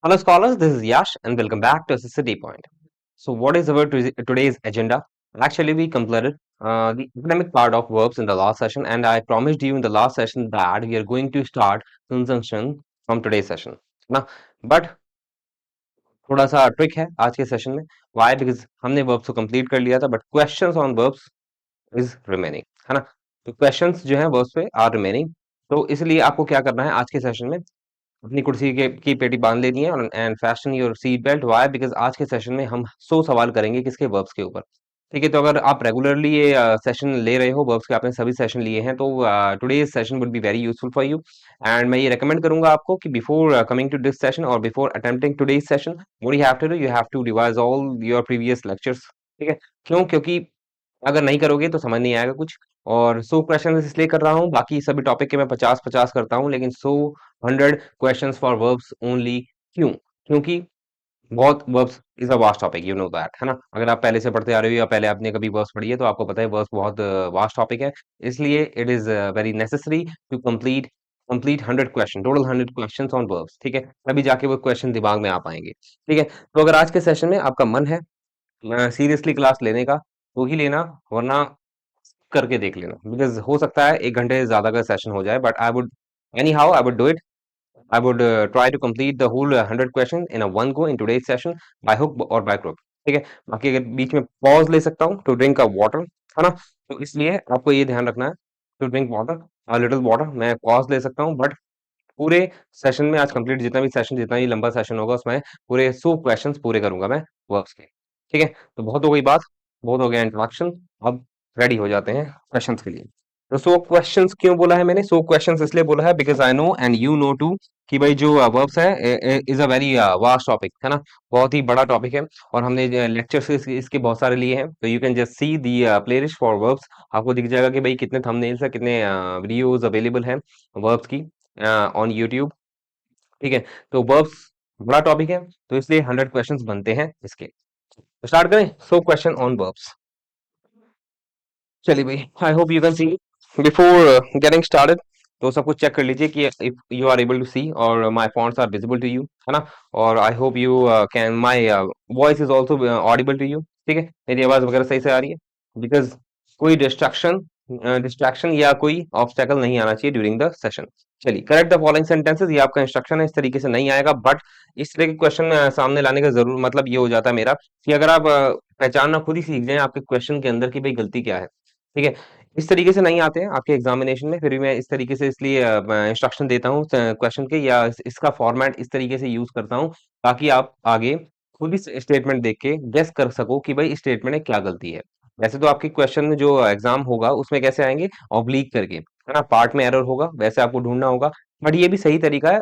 Hello, scholars. This is Yash, and welcome back to City Point. So, what is our today's agenda? Actually, we completed the academic part of verbs in the last session, and I promised you in the last session that we are going to start conjunction from today's session. ना but थोड़ा सा trick है आज के session में. Why? Because हमने verbs को complete कर लिया था, but questions on verbs is remaining, है ना. तो questions जो है verbs पे are remaining. तो इसलिए आपको क्या करना है आज के सेशन में, अपनी कुर्सी के की पेटी बांध लेनी है and fashion your seat belt. Why? Because आज के सेशन में हम 100 सवाल करेंगे किसके, वर्ब्स के ऊपर. ठीक है, तो अगर आप रेगुलरली ये सेशन ले रहे हो, वर्ब्स के आपने सभी सेशन लिए हैं, तो today's session would be very useful for you. And मैं ये रेकमेंड करूंगा आपको कि before coming to this session और before attempting today's session, what you have to do, you have to revise all your previous lectures. ठीक है, क्यों? क्योंकि अगर नहीं करोगे तो समझ नहीं आएगा कुछ. और 100 क्वेश्चन इसलिए कर रहा हूँ, बाकी सभी टॉपिक के मैं 50-50 करता हूँ, लेकिन 100 क्वेश्चंस फॉर वर्ब्स ओनली. क्यों? क्योंकि बहुत verbs is a vast topic, you know that, है ना. अगर आप पहले से पढ़ते आ रहे हो या पहले आपने कभी वर्ब्स पढ़ी है तो आपको पता है वर्ब्स बहुत वास्ट टॉपिक है. इसलिए it is very necessary to complete 100 question, total 100 question on verbs. ठीक है, तभी जाके वो क्वेश्चन दिमाग में आ पाएंगे. ठीक है, तो अगर आज के सेशन में आपका मन है सीरियसली क्लास लेने का तो ही लेना, वरना करके देख लेना. बिकॉज हो सकता है 1 घंटे से ज्यादा का सेशन हो जाए, but I would anyhow I would do it. I would try to complete the whole 100 question in a one go in today's session, by hook और बाय क्रुक. ठीक है, बाकी अगर बीच में पॉज ले सकता हूँ टू ड्रिंक अ वाटर, है ना, तो इसलिए आपको ये ध्यान रखना है. To drink water, a little water, मैं पॉज ले सकता हूँ, बट पूरे सेशन में आज कंप्लीट जितना भी सेशन, जितना भी लंबा सेशन होगा उसमें पूरे 100 क्वेश्चंस पूरे करूंगा मैं वर्क्स के. ठीक है, तो बहुत हो गई बात, बहुत हो गया इंट्रोडक्शन. अब रेडी हो जाते हैं क्वेश्चंस के लिए. तो 100 क्वेश्चंस क्यों बोला है मैंने? 100 क्वेश्चंस इसलिए बोला है because I know and you know too कि भाई जो वर्ब्स है is a very vast topic, है ना. बहुत ही बड़ा टॉपिक है और हमने लेक्चर्स इसके बहुत सारे लिए हैं. तो you can just see the playlist for verbs. आपको दिख जाएगा कि भाई कितने थंबनेल्स है, कितने वीडियोस अवेलेबल हैं वर्ब्स की ऑन यूट्यूब. ठीक है, तो वर्ब्स बड़ा टॉपिक है, तो इसलिए 100 क्वेश्चंस बनते हैं इसके. तो स्टार्ट करें. 100 क्वेश्चन ऑन वर्ब्स. चलिए भाई, I hope you can see before getting started. तो सब कुछ चेक कर लीजिए कि if you are able to see और my fonts are visible to you, है ना. और I hope you can my voice is also audible to you. ठीक है, मेरी आवाज वगैरह सही से आ रही है. बिकॉज कोई डिस्ट्रैक्शन या कोई ऑब्स्टेकल नहीं आना चाहिए ड्यूरिंग द सेशन. चलिए, करेक्ट द फॉलोइंग सेंटेंसेस, ये आपका इंस्ट्रक्शन है. इस तरीके से नहीं आएगा, बट इस तरह के क्वेश्चन सामने लाने का जरूर मतलब ये हो जाता है मेरा कि अगर आप पहचानना खुद ही सीख जाएं आपके क्वेश्चन के अंदर कि भाई गलती क्या है. ठीक है, इस तरीके से नहीं आते हैं आपके एग्जामिनेशन में, फिर भी मैं इस तरीके से इसलिए इंस्ट्रक्शन देता हूँ क्वेश्चन के, या इसका फॉर्मेट इस तरीके से यूज करता हूँ ताकि आप आगे खुद ही स्टेटमेंट देख के गेस कर सको कि भाई इस स्टेटमेंट में क्या गलती है. वैसे तो आपके क्वेश्चन जो एग्जाम होगा उसमें कैसे आएंगे, ऑब्लिक करके, है ना, पार्ट में एरर होगा, वैसे आपको ढूंढना होगा. बट ये भी सही तरीका है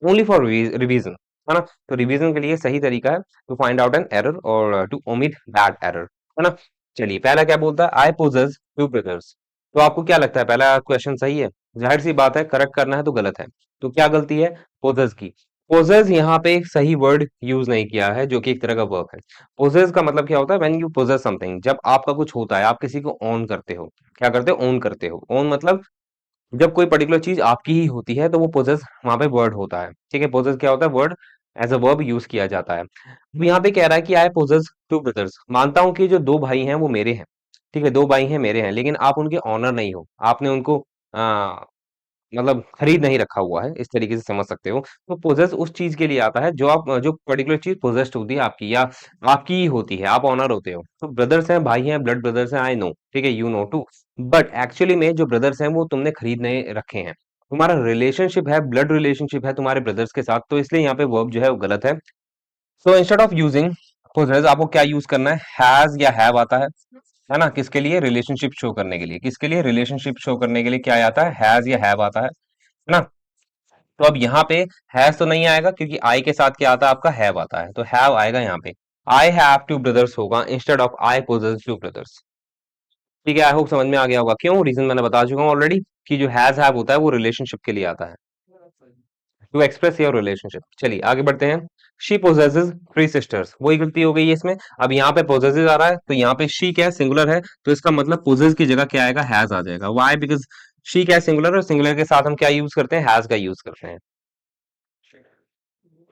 ओनली फॉर रिवीजन, है ना. तो रिवीजन के लिए सही तरीका है to find out an error और टू ओमिट दैट एरर, है ना. चलिए, पहला क्या बोलता है, आई पोजेस 2 ब्रदर्स. तो आपको क्या लगता है पहला क्वेश्चन सही है? जाहिर सी बात है, करेक्ट करना है तो गलत है. तो क्या गलती है? पोजेस की. पोजेस यहाँ पे एक सही वर्ड यूज नहीं किया है, जो कि एक तरह का वर्ब है. पोजेस का मतलब क्या होता है? व्हेन यू पोजेस समथिंग, जब आपका कुछ होता है, आप किसी को ओन करते हो. क्या करते हो? ओन करते हो. ओन मतलब जब कोई पर्टिकुलर चीज आपकी ही होती है तो वो पोजेस वहां पे वर्ड होता है. ठीक है, पोजेस क्या होता है? Word as a verb use किया जाता है. अब यहाँ पे कह रहा है कि आई पोजेस 2 ब्रदर्स. मानता हूं कि जो 2 भाई हैं वो मेरे हैं. ठीक है, 2 भाई हैं मेरे हैं, लेकिन आप उनके ऑनर नहीं हो. आपने उनको आ, मतलब खरीद नहीं रखा हुआ है, इस तरीके से समझ सकते हो. तो पोजेस उस चीज के लिए आता है जो आप जो पर्टिकुलर चीज पोजेस्ड होती है आपकी, या आपकी ही होती है, आप ऑनर होते हो. तो ब्रदर्स हैं, भाई हैं, ब्लड ब्रदर्स हैं, आई नो. ठीक है, you know too. But actually में जो ब्रदर्स हैं वो तुमने खरीदने रखे हैं. तुम्हारा रिलेशनशिप है, ब्लड रिलेशनशिप है तुम्हारे ब्रदर्स के साथ, तो इसलिए यहाँ पे वर्ब जो है वो गलत है. So instead of using possess, आपको क्या यूज करना है? हैज या हैव आता है ना. किसके लिए? रिलेशनशिप शो करने के लिए. किसके लिए? रिलेशनशिप शो करने के लिए क्या आता है? हैज या हैव आता है ना. तो अब यहाँ पे हैज तो नहीं आएगा क्योंकि आई के साथ क्या आता है आपका? हैव आता है, तो हैव आएगा यहाँ पे. आई हैव 2 ब्रदर्स होगा instead of I poses 2 brothers. ठीक है, आई होप समझ में आ गया होगा. क्यों? रीजन मैंने बता चुका हूँ ऑलरेडी कि जो हैज हैव होता है वो रिलेशनशिप के लिए आता है, टू एक्सप्रेस योर रिलेशनशिप. चलिए आगे बढ़ते हैं. शी पोजेसेस 3 सिस्टर्स, वही गलती हो गई है इसमें. अब यहाँ पे पोजेसेस आ रहा है तो यहाँ पे शी क्या है? सिंगुलर है, तो इसका मतलब पोजेस की जगह क्या आएगा? हैज आ जाएगा. व्हाई? बिकॉज शी क्या है? सिंगुलर, और सिंगुलर के साथ हम क्या यूज करते हैं? हैज का यूज करते हैं.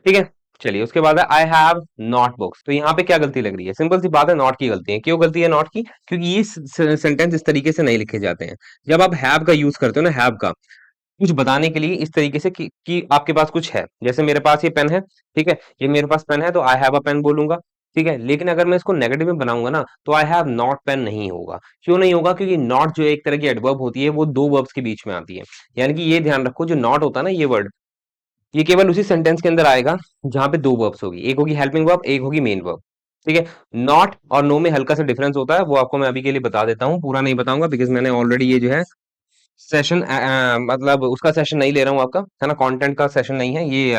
ठीक है, चलिए उसके बाद है आई हैव नॉट बुक्स। तो यहाँ पे क्या गलती लग रही है? सिंपल सी बात है, नॉट की गलती है। क्यों गलती है नॉट की? क्योंकि ये सेंटेंस इस तरीके से नहीं लिखे जाते हैं। जब आप हैव का यूज करते हो ना, हैव का कुछ बताने के लिए इस तरीके से कि आपके पास कुछ है। जैसे मेरे पास ये पेन है, ठीक है, ये मेरे पास पेन है तो आई हैव अ पेन बोलूंगा, ठीक है। लेकिन अगर मैं इसको नेगेटिव में बनाऊंगा ना, तो आई हैव नॉट पेन नहीं होगा। क्यों नहीं होगा? क्योंकि नॉट जो एक तरह की एडवर्ब होती है, वो दो वर्ब्स के बीच में आती है। यानी कि ये ध्यान रखो, जो नॉट होता है ना, ये वर्ड, ये केवल उसी सेंटेंस के अंदर आएगा जहां पे दो वर्ब्स होगी, एक होगी हेल्पिंग वर्ब, एक होगी मेन वर्ब, ठीक है। नॉट और नो में हल्का सा डिफरेंस होता है, वो आपको मैं अभी के लिए बता देता हूँ, पूरा नहीं बताऊंगा बिकॉज मैंने ऑलरेडी ये जो है सेशन, मतलब उसका सेशन नहीं ले रहा हूँ आपका, है ना, कंटेंट का सेशन नहीं है ये,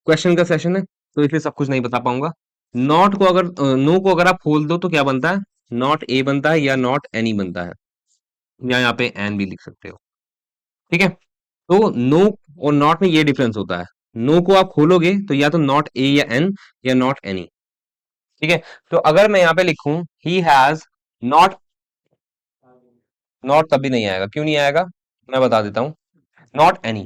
क्वेश्चन का सेशन है, तो इसलिए सब कुछ नहीं बता पाऊंगा। नॉट को अगर, नो को अगर आप खोल दो तो क्या बनता है? नॉट ए बनता है या नॉट एनी बनता है, या यहाँ पे एन भी लिख सकते हो, ठीक है। तो नो और नॉट में ये डिफरेंस होता है। नो को आप खोलोगे तो या तो नॉट ए या एन, या नॉट एनी, ठीक है। तो अगर मैं यहाँ पे लिखूं ही हैज नॉट, नॉट कभी नहीं आएगा। क्यों नहीं आएगा? मैं बता देता हूँ। नॉट एनी,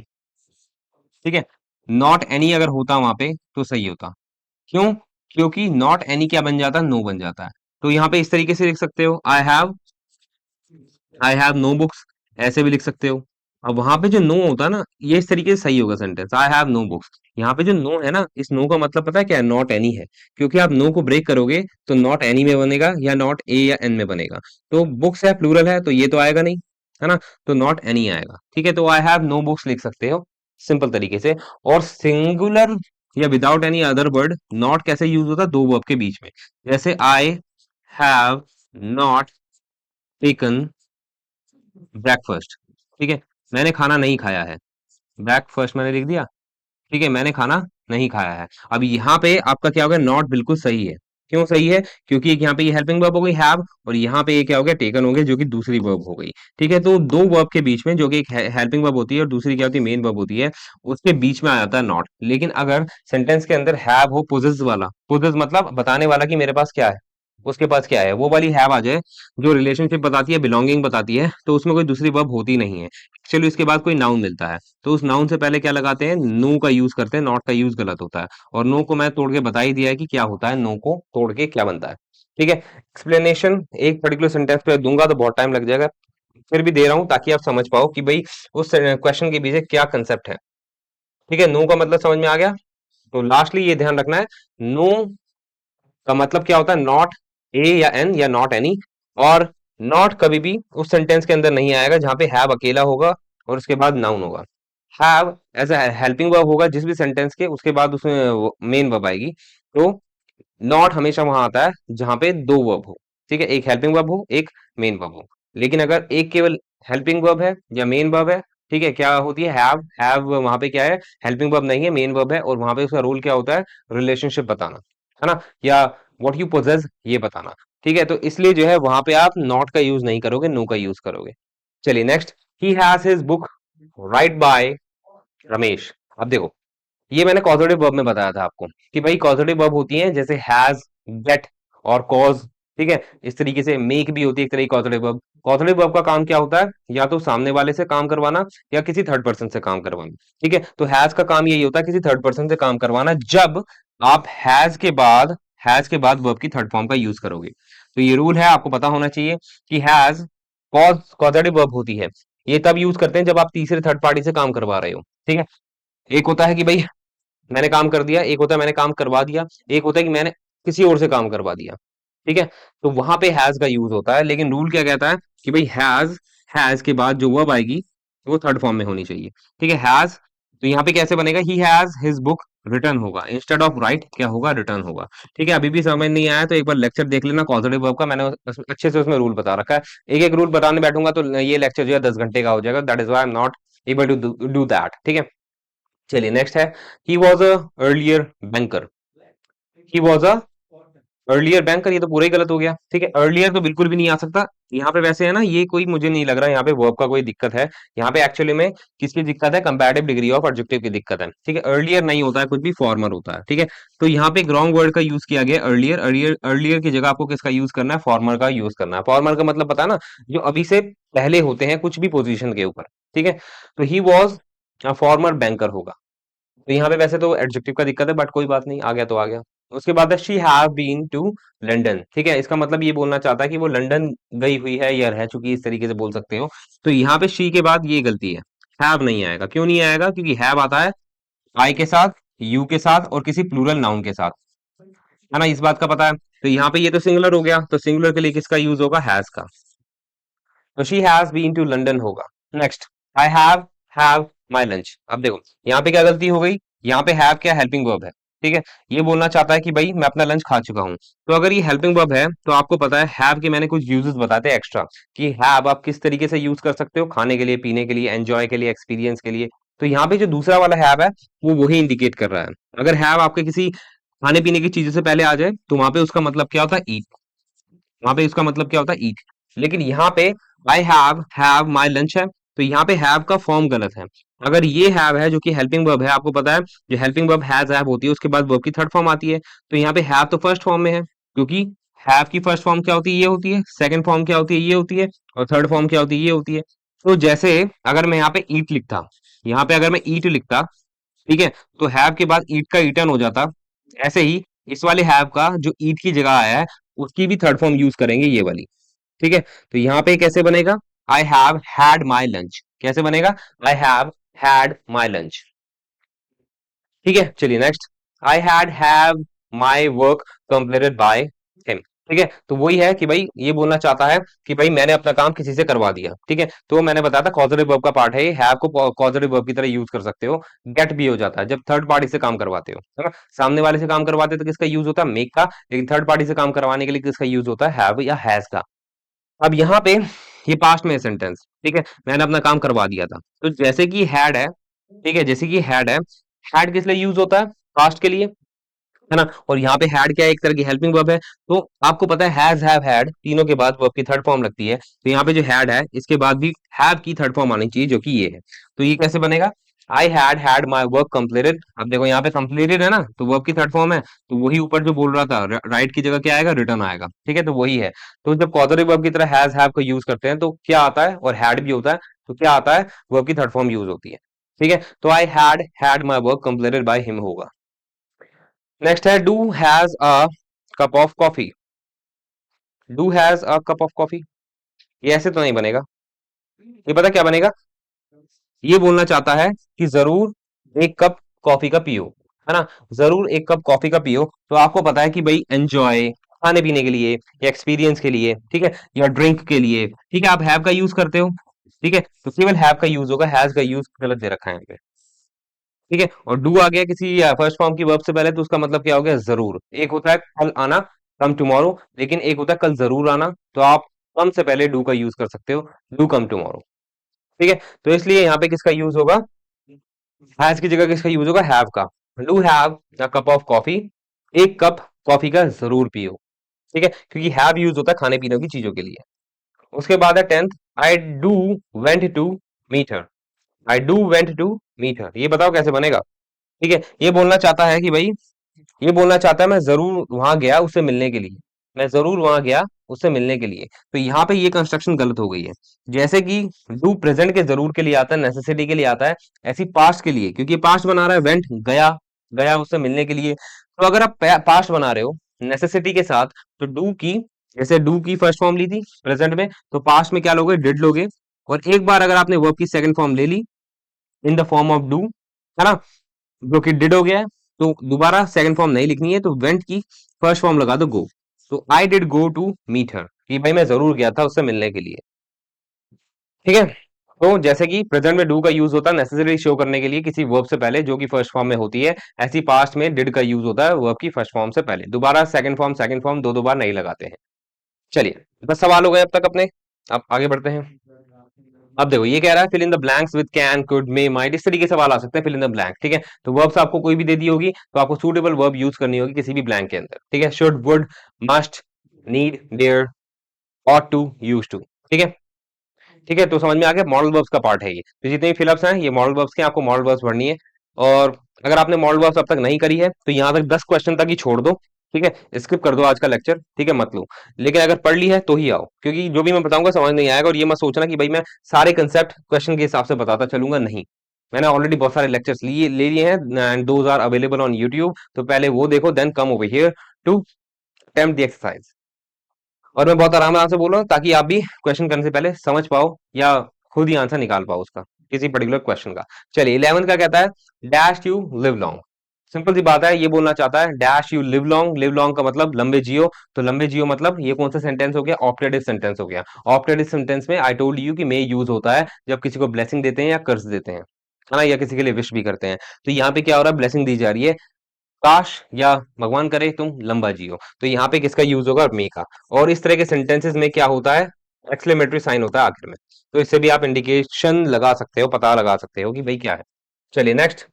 ठीक है। नॉट एनी अगर होता वहां पे तो सही होता। क्यों? क्योंकि नॉट एनी क्या बन जाता है? नो बन जाता है। तो यहाँ पे इस तरीके से लिख सकते हो, आई हैव नो बुक्स, ऐसे भी लिख सकते हो। अब वहां पे जो नो होता है ना, ये इस तरीके से सही होगा sentence, I have no books. यहाँ पे जो नो है ना, इस नो का मतलब पता है क्या है? नॉट एनी है। क्योंकि आप नो को ब्रेक करोगे तो नॉट एनी में बनेगा या नॉट ए या एन में बनेगा। तो बुक्स है, प्लूरल है, तो ये तो आएगा नहीं, है ना। तो नॉट एनी आएगा, ठीक है। तो आई हैव नो बुक्स लिख सकते हो सिंपल तरीके से। और सिंगुलर या without any other word not कैसे यूज होता है? दो वर्ब के बीच में। जैसे I have not taken breakfast, ठीक है, मैंने खाना नहीं खाया है। ब्रेकफास्ट मैंने लिख दिया, ठीक है, मैंने खाना नहीं खाया है। अब यहाँ पे आपका क्या होगा? नॉट बिल्कुल सही है। क्यों सही है? क्योंकि एक यहाँ पे ये हेल्पिंग वर्ब हो गई हैव, और यहाँ पे ये क्या हो गया? टेकन हो गया, जो कि दूसरी वर्ब हो गई, ठीक है। तो दो वर्ब के बीच में, जो कि एक हेल्पिंग वर्ब होती है और दूसरी क्या होती है? मेन वर्ब होती है, उसके बीच में आ जाता है नॉट। लेकिन अगर सेंटेंस के अंदर हैव हो, पोजेस वाला, पोजेस मतलब बताने वाला कि मेरे पास क्या है, उसके पास क्या है, वो वाली हैव आ जाए, जो रिलेशनशिप बताती है, बिलोंगिंग बताती है, तो उसमें कोई दूसरी वर्ब होती नहीं है। चलो इसके बाद कोई नाउन मिलता है, तो उस नाउन से पहले क्या लगाते हैं? नो का यूज करते हैं, नॉट का यूज गलत होता है। और नो को मैं तोड़ के बता ही दिया है कि क्या होता है, नो को तोड़ के क्या बनता है, ठीक है। एक्सप्लेनेशन एक पर्टिकुलर सेंटेंस पे दूंगा तो बहुत टाइम लग जाएगा, फिर भी दे रहा हूं ताकि आप समझ पाओ कि भाई उस क्वेश्चन के पीछे क्या कंसेप्ट है, ठीक है। नो का मतलब समझ में आ गया। तो लास्टली ये ध्यान रखना है, नो का मतलब क्या होता है? नॉट ए या एन, या नॉट एनी। और नॉट कभी भी उस सेंटेंस के अंदर नहीं आएगा जहां पे हैव अकेला होगा और उसके बाद नाउन होगा। Have as a helping verb होगा जिस भी सेंटेंस के, उसके बाद उसमें मेन वर्ब आएगी। तो नॉट हमेशा वहां आता है जहां पे दो वर्ब हो, ठीक है, एक हेल्पिंग वर्ब हो, एक मेन वर्ब हो। लेकिन अगर एक केवल हेल्पिंग वर्ब है या मेन वर्ब है, ठीक है, क्या होती है? हैव वहां पे क्या है? हेल्पिंग वर्ब नहीं है, मेन वर्ब है, और वहां पे उसका रोल क्या होता है? रिलेशनशिप बताना, है ना, या व्हाट यू पोजेस ये बताना, ठीक है। तो इसलिए जो है वहां पे आप नॉट का यूज नहीं करोगे, नो का यूज करोगे। चलिए next, he has his book right by Ramesh. अब देखो, ये मैंने कॉजेटिव वर्ब में बताया था आपको कि भाई कॉजेटिव वर्ब होती हैं जैसे हैज, गेट और कॉज, ठीक है। इस तरीके से मेक भी होती है एक तरह की कॉजेटिव वर्ब। कॉजेटिव वर्ब का काम क्या होता है? या तो सामने वाले से काम करवाना या किसी थर्ड पर्सन से काम करवाना, ठीक है। तो हैज का काम यही होता है, किसी थर्ड पर्सन से काम करवाना, जब आप हैज के बाद वर्ब की थर्ड फॉर्म का यूज करोगे। तो ये रूल है, आपको पता होना चाहिए कि हैज कॉजेटिव वर्ब होती है, ये तब यूज करते हैं जब आप तीसरे थर्ड पार्टी से काम करवा रहे हो, ठीक है। एक होता है कि भाई मैंने काम कर दिया, एक होता है मैंने काम करवा दिया, एक होता है कि मैंने किसी और से काम करवा दिया, ठीक है। तो वहां पे हैज का यूज होता है, लेकिन रूल क्या कहता है कि भाई हैज के बाद जो वर्ब आएगी वो थर्ड फॉर्म में होनी चाहिए, ठीक है। हैज, तो यहाँ पे कैसे बनेगा? ही हैज हिज बुक रिटर्न होगा, इंस्टेड ऑफ राइट क्या होगा? रिटर्न होगा, ठीक है। अभी भी समझ नहीं आया तो एक बार लेक्चर देख लेना पॉजिटिव वर्ब का, मैंने अच्छे से उसमें रूल बता रखा है। एक एक रूल बताने बैठूंगा तो ये लेक्चर जो है 10 घंटे का हो जाएगा, that is why I am not able to do that, ठीक है। चलिए नेक्स्ट है, he was a earlier banker. He was a earlier banker, ये तो पूरा ही गलत हो गया, ठीक है। अर्लियर तो बिल्कुल भी नहीं आ सकता यहाँ पे, वैसे है ना, ये कोई मुझे नहीं लग रहा यहाँ पे वर्ब का कोई दिक्कत है। यहाँ पे एक्चुअली में किसकी दिक्कत है? कंपैरेटिव डिग्री ऑफ एडजेक्टिव की दिक्कत है, ठीक है। अर्लियर नहीं होता है कुछ भी, फॉर्मर होता है, ठीक है। तो यहाँ पे एक रॉन्ग वर्ड का यूज किया गया, अर्लियर। अर्लियर अर्लियर की जगह आपको किसका यूज करना है? फॉर्मर का यूज करना है। फॉर्मर का मतलब पता है ना, जो अभी से पहले होते हैं कुछ भी पोजीशन के ऊपर, ठीक है। तो ही वॉज अ फॉर्मर बैंकर होगा, तो यहाँ पे वैसे तो एडजेक्टिव का दिक्कत है, बट कोई बात नहीं, आ गया तो आ गया। उसके बाद है she have been to London. ठीक है, इसका मतलब ये बोलना चाहता है कि वो लंदन गई हुई है या रह चुकी है, इस तरीके से बोल सकते हो। तो यहाँ पे शी के बाद ये गलती है, हैव नहीं आएगा। क्यों नहीं आएगा? क्योंकि हैव आता है आई के साथ, यू के साथ और किसी प्लूरल नाउन के साथ, है ना, इस बात का पता है। तो यहाँ पे ये तो सिंगुलर हो गया, तो सिंगुलर के लिए किसका यूज होगा? हैज का। तो she has been to London होगा। Next, I have my lunch. अब देखो यहाँ पे क्या गलती हो गई, यहाँ पे हैव क्या हेल्पिंग वर्ब है। ठीक है, ये बोलना चाहता है कि भाई मैं अपना लंच खा चुका हूँ। तो अगर ये हेल्पिंग वर्ब है तो आपको पता है हैव के मैंने कुछ यूजेस बताते हैं एक्स्ट्रा, कि हैव आप किस तरीके से यूज कर सकते हो, खाने के लिए, पीने के लिए, एंजॉय के लिए, एक्सपीरियंस के लिए। तो यहाँ पे जो दूसरा वाला हैव है वो वही इंडिकेट कर रहा है। अगर हैव आपके किसी खाने पीने की चीजों से पहले आ जाए तो वहां पे उसका मतलब क्या होता है? ईट। वहां पे उसका मतलब क्या होता है? ईट। लेकिन यहाँ पे आई हैव माई लंच है, तो यहाँ पे हैव का फॉर्म गलत है। अगर ये हैव है जो कि हेल्पिंग वर्ब है, आपको पता है जो हेल्पिंग वर्ब हैज हैव होती है उसके बाद वर्ब की थर्ड फॉर्म आती है। तो यहाँ पे हैव तो फर्स्ट फॉर्म में है, क्योंकि हैव की फर्स्ट फॉर्म क्या होती है? ये होती है। सेकंड फॉर्म क्या होती है? ये होती है। और थर्ड फॉर्म क्या होती है? ये होती है। तो जैसे अगर मैं यहाँ पे ईट लिखता, यहाँ पे अगर मैं ईट लिखता, ठीक है, तो हैव के बाद ईट का ईटन हो जाता। ऐसे ही इस वाले हैव का जो ईट की जगह आया है उसकी भी थर्ड फॉर्म यूज करेंगे, ये वाली। ठीक है, तो यहाँ पे कैसे बनेगा? I have had my lunch. कैसे बनेगा? I have had my lunch. ठीक है, चलिए next, I have my work completed by him. ठीक है, तो वही है कि भाई ये बोलना चाहता है कि भाई मैंने अपना काम किसी से करवा दिया। ठीक है, तो मैंने बताया था कॉजेटिव वर्ब का पार्ट है ये, हैव को कॉजेटिव वर्ब की तरह यूज कर सकते हो। गेट भी हो जाता है जब थर्ड पार्टी से काम करवाते हो, है ना। सामने वाले से काम करवाते हो तो किसका यूज होता है? मेक का। लेकिन थर्ड पार्टी से काम करवाने के लिए किसका यूज होता है? हैव या हैज का। अब यहाँ पे ये पास्ट में सेंटेंस, ठीक है, मैंने अपना काम करवा दिया था। तो जैसे कि हैड है, ठीक है, जैसे कि हैड है, हैड किस लिए यूज होता है? पास्ट के लिए, है ना। और यहाँ पे हैड क्या है? एक तरह की हेल्पिंग वर्ब है। तो आपको पता है हैज, हैव, हैड तीनों के बाद वर्ब की थर्ड फॉर्म लगती है। तो यहाँ पे जो हैड है इसके बाद भी हैव की थर्ड फॉर्म आनी चाहिए, जो कि ये है। तो ये कैसे बनेगा? I had my work completed. अब देखो यहाँ पे कंप्लीटेड है ना, तो वर्ब की थर्ड फॉर्म है। तो वही ऊपर जो बोल रहा था, राइट की जगह क्या आएगा? रिटर्न आएगा। ठीक है, तो वही है। तो जब कॉजरी वर्ब की तरह हैज हैव को यूज करते हैं तो क्या आता है? और हैड भी होता है, तो क्या आता है? वर्ब की थर्ड फॉर्म यूज होती है। ठीक है, तो I had my work completed by him होगा। नेक्स्ट है do has a cup of coffee. Do has a cup of coffee, ये ऐसे तो नहीं बनेगा। ये पता क्या बनेगा? ये बोलना चाहता है कि जरूर एक कप कॉफी का पियो, है ना। जरूर एक कप कॉफी का पियो। तो आपको पता है कि भाई एंजॉय, खाने पीने के लिए या एक्सपीरियंस के लिए, ठीक है, या ड्रिंक के लिए, ठीक है, आप हैव का यूज करते हो। ठीक है, तो केवल हैव का यूज होगा, हैज का यूज गलत दे रखा है यहाँ पे। ठीक है, और डू आ गया किसी फर्स्ट फॉर्म की वर्ब से पहले, तो उसका मतलब क्या हो गया? जरूर। एक होता है कल आना, कम टुमारो, लेकिन एक होता है कल जरूर आना। तो आप कम से पहले डू का यूज कर सकते हो, डू कम टुमारो। ठीक है, तो इसलिए यहाँ पे किसका यूज होगा? हैज की जगह किसका यूज होगा? हैव का। Do have a cup of coffee, एक कप कॉफी का जरूर पियो। ठीक है, क्योंकि हैव यूज होता है खाने पीने की चीजों के लिए। उसके बाद है tenth, I do went to meet her. I do went to meet her, ये बताओ कैसे बनेगा? ठीक है, ये बोलना चाहता है कि भाई, ये बोलना चाहता है मैं जरूर वहां गया उससे मिलने के लिए। मैं जरूर वहां गया उससे मिलने के लिए। तो यहाँ पे ये कंस्ट्रक्शन गलत हो गई है। जैसे कि डू प्रेजेंट के जरूर के लिए आता है, नेसेसिटी के लिए आता है, ऐसी पास्ट के लिए, क्योंकि पास्ट बना रहा है वेंट, गया, गया उससे मिलने के लिए। तो अगर आप पास्ट बना रहे हो नेसेसिटी के साथ, तो डू की, जैसे डू की फर्स्ट फॉर्म ली थी प्रेजेंट में, तो पास्ट में क्या लोगे? डिड लोगे। और एक बार अगर आपने वर्ब की सेकंड फॉर्म ले ली in the form of do, है ना, जो कि डिड हो गया है, तो दोबारा सेकंड फॉर्म नहीं लिखनी है, तो वेंट की फर्स्ट फॉर्म लगा दो गो। तो I did go to meet her, कि भाई मैं जरूर गया था उससे मिलने के लिए। ठीक है, तो जैसे कि प्रेजेंट में डू का यूज होता है नेसेसरी शो करने के लिए किसी वर्ब से पहले जो कि फर्स्ट फॉर्म में होती है, ऐसी पास्ट में डिड का यूज होता है वर्ब की फर्स्ट फॉर्म से पहले। दोबारा सेकंड फॉर्म दो दो बार नहीं लगाते हैं। चलिए, 10 सवाल हो गए अब तक अपने। अब आगे बढ़ते हैं। अब देखो ये कह रहा है fill in the blanks with can, could, may, might, इस तरीके से सवाल आ सकते हैं फिल इन द ब्लैंक। ठीक है, तो वर्ब्स आपको कोई भी दे दी होगी तो आपको सूटेबल वर्ब यूज करनी होगी किसी भी ब्लैंक के अंदर। ठीक है, should, would, must, need, dare, ought to, use to. ठीक है, ठीक है, तो समझ में आ गया। मॉडल वर्ब्स का पार्ट है ये। तो जितने भी फिलअप्स हैं ये मॉडल वर्ब्स के, आपको मॉडल वर्ब्स पढ़नी है। और अगर आपने मॉडल वर्ब्स अब तक नहीं करी है तो यहाँ तक 10 क्वेश्चन तक ही छोड़ दो। ठीक है, स्किप कर दो आज का लेक्चर, ठीक है, मत लो। लेकिन अगर पढ़ ली है तो ही आओ, क्योंकि जो भी मैं बताऊंगा समझ नहीं आएगा। और ये मत सोचना कि भाई मैं सारे कंसेप्ट क्वेश्चन के हिसाब से बताता चलूंगा, नहीं। मैंने ऑलरेडी बहुत सारे लेक्चर्स लिए ले लिए हैं and those are available on YouTube, तो पहले वो देखो then come over here to attempt the exercise. और मैं बहुत आराम आराम से बोल रहा हूँ ताकि आप भी क्वेश्चन करने से पहले समझ पाओ या खुद ही आंसर निकाल पाओ उसका, किसी पर्टिकुलर क्वेश्चन का। चलिए 11 का कहता है dash you live long. Simple सी बात है, ये बोलना चाहता है dash you live long. Live long का मतलब लंबे जियो, तो लंबे जियो मतलब ये कौन सा सेंटेंस हो गया? ऑप्टेटिव सेंटेंस हो गया। ऑप्टेटिव सेंटेंस में आई टोल्ड यू कि मे यूज होता है जब किसी को ब्लेसिंग देते हैं या कर्ज देते हैं, है ना, या किसी के लिए विश भी करते हैं। तो यहाँ पे क्या हो रहा है? ब्लेसिंग दी जा रही है, काश या भगवान करे तुम लंबा जियो। तो यहाँ पे किसका यूज होगा? मे का। और इस तरह के सेंटेंसेस में क्या होता है? एक्सक्लेमेटरी साइन होता है आखिर में। तो इससे भी आप इंडिकेशन लगा सकते हो, पता लगा सकते हो कि भाई क्या है। चलिए next,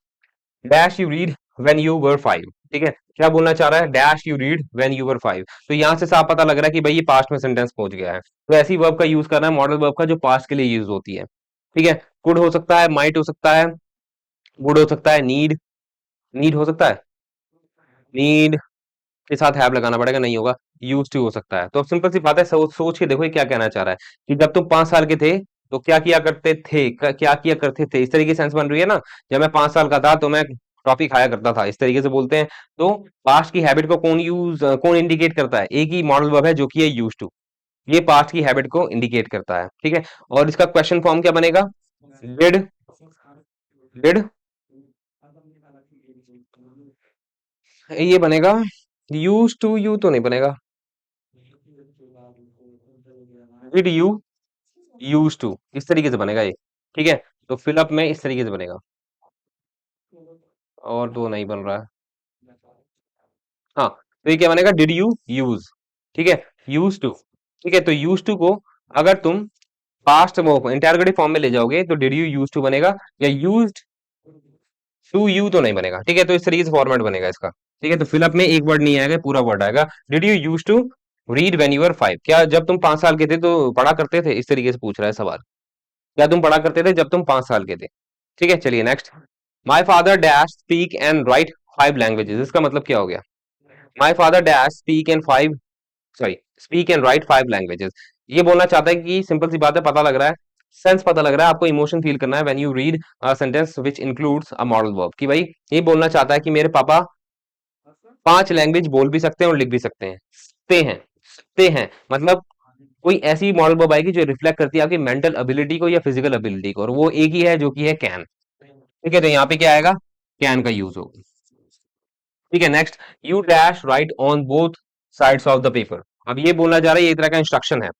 dash you read when you were 5। ठीक है, क्या बोलना चाह रहा है? Dash you read when you were 5। तो यहाँ से साफ पता लग रहा है कि भाई ये पास्ट में सेंटेंस पहुंच गया है। तो ऐसी वर्ब का यूज करना है, मॉडल वर्ब का, जो पास्ट के लिए यूज होती है। ठीक है, कुड हो सकता है, माइट हो सकता है, वुड हो सकता है, नीड, नीड हो सकता है, नीड के साथ हैव लगाना पड़ेगा, नहीं होगा। यूज टू हो सकता है। तो अब सिंपल सी बात है, सोच के देखो ये क्या कहना चाह रहा है कि जब तुम 5 साल के थे तो क्या किया करते थे, क्या किया करते थे, इस तरीके से सेंस बन रही है ना। जब मैं 5 साल का था तो मैं टॉफी खाया करता था, इस तरीके से बोलते हैं। तो पास्ट की हैबिट को कौन इंडिकेट करता है? एक ही मॉडल वर्ब है जो कि है यूज टू। ये पास्ट की हैबिट को इंडिकेट करता है। ठीक है, और इसका क्वेश्चन फॉर्म क्या बनेगा? डिड, डिड, ये बनेगा। यूज टू यू तो नहीं बनेगा। डिड यू यूज टू, इस तरीके से बनेगा ये। ठीक है, तो फिलअप में इस तरीके से बनेगा, और तो नहीं बन रहा है। हाँ, तो ये क्या बनेगा? Did you use. ठीक है, यूज टू। ठीक है, तो यूज टू को अगर तुम पास्ट वो इंटरोगेटिव फॉर्म में ले जाओगे तो डिड यू यूज टू बनेगा, या यूज्ड टू यू तो नहीं बनेगा। ठीक है, तो इस तरीके से फॉर्मेट बनेगा इसका। ठीक है, तो फिलअप में एक वर्ड नहीं आएगा, पूरा वर्ड आएगा। Did you use to read when you were 5? क्या जब तुम 5 साल के थे तो पढ़ा करते थे? इस तरीके से पूछ रहा है सवाल। क्या तुम पढ़ा करते थे जब तुम 5 साल के थे? ठीक है, चलिए next. My father dash speak and right 5 languages. इसका मतलब क्या हो गया? My father dash speak and 5, sorry, speak and right 5 languages. ये बोलना चाहता है कि सिंपल सी बात है, पता लग रहा है, सेंस पता लग रहा है, आपको इमोशन फील करना है when you read a sentence which includes a modal verb, कि भाई ये बोलना चाहता है कि मेरे पापा 5 लैंग्वेज बोल भी सकते हैं और लिख भी सकते हैं। सकते हैं, सकते हैं मतलब कोई ऐसी मॉडल वर्ब आएगी जो रिफ्लेक्ट करती है आपकी मेंटल एबिलिटी को या फिजिकल एबिलिटी को, और वो एक ही है जो कि है कैन। ठीक है, तो यहाँ पे क्या आएगा? कैन का यूज होगा। ठीक है, next, you dash right on both sides of the paper. अब ये बोलना जा रहा है, ये एक तरह का इंस्ट्रक्शन है।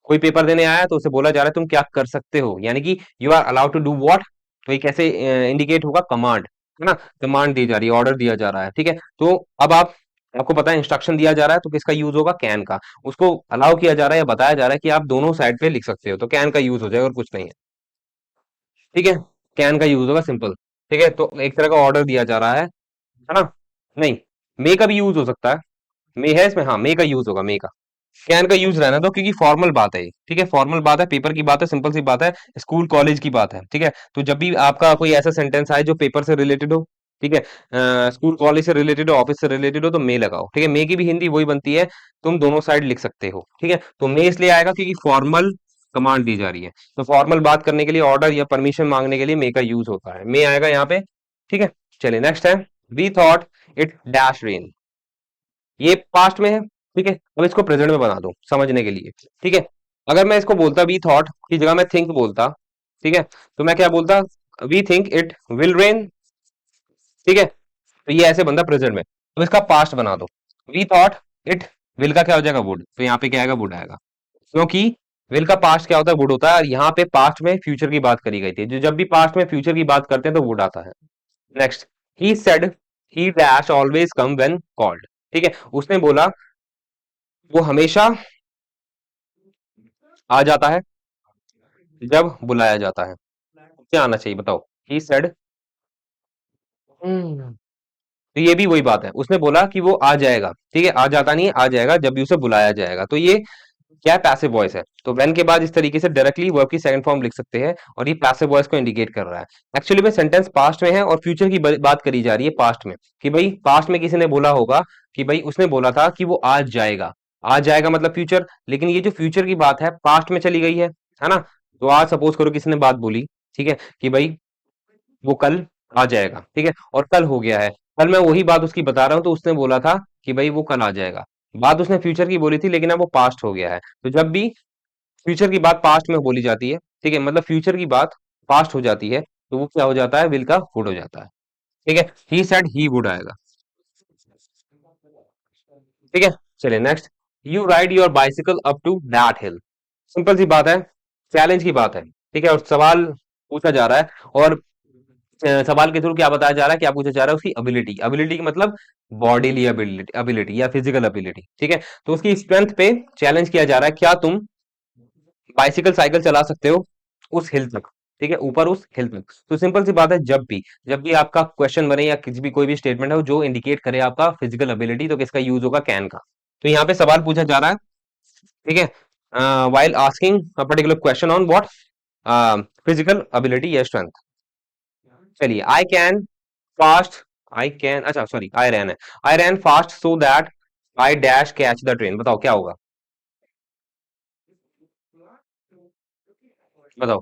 कोई पेपर देने आया है तो उसे बोला जा रहा है तुम क्या कर सकते हो, यानी कि you are allowed to do what. तो ये कैसे इंडिकेट होगा? कमांड, है ना, कमांड दी जा रही है, ऑर्डर दिया जा रहा है। ठीक है, तो अब आपको पता है इंस्ट्रक्शन दिया जा रहा है तो किसका यूज होगा? कैन का। उसको अलाउ किया जा रहा है या बताया जा रहा है कि आप दोनों साइड पे लिख सकते हो, तो कैन का यूज हो जाएगा और कुछ नहीं है। ठीक है, कैन का यूज होगा, सिंपल। ठीक है, तो एक तरह का ऑर्डर दिया जा रहा है ना। नहीं, मे का भी यूज हो सकता है। मे है इसमें, हाँ, मे का यूज होगा, मे का। कैन का यूज रहना दो क्योंकि फॉर्मल बात है ये। ठीक है, फॉर्मल बात है, पेपर की बात है, सिंपल सी बात है, स्कूल कॉलेज की बात है। ठीक है, तो जब भी आपका कोई ऐसा सेंटेंस आए जो पेपर से रिलेटेड हो, ठीक है, स्कूल कॉलेज से रिलेटेड हो, ऑफिस से रिलेटेड हो, तो मे लगाओ। ठीक है, मे की भी हिंदी वही बनती है, तुम दोनों साइड लिख सकते हो। ठीक है, तो मे इसलिए आएगा क्योंकि फॉर्मल कमांड दी जा रही है। तो फॉर्मल बात करने के लिए, ऑर्डर या परमिशन मांगने के लिए मे का यूज होता है, मे आएगा यहाँ पे। ठीक है, चलिए नेक्स्ट है, we thought it dash rain. ये पास्ट में है। ठीक है, अब इसको प्रेजेंट में बना दो समझने के लिए। ठीक है, अगर मैं इसको बोलता वी थॉट की जगह मैं थिंक बोलता, ठीक है, तो मैं क्या बोलता? We think it will rain. ठीक है, तो ये ऐसे बनता प्रेजेंट में। तो इसका पास्ट बना दो, वी थॉट इट, विल का क्या हो जाएगा? वुड। तो यहाँ पे क्या आएगा? वुड आएगा, क्योंकि विल का पास्ट क्या होता है? वुड होता है, और यहाँ पे पास्ट में फ्यूचर की बात करी गई थी, जो जब भी पास्ट में फ्यूचर की बात करते हैं तो वुड आता है। Next, he said he dash always come when called. ठीक है, उसने बोला वो हमेशा आ जाता है जब बुलाया जाता है। क्या आना चाहिए बताओ? ही सेड, तो ये भी वही बात है, उसने बोला कि वो आ जाएगा। ठीक है, आ जाता नहीं है, आ जाएगा जब भी उसे बुलाया जाएगा। तो ये क्या है? पैसिव वॉइस है। तो व्हेन के बाद इस तरीके से डायरेक्टली वर्ब की सेकंड फॉर्म लिख सकते हैं, और ये पैसिव वॉइस को इंडिकेट कर रहा है। एक्चुअली में सेंटेंस पास्ट में है और फ्यूचर की बात करी जा रही है पास्ट में, कि भाई पास्ट में किसी ने बोला होगा कि भाई उसने बोला था कि वो आज जाएगा। आज जाएगा मतलब फ्यूचर, लेकिन ये जो फ्यूचर की बात है पास्ट में चली गई है ना। तो आज सपोज करो किसी ने बात बोली, ठीक है, कि भाई वो कल आ जाएगा, ठीक है, और कल हो गया है। कल मैं वही बात उसकी बता रहा हूँ, तो उसने बोला था कि भाई वो कल आ जाएगा। बात उसने फ्यूचर की बोली थी, लेकिन अब वो पास्ट हो गया है। तो जब भी फ्यूचर की बात पास्ट में बोली जाती है, ठीक है, मतलब फ्यूचर की बात पास्ट हो जाती है, तो वो क्या हो जाता है, विल का वुड हो जाता है। ठीक है, ही सेड ही वुड आएगा। ठीक है, चलिए next. You ride your bicycle up to that hill. Simple सी बात है, चैलेंज की बात है, ठीक है, और सवाल पूछा जा रहा है, और सवाल के थ्रू क्या बताया जा रहा है, क्या पूछा जा रहा है, उसकी एबिलिटी। एबिलिटी का मतलब बॉडीली एबिलिटी, एबिलिटी या फिजिकल एबिलिटी, ठीक है। तो उसकी स्ट्रेंथ पे चैलेंज किया जा रहा है, क्या तुम बाइसिकल साइकिल चला सकते हो उस हिल तक, ठीक है, ऊपर उस हिल तक। तो सिंपल सी बात है, जब भी आपका क्वेश्चन बने या किसी भी कोई भी स्टेटमेंट है जो इंडिकेट करे आपका फिजिकल एबिलिटी, तो किसका यूज होगा, कैन का। तो यहाँ पे सवाल पूछा जा रहा है, ठीक है, while asking a particular question on what physical ability या strength। चलिए, I can fast, I can, अच्छा सॉरी, आई रैन है, I ran fast so that I dash catch the train. बताओ क्या होगा, बताओ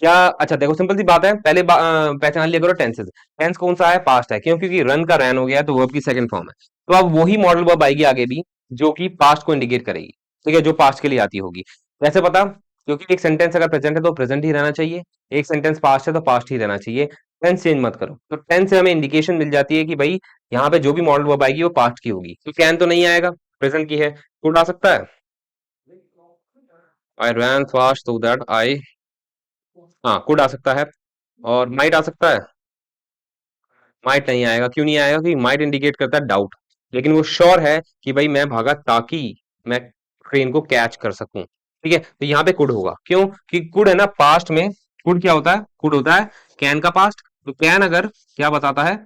क्या। अच्छा देखो, सिंपल सी बात है, पहले पहचान लिया करो टेंसेस। टेंस कौन सा है, पास्ट है, क्यों, क्योंकि रन का रैन हो गया है, तो वर्ब की सेकंड फॉर्म है। तो अब वही मॉडल वर्ब आएगी आगे भी, जो कि पास्ट को इंडिकेट करेगी, ठीक है, जो पास्ट के लिए आती होगी। कैसे पता, क्योंकि एक सेंटेंस अगर प्रेजेंट है तो प्रेजेंट ही रहना चाहिए, एक सेंटेंस पास्ट है तो पास्ट ही रहना चाहिए। टेंस चेंज मत करो, तो टेंस से हमें इंडिकेशन मिल जाती है कि भाई यहाँ पे जो भी मॉडल वर्ब आएगी वो पास्ट की होगी। तो कैन तो नहीं आएगा, प्रेजेंट की है, कुड आ सकता है, I ran fast so that आई, हाँ कुड आ सकता है, और माइट आ सकता है, माइट नहीं आएगा। क्यों नहीं आएगा, क्योंकि माइट इंडिकेट करता है डाउट, लेकिन वो श्योर है कि भाई मैं भागा ताकि मैं ट्रेन को कैच कर सकूं, ठीक है। तो यहाँ पे कुड होगा, क्यों कि कुड है ना पास्ट में। कुड क्या होता है, कुड होता है कैन का पास्ट। तो कैन अगर क्या बताता है,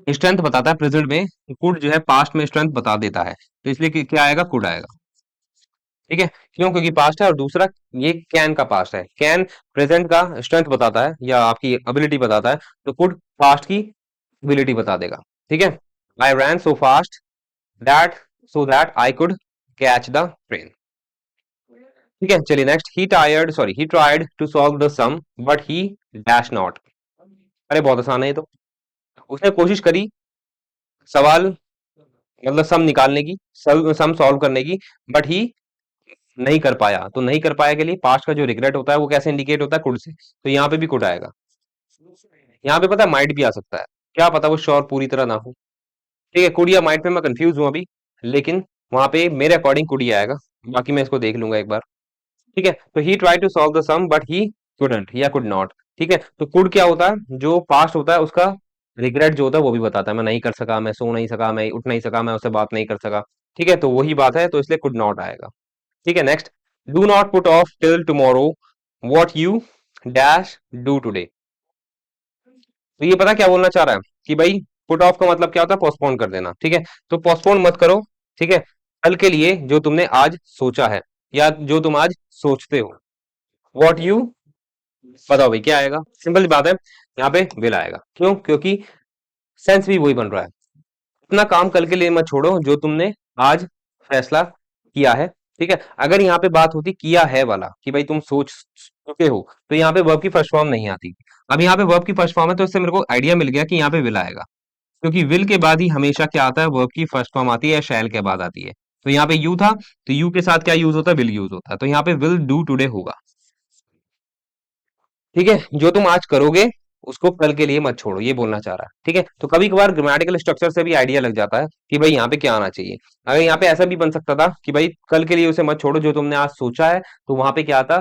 स्ट्रेंथ बताता है प्रेजेंट में, तो कुड जो है पास्ट में स्ट्रेंथ बता देता है, तो इसलिए क्या आएगा, कुड आएगा। ठीक है, क्यों, क्योंकि पास्ट है, और दूसरा ये कैन का पास्ट है। कैन प्रेजेंट का स्ट्रेंथ बताता है या आपकी एबिलिटी बताता है, तो कुड पास्ट की एबिलिटी बता देगा। ठीक है, I ran so fast that so that I could catch the train. ठीक है, चलिए next. He tried to solve the sum but he dash not. अरे बहुत आसान है ये तो। उसने कोशिश करी सवाल, मतलब सम निकालने की, सम सॉल्व करने की, बट ही नहीं कर पाया। तो नहीं कर पाया के लिए पास्ट का जो रिग्रेट होता है वो कैसे इंडिकेट होता है, कुड से। तो यहाँ पे भी कुड आएगा। यहाँ पे पता है माइट भी आ सकता है, क्या पता वो श्योर पूरी तरह ना हो। ठीक है, कुड या माइट पे मैं कंफ्यूज हूं अभी, लेकिन वहां पे मेरे अकॉर्डिंग कुड ही आएगा। बाकी मैं इसको देख लूंगा एक बार। ठीक है, तो he try to solve the sum but he couldn't या कुड नॉट। ठीक है, तो कुड क्या होता है, जो पास्ट होता है उसका रिग्रेट जो होता है वो भी बताता है, मैं नहीं कर सका, मैं सो नहीं सका, मैं उठ नहीं सका, मैं उससे बात नहीं कर सका। ठीक है, तो वही बात है, तो इसलिए कुड नॉट आएगा। ठीक है, next. Do not put off till tomorrow what you dash do today. तो ये पता क्या बोलना चाह रहा है कि भाई पुट ऑफ का मतलब क्या होता है, पोस्टपोन कर देना। ठीक है, तो पोस्टपोन मत करो, ठीक है, कल के लिए जो तुमने आज सोचा है या जो तुम आज सोचते हो। व्हाट यू, बताओ भाई क्या आएगा, सिंपल सी बात है, यहाँ पे विल आएगा। क्यों, क्योंकि सेंस भी वही बन रहा है। अपना काम कल के लिए मत छोड़ो जो तुमने आज फैसला किया है। ठीक है, अगर यहाँ पे बात होती किया है वाला कि भाई तुम सोच चुके हो, तो यहाँ पे वर्ब की फर्स्ट फॉर्म नहीं आती। अब यहाँ पे वर्ब की फर्स्ट फॉर्म है, तो इससे मेरे को आइडिया मिल गया कि यहाँ पे विल आएगा, क्योंकि विल के बाद ही हमेशा क्या आता है, वर्ब की फर्स्ट फॉर्म आती है या शैल के बाद आती है। तो यहाँ पे यू था, तो यू के साथ क्या यूज होता है, विल यूज होता है, तो यहाँ पे विल डू टुडे होगा। ठीक है, जो तुम आज करोगे उसको कल के लिए मत छोड़ो, ये बोलना चाह रहा है। ठीक है, तो कभी कभार ग्रामेटिकल स्ट्रक्चर से भी आइडिया लग जाता है कि भाई यहाँ पे क्या आना चाहिए। अगर यहाँ पे ऐसा भी बन सकता था कि भाई कल के लिए उसे मत छोड़ो जो तुमने आज सोचा है, तो वहां पे क्या आता,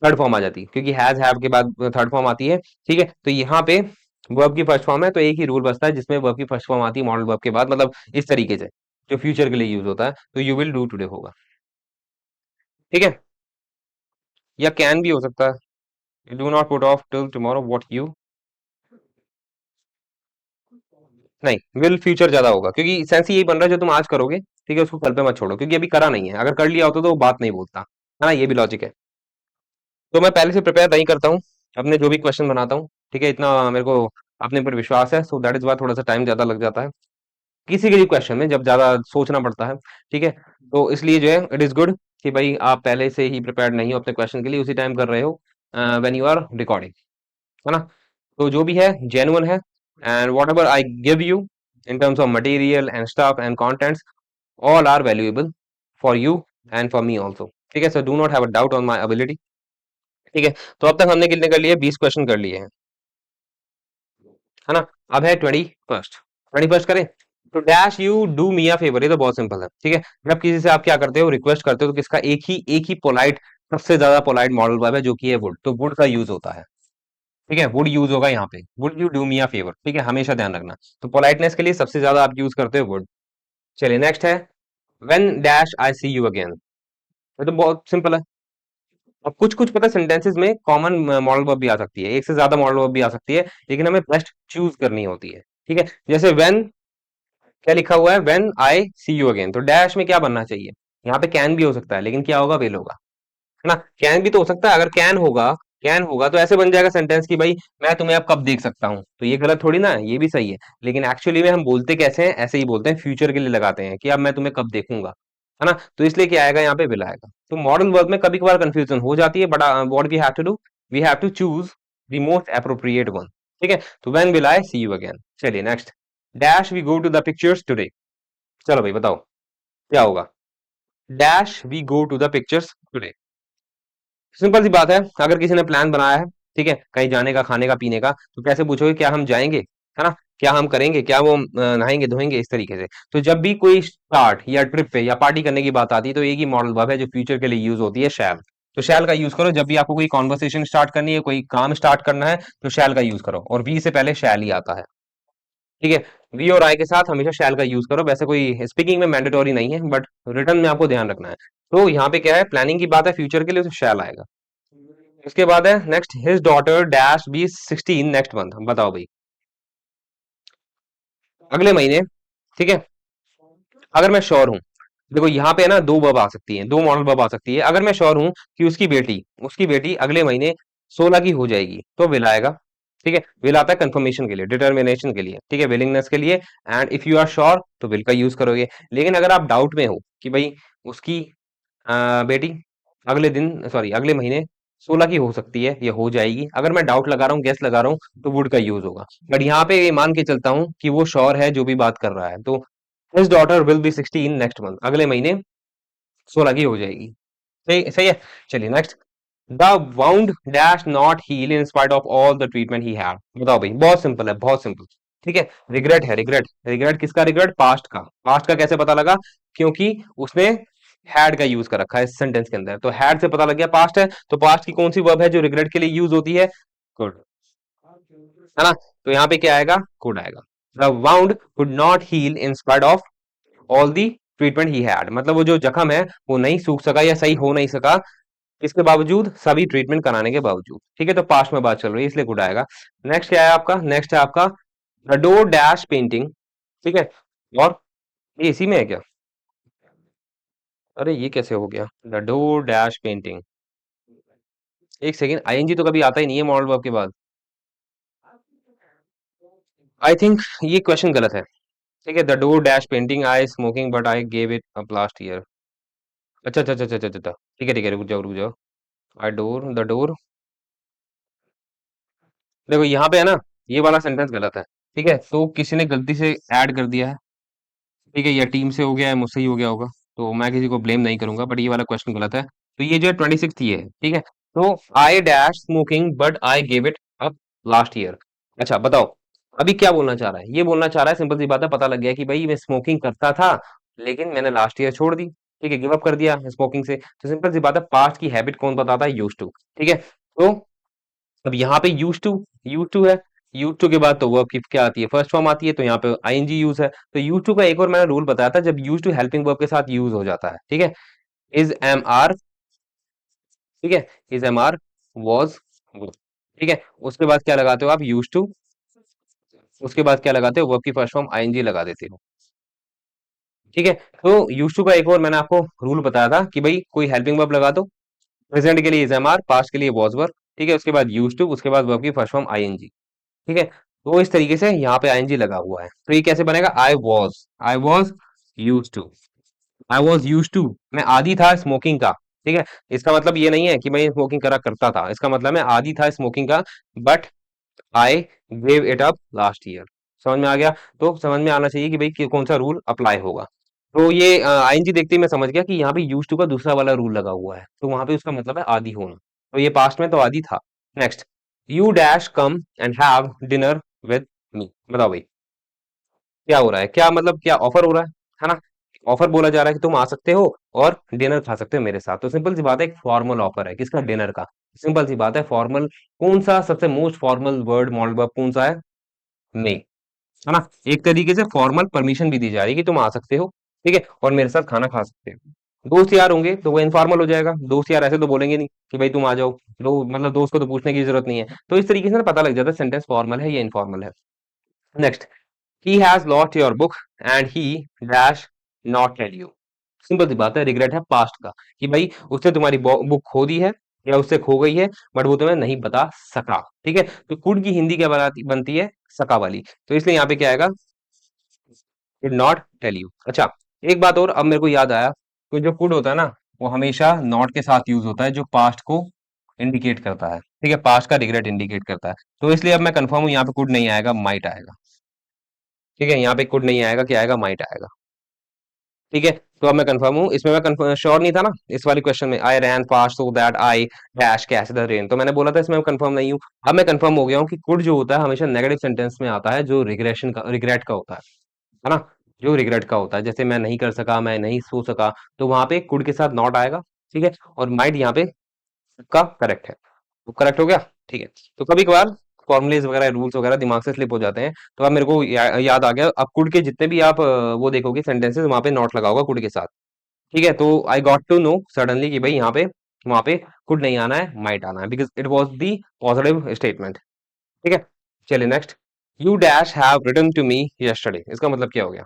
थर्ड फॉर्म आ जाती, क्योंकि हैज हैव के बाद थर्ड फॉर्म आती है। ठीक है, तो यहाँ पे वर्ब की फर्स्ट फॉर्म है, तो एक ही रूल बचता है जिसमें वर्ब की फर्स्ट फॉर्म आती है मॉडल वर्ब के बाद, मतलब इस तरीके से जो फ्यूचर के लिए यूज होता है, तो यू विल डू टुडे होगा। ठीक है, या कैन भी हो सकता है, do not put off till tomorrow what you, नहीं, विल फ्यूचर ज्यादा होगा, क्योंकि सेंस यही बन रहा है जो तुम आज करोगे, ठीक है, उसको कल पे मत छोड़ो, क्योंकि अभी करा नहीं है, अगर कर लिया होता तो वो बात नहीं बोलता है ना, ये भी लॉजिक है। तो मैं पहले से प्रिपेयर नहीं करता हूँ अपने जो भी क्वेश्चन बनाता हूँ, ठीक है, इतना मेरे को अपने ऊपर विश्वास है, सो दैट इज वाई थोड़ा सा टाइम ज्यादा लग जाता है किसी के भी क्वेश्चन में, जब ज्यादा सोचना पड़ता है। ठीक है, तो इसलिए जो है इट इज गुड कि भाई आप पहले से ही प्रिपेयर्ड नहीं हो अपने क्वेश्चन के लिए, उसी टाइम कर रहे हो व्हेन यू आर रिकॉर्डिंग। है ना? तो जो भी है जेन्युइन है, and whatever I give you in terms of material and stuff and contents, all are valuable for you and for me also. ठीक है, so do not have a doubt on my ability. ठीक है, तो अब तक हमने कितने कर लिए? 20 क्वेश्चन कर लिए हैं, है ना? अब है 21st। 21st करें? तो dash you do me a favour, ये तो बहुत सिंपल है। ठीक है, जब किसी से आप क्या करते हो, रिक्वेस्ट करते हो, तो किसका एक ही पोलाइट, सबसे ज्यादा पोलाइट मॉडल वर्ब है जो कि है वुड, तो वुड का यूज होता है। ठीक है, वुड यूज होगा यहाँ पे, would you do me a favour. ठीक है, हमेशा ध्यान रखना। तो पोलाइटनेस के लिए सबसे ज्यादा आप यूज करते हो वुड। चलिए नेक्स्ट है, when dash I see you again. ये तो बहुत सिंपल है। अब कुछ कुछ पता सेंटेंसेस में कॉमन मॉडल वर्ब भी आ सकती है, एक से ज्यादा मॉडल वर्ब भी आ सकती है, लेकिन हमें बेस्ट चूज करनी होती है। ठीक है, जैसे व्हेन, क्या लिखा हुआ है, when I see you again, तो डैश में क्या बनना चाहिए? यहाँ पे कैन भी हो सकता है, लेकिन क्या होगा, विल होगा, है ना? कैन भी तो हो सकता है, अगर कैन होगा तो ऐसे बन जाएगा सेंटेंस कि भाई मैं तुम्हें अब कब देख सकता हूँ, तो ये गलत थोड़ी ना है, ये भी सही है। लेकिन एक्चुअली में हम बोलते कैसे हैं, ऐसे ही बोलते हैं, फ्यूचर के लिए लगाते हैं कि अब मैं तुम्हें कब देखूंगा, है ना? तो इसलिए क्या आएगा यहाँ पे, विल आएगा। तो मॉडर्न वर्ब में कभी कभार कंफ्यूजन हो जाती है, but what we have to do, we have to choose the most appropriate one. ठीक है, तो when will I see you again. चलिए next, dash we go to the pictures today. चलो भाई बताओ क्या होगा, dash we go to the pictures today. Simple सी बात है, अगर किसी ने प्लान बनाया है, ठीक है, कहीं जाने का, खाने का, पीने का, तो कैसे पूछोगे, क्या हम जाएंगे, है ना? क्या हम करेंगे, क्या वो नहाएंगे धोएंगे, इस तरीके से। तो जब भी कोई स्टार्ट या ट्रिप पे या पार्टी करने की बात आती है, तो एक ही मॉडल वर्ब है जो फ्यूचर के लिए यूज होती है, शैल। तो शैल का यूज करो जब भी आपको कोई कॉन्वर्सेशन स्टार्ट करनी है, कोई काम स्टार्ट करना है, तो शैल का यूज करो, और वी से पहले शैल ही आता है। ठीक है, वी और आई के साथ हमेशा शैल का यूज करो, वैसे कोई स्पीकिंग में मैंडेटोरी नहीं है, बट रिटर्न में आपको ध्यान रखना है। तो यहाँ पे क्या है, प्लानिंग की बात है फ्यूचर के लिए, तो शैल आएगा। इसके बाद है next, his daughter dash be 16 next month. बताओ भाई, अगले महीने। ठीक है, अगर मैं श्योर हूं, देखो यहाँ पे है ना, दो वर्ब आ सकती है, दो मॉडल वर्ब आ सकती है। अगर मैं श्योर हूं कि उसकी बेटी अगले महीने 16 की हो जाएगी, तो विल आएगा। ठीक है, विल आता है कंफर्मेशन के लिए, डिटर्मिनेशन के लिए, ठीक है, विलिंगनेस के लिए। And if you are sure तो विल का यूज करोगे। लेकिन अगर आप डाउट में हो कि भाई उसकी बेटी अगले महीने 16 की हो सकती है या हो जाएगी, अगर मैं डाउट लगा रहा हूँ, गैस लगा रहा हूँ, तो वुड का यूज होगा। बट यहाँ पे ये मान के चलता हूँ कि वो श्योर है जो भी बात कर रहा है, तो his daughter will be 16 next month, अगले महीने 16 की हो जाएगी। सही सही है। चलिए next, the wound dash not heal in spite of all the treatment he had. बताओ भाई, बहुत सिंपल है, बहुत सिंपल। ठीक है, रिग्रेट है, रिग्रेट, रिग्रेट किसका, रिग्रेट पास्ट का। पास्ट का कैसे पता लगा, क्योंकि उसने हैड का यूज कर रखा है इस सेंटेंस के अंदर, तो हैड से पता लग गया पास्ट है। तो पास्ट की कौन सी वर्ब है जो रिग्रेट के लिए यूज होती है, कुड, है ना? तो यहाँ पे क्या आएगा, कुड आएगा। The wound could not heal in spite of all the treatment he had, मतलब वो जो जख्म है वो नहीं सूख सका या सही हो नहीं सका, इसके बावजूद, सभी ट्रीटमेंट कराने के बावजूद। ठीक है, तो पास्ट में बात चल रही है, इसलिए गुड आएगा। नेक्स्ट क्या है आपका, नेक्स्ट है आपका द डोर डैश पेंटिंग। ठीक है, और ये इसी में है क्या? अरे ये कैसे हो गया, द डोर डैश पेंटिंग। एक सेकेंड, आईएनजी तो कभी आता ही नहीं है मॉडल वर्ब के बाद। आई थिंक ये क्वेश्चन गलत है। ठीक है, the door dash painting I smoking but I gave it up last year. अच्छा अच्छा अच्छा अच्छा अच्छा अच्छा। ठीक है, रुक जाओ रुक जाओ। आई डोर, द डोर, देखो यहाँ पे है ना, ये वाला सेंटेंस गलत है। ठीक है, तो किसी ने गलती से ऐड कर दिया है। ठीक है, या टीम से हो गया है, मुझसे ही हो गया होगा, तो मैं किसी को ब्लेम नहीं करूंगा, बट ये वाला क्वेश्चन गलत है। तो ये जो है 26 ये है। ठीक है, तो I dash smoking but I gave it up last year. अच्छा बताओ, अभी क्या बोलना चाह रहा है, ये बोलना चाह रहा है, सिंपल सी बात है, पता लग गया कि भाई मैं स्मोकिंग करता था, लेकिन मैंने लास्ट ईयर छोड़ दी। ठीक है, गिव अप कर दिया स्मोकिंग से। तो सिंपल सी बात है, पास्ट की हैबिट कौन बताता है, यूज टू। ठीक है, तो अब यहाँ पे यूज टू है। यूज टू के बाद तो वर्ब की क्या आती है, फर्स्ट फॉर्म आती है, तो यहाँ पे आईएनजी यूज है। तो यूज टू का एक और मैंने रूल बताया था, जब यूज टू हेल्पिंग वर्ब के साथ यूज हो जाता है। ठीक है, इज एम आर, ठीक है, इज एम आर, वॉज, ठीक है, उसके बाद क्या लगाते हो आप, यूज टू, उसके बाद क्या लगाते हो, वर्ब की फर्स्ट फॉर्म आईएनजी लगा देते हो। ठीक है, तो यूज टू का एक और मैंने आपको रूल बताया था कि भाई कोई हेल्पिंग वर्ब लगा दो, प्रेजेंट के लिए इज एम आर, पास्ट के लिए वॉज वर्ब। ठीक है, उसके बाद यूज टू, उसके बाद वर्ब की फर्स्ट फॉर्म आईएनजी। ठीक है, तो इस तरीके से यहाँ पे आईएनजी लगा हुआ है, तो ये कैसे बनेगा, I was used to, I was used to, मैं आदी था स्मोकिंग का। ठीक है, इसका मतलब ये नहीं है कि मैं स्मोकिंग करा करता था, इसका मतलब मैं आदी था स्मोकिंग का, but I gave it up last year. समझ में आ गया? तो समझ में आना चाहिए कि भाई कौन सा रूल अप्लाई होगा। तो ये आईएनजी देखते ही मैं समझ गया कि यहाँ पे यूज टू का दूसरा वाला रूल लगा हुआ है, तो वहां पे उसका मतलब है आदि होना। तो ये पास्ट में तो आदि था। Next, you dash come and have dinner with me. बताओ भाई क्या हो रहा है, क्या मतलब क्या ऑफर हो रहा है ना? ऑफर बोला जा रहा है कि तुम आ सकते हो और डिनर खा सकते हो मेरे साथ। तो सिंपल सी बात है, एक फॉर्मल ऑफर है किसका, डिनर का। सिंपल सी बात है, फॉर्मल कौन सा सबसे most formal word modal verb कौन सा है? मे, है ना? एक तरीके से फॉर्मल परमिशन भी दी जा रही है कि तुम आ सकते हो, ठीक है, और मेरे साथ खाना खा सकते हो। दोस्त यार होंगे तो वो इनफॉर्मल हो जाएगा, दोस्त यार ऐसे तो बोलेंगे नहीं कि भाई तुम आ जाओ। मतलब दोस्त को तो पूछने की जरूरत नहीं है। तो इस तरीके से ना पता लग जाता है सेंटेंस फॉर्मल है या इनफॉर्मल है। Next, he has lost your book and he dash not tell you. Simple सी बात है, रिग्रेट है पास्ट का, कि भाई उसने तुम्हारी बुक खो दी है या उससे खो गई है, बट वो तुम्हें नहीं बता सका। ठीक है, तो कुड की हिंदी क्या बनती है? सका वाली। तो इसलिए यहाँ पे क्या आएगा? Did not tell you. अच्छा, एक बात और अब मेरे को याद आया, तो जो कुड होता है ना, वो हमेशा नॉट के साथ यूज होता है, जो पास्ट को इंडिकेट करता है। ठीक है, पास्ट का रिग्रेट इंडिकेट करता है। तो इसलिए अब मैं कंफर्म हूं, यहाँ पे कुड नहीं आएगा, माइट आएगा। ठीक है, यहाँ पे कुड नहीं आएगा, क्या आएगा? माइट आएगा। ठीक है, तो अब मैं कंफर्म हूँ, इसमें मैं श्योर नहीं था ना इस वाली क्वेश्चन में, I ran fast so that I dash catch the rain, तो मैंने बोला था इसमें मैं कंफर्म नहीं हूँ। अब मैं कंफर्म हो गया हूँ कि कुड जो होता है हमेशा नेगेटिव सेंटेंस में आता है, जो रिग्रेट का होता है ना? जो रिग्रेट का होता है, जैसे मैं नहीं कर सका, मैं नहीं सो सका, तो वहां पे कुड के साथ नॉट आएगा। ठीक है, और माइट यहाँ पे का करेक्ट है। तो करेक्ट हो गया। ठीक है, तो कभी कभार फॉर्मुलेज वगैरह रूल्स वगैरह दिमाग से स्लिप हो जाते हैं। तो अब मेरे को याद आ गया, अब कुड के जितने भी आप वो देखोगे सेंटेंसेस, वहां पे नॉट लगा होगा कुड के साथ। ठीक है, तो I got to know suddenly कि भाई यहाँ पे वहां पे कुड नहीं आना है, माइट आना है, because it was the positive statement. ठीक है, चलिए next, you dash have written to me yesterday, इसका मतलब क्या हो गया?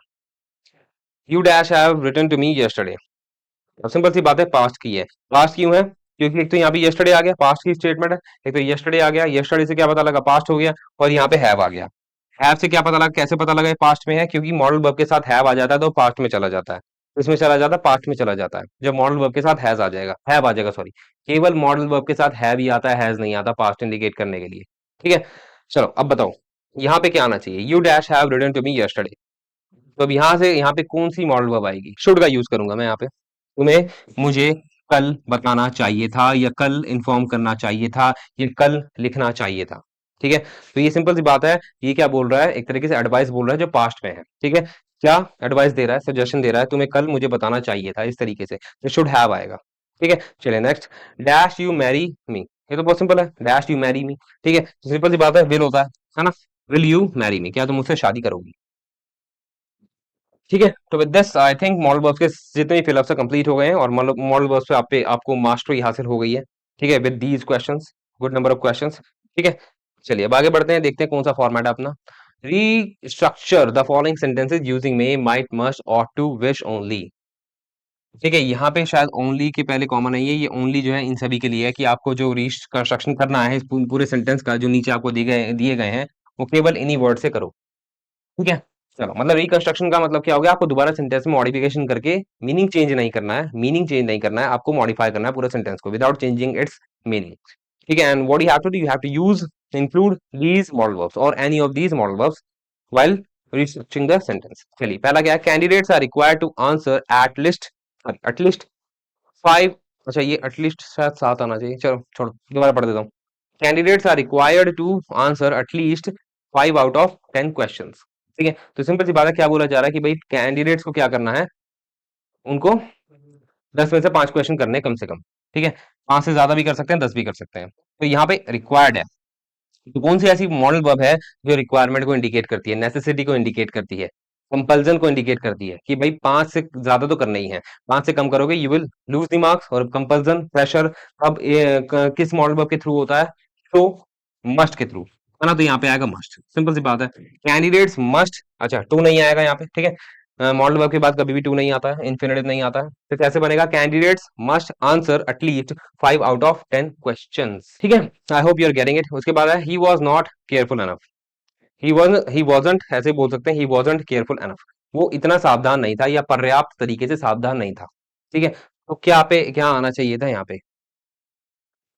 You dash have written to me yesterday. अब सिंपल सी बात है, पास्ट की है। पास्ट क्यों है? क्योंकि एक तो यहाँ पे यस्टरडे आ गया, पास्ट की स्टेटमेंट है। एक तो यस्टरडे आ गया, यस्टरडे से क्या पता लगा? पास्ट हो गया। और यहाँ पे हैव आ गया। हैव से क्या पता लगा, कैसे पता लगा ये पास्ट में है? क्योंकि मॉडल वर्ब के साथ हैव आ जाता है तो पास्ट में चला जाता है। इसमें चला जाता है, पास्ट में चला जाता है। जब मॉडल वर्ब के साथ हैज आ जाएगा, हैव आ जाएगा, सॉरी, केवल मॉडल वर्ब के साथ हैव ही आता है, हैज नहीं आता पास्ट इंडिकेट करने के लिए। ठीक है, चलो अब बताओ यहाँ पे क्या आना चाहिए? You dash have written to me yesterday. तो अब यहाँ से यहाँ पे कौन सी मॉडल वर्ब आएगी? शुड का यूज करूंगा मैं यहाँ पे। तुम्हें मुझे कल बताना चाहिए था, या कल इन्फॉर्म करना चाहिए था, या कल लिखना चाहिए था। ठीक है, तो ये सिंपल सी बात है। ये क्या बोल रहा है? एक तरीके से एडवाइस बोल रहा है जो पास्ट में है। ठीक है, क्या एडवाइस दे रहा है, सजेशन दे रहा है, तुम्हें कल मुझे बताना चाहिए था, इस तरीके से। तो शुड हैव आएगा। ठीक है, चलिए next, dash you marry me. ये तो बहुत सिंपल है, डैश यू मैरी मी। ठीक है, तो सिंपल सी बात है, विल होता है ना? विल यू मैरी मी, क्या तुम मुझसे शादी करोगी? ठीक है, तो with this I think modal verbs के जितने भी फिलअप से कंप्लीट हो गए हैं, और मॉडल वर्ब्स पे आपको मास्टरी हासिल हो गई है। ठीक है, with these questions, good number of questions. ठीक है, चलिए अब आगे बढ़ते हैं, देखते हैं कौन सा फॉर्मेट है अपना। Restructure the following sentences using may, might, must, ought to, wish, only. ठीक है, यहाँ पे शायद ओनली के पहले कॉमन है, ये ओनली जो है इन सभी के लिए है, कि आपको जो रिकंस्ट्रक्शन करना है इस पूरे सेंटेंस का, जो नीचे आपको दिए गए हैं, वो केवल इन्हीं वर्ड से करो। ठीक है, चलो, मतलब रिकंस्ट्रक्शन का मतलब क्या हो गया? आपको दोबारा सेंटेंस में मॉडिफिकेशन करके मीनिंग चेंज नहीं करना है, मीनिंग चेंज नहीं करना है, आपको मॉडिफाई करना है पूरे सेंटेंस को विदाउट चेंजिंग इट्स मीनिंग। ठीक है, and what you have to use include these modal verbs और any of these modal verbs while restructuring the sentence। चलिए, पहला क्या है? Candidates are required to answer at least 5। अच्छा, ये एटलीस्ट शायद 7 आना चाहिए, चलो छोड़ो, दोबारा पढ़ देता हूँ। Candidates are required to answer at least 5 out of 10 questions. ठीक है, तो सिंपल सी बात है, क्या बोला जा रहा है कि भाई कैंडिडेट्स को क्या करना है? उनको 10 में से 5 क्वेश्चन करने हैं कम से कम। ठीक है, 5 से ज्यादा भी कर सकते हैं, 10 भी कर सकते हैं। तो यहाँ पे रिक्वायर्ड है, तो कौन सी ऐसी मॉडल वर्ब है जो रिक्वायरमेंट को इंडिकेट करती है, नेसेसिटी को इंडिकेट करती है, कंपल्जन को इंडिकेट करती है, कि भाई 5 से ज्यादा तो करना ही है, 5 से कम करोगे you will lose the marks. और कंपल्जन, प्रेशर, अब किस मॉडल वर्ब के थ्रू होता है? तो मस्ट के थ्रू, है ना? तो यहाँ पे आएगा मस्ट, सिंपल सी बात है। कैंडिडेट्स मस्ट, अच्छा टू नहीं आएगा यहाँ पे। ठीक है, मॉडल वर्ब के बाद कभी भी टू नहीं आता है, इन्फिनिटिव नहीं आता है। तो कैसे बनेगा? Candidates must answer at least 5 out of 10 questions. ठीक है, I hope you are getting it. उसके बाद है he was not careful enough. He wasn't, ऐसे बोल सकते हैं, ही वाजंट केयरफुल एनफ। वो इतना सावधान नहीं था, या पर्याप्त तरीके से सावधान नहीं था। ठीक है, तो क्या पे क्या आना चाहिए था यहाँ पे?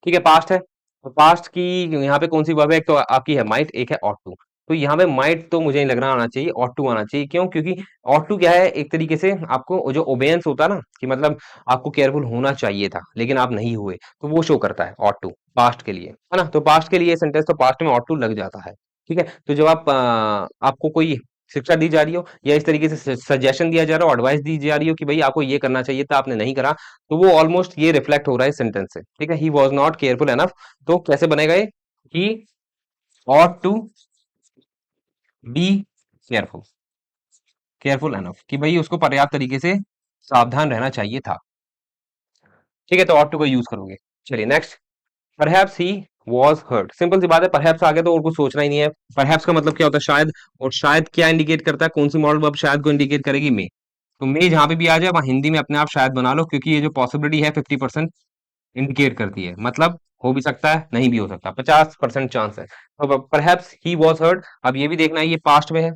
ठीक है, पास्ट है, तो पास्ट की यहाँ पे कौन सी वर्ब है? एक तो आपकी है माइट, एक है ऑट टू। तो यहाँ पे माइट तो मुझे नहीं लग रहा आना चाहिए, ऑट टू आना चाहिए। क्यों? क्योंकि ऑट टू क्या है, एक तरीके से आपको जो ओबेयंस होता है ना, कि मतलब आपको केयरफुल होना चाहिए था लेकिन आप नहीं हुए, तो वो शो करता है ऑट टू पास्ट के लिए, है ना। तो पास्ट के लिए सेंटेंस तो पास्ट में ऑट टू लग जाता है। ठीक है, तो जब आप आपको कोई शिक्षा दी जा रही हो या इस तरीके से सजेशन दिया जा रहा हो, एडवाइस दी जा रही हो कि भाई आपको ये करना चाहिए था, आपने नहीं करा, तो वो ऑलमोस्ट ये रिफ्लेक्ट हो रहा है सेंटेंस से। ठीक है, he was not careful enough. तो कैसे बनेगा ये? ही ought to be careful, careful enough, कि भाई उसको पर्याप्त तरीके से सावधान रहना चाहिए था। ठीक है, तो ought to को यूज करोगे। चलिए next, perhaps he was hurt. Simple सी बात है, परहैप्स आगे तो और कुछ सोचना ही नहीं है। परहैप्स का मतलब क्या होता है? शायद। और शायद क्या इंडिकेट करता है? कौन सी मॉडल वर्ब शायद को इंडिकेट करेगी? मे। तो मे जहां पे भी आ जाए वहां हिंदी में अपने आप शायद बना लो, क्योंकि ये जो पॉसिबिलिटी है 50% इंडिकेट करती है। मतलब हो भी सकता है, नहीं भी हो सकता, 50% चांस है। तो परहैप्स ही वॉज हर्ट, अब ये भी देखना है, ये पास्ट में है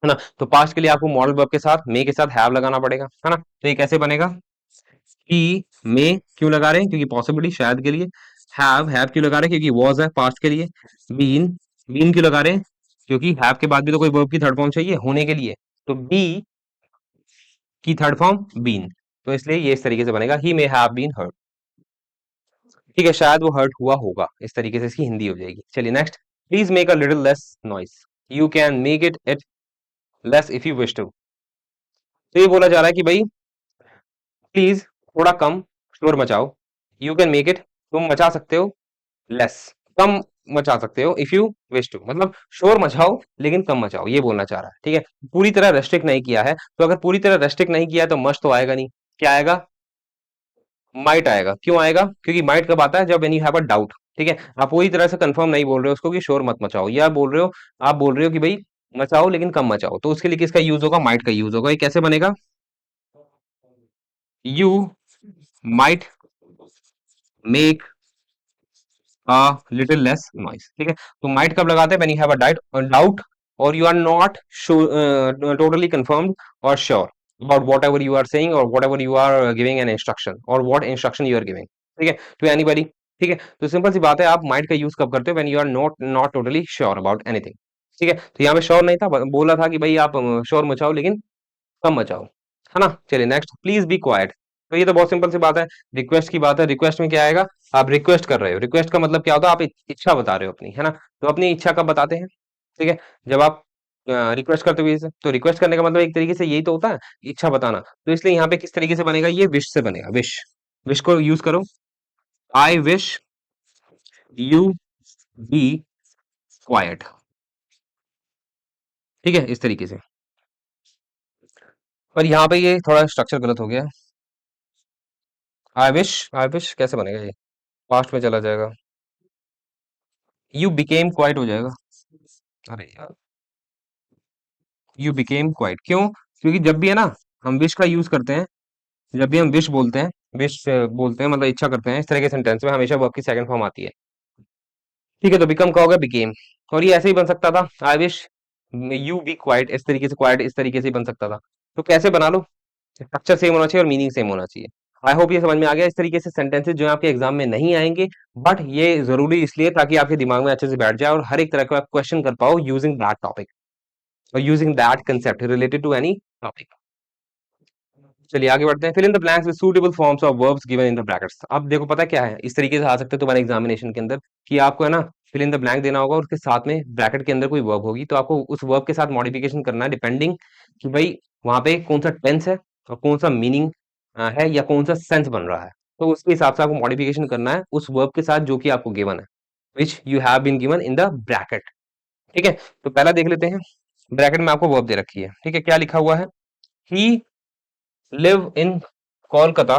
ना। तो पास्ट के लिए आपको मॉडल वर्ब के साथ मे के साथ हैव लगाना पड़ेगा, है ना। तो ये कैसे बनेगा? ही में क्यों लगा रहे हैं? क्योंकि पॉसिबिलिटी शायद के लिए। हैव क्यों लगा रहे हैं? क्योंकि वॉज है पास्ट के लिए। बीन, बीन क्यों लगा रहे हैं? क्योंकि हैव के बाद भी तो कोई वर्ब की थर्ड फॉर्म चाहिए होने के लिए। तो बी की थर्ड फॉर्म बीन, तो इसलिए ये इस तरीके से बनेगा, ही मे हैव बीन हर्ट। ठीक है, शायद वो हर्ट हुआ होगा, इस तरीके से इसकी हिंदी हो जाएगी। चलिए next, please make a little less noise, you can make it less if you wish to. तो ये बोला जा रहा है कि भाई प्लीज थोड़ा कम शोर मचाओ, यू कैन मेक इट, तुम मचा सकते हो, लेस, कम मचा सकते हो, इफ यू विश टू, मतलब शोर मचाओ लेकिन कम मचाओ, ये बोलना चाह रहा है। ठीक है, पूरी तरह रेस्ट्रिक्ट नहीं किया है, तो अगर पूरी तरह रेस्ट्रिक्ट नहीं किया है तो मस्ट तो आएगा नहीं, क्या आएगा? माइट आएगा। क्यों आएगा? क्योंकि माइट कब आता है? जब when you have a doubt. ठीक है, आप पूरी तरह से कंफर्म नहीं बोल रहे हो उसको कि शोर मत मचाओ, या बोल रहे हो, आप बोल रहे हो कि भाई मचाओ लेकिन कम मचाओ, तो उसके लिए किसका यूज होगा? माइट का यूज होगा। ये कैसे बनेगा? You might make a little less noise. ठीक है, तो माइट कब लगाते हैं? When you have a doubt और you are not totally confirmed और sure about whatever you are saying or whatever you are giving an instruction or what instruction you are giving, ठीक है, to anybody। ठीक है, तो simple सी बात है, आप माइट का यूज कब करते हो? when you are not totally sure about anything। ठीक है, तो यहाँ पे श्योर नहीं था, बोला था कि भाई आप श्योर मचाओ लेकिन कम मचाओ, है ना। चलिए नेक्स्ट, प्लीज बी क्वाइट। तो ये तो बहुत सिंपल सी बात है, रिक्वेस्ट की बात है। रिक्वेस्ट में क्या आएगा? आप रिक्वेस्ट कर रहे हो, रिक्वेस्ट का मतलब क्या होता है? आप इच्छा बता रहे हो अपनी, है ना। तो अपनी इच्छा कब बताते हैं? ठीक है, जब आप रिक्वेस्ट करते हुए से, तो रिक्वेस्ट करने का मतलब एक तरीके से यही तो होता है, इच्छा बताना। तो इसलिए यहाँ पे किस तरीके से बनेगा? ये विश से बनेगा, विश। विश को यूज करो, I wish you be quiet. ठीक है, इस तरीके से। पर यहाँ पे ये थोड़ा स्ट्रक्चर गलत हो गया। आई विश कैसे बनेगा ये? पास्ट में चला जाएगा, यू बिकेम क्वाइट हो जाएगा। अरे यार, यू बिकेम क्वाइट क्यों? क्योंकि जब भी है ना हम विश का यूज करते हैं, जब भी हम विश बोलते हैं, विश बोलते हैं मतलब इच्छा करते हैं, इस तरह के सेंटेंस में हमेशा वर्ब की सेकंड फॉर्म आती है। ठीक है, तो बिकम का होगा बिकेम। और ये ऐसे ही बन सकता था, I wish you be quiet, इस तरीके से, क्वाइट इस तरीके से ही बन सकता था। तो कैसे बना लो? स्ट्रक्चर सेम होना चाहिए और मीनिंग सेम होना चाहिए। आई होप ये समझ में आ गया। इस तरीके से सेंटेंसेस जो आपके एग्जाम में नहीं आएंगे, बट ये जरूरी इसलिए ताकि आपके दिमाग में अच्छे से बैठ जाए और हर एक तरह का क्वेश्चन कर पाओ यूजिंग दैट टॉपिक और using that concept related to any topic. चलिए आगे बढ़ते हैं। Fill in the blanks with suitable forms of verbs given in the brackets. अब देखो पता क्या है, इस तरीके से आ सकते हैं तुम्हारे एग्जामिनेशन के अंदर कि आपको है ना फिल इन द ब्लैंक देना होगा और उसके साथ में ब्रैकेट के अंदर कोई वर्ब होगी, तो आपको उस वर्ब के साथ मॉडिफिकेशन करना है डिपेंडिंग कि भाई वहां पे कौन सा टेंस है और कौन सा मीनिंग है या कौन सा सेंस बन रहा है। तो उसके हिसाब से आपको मॉडिफिकेशन करना है उस वर्ब के साथ जो कि आपको गिवन है, which you have been given in the bracket. ठीक है, तो पहला देख लेते हैं। ब्रैकेट में आपको वर्ब दे रखी है, ठीक है, क्या लिखा हुआ है? ही लिव इन कोलकाता,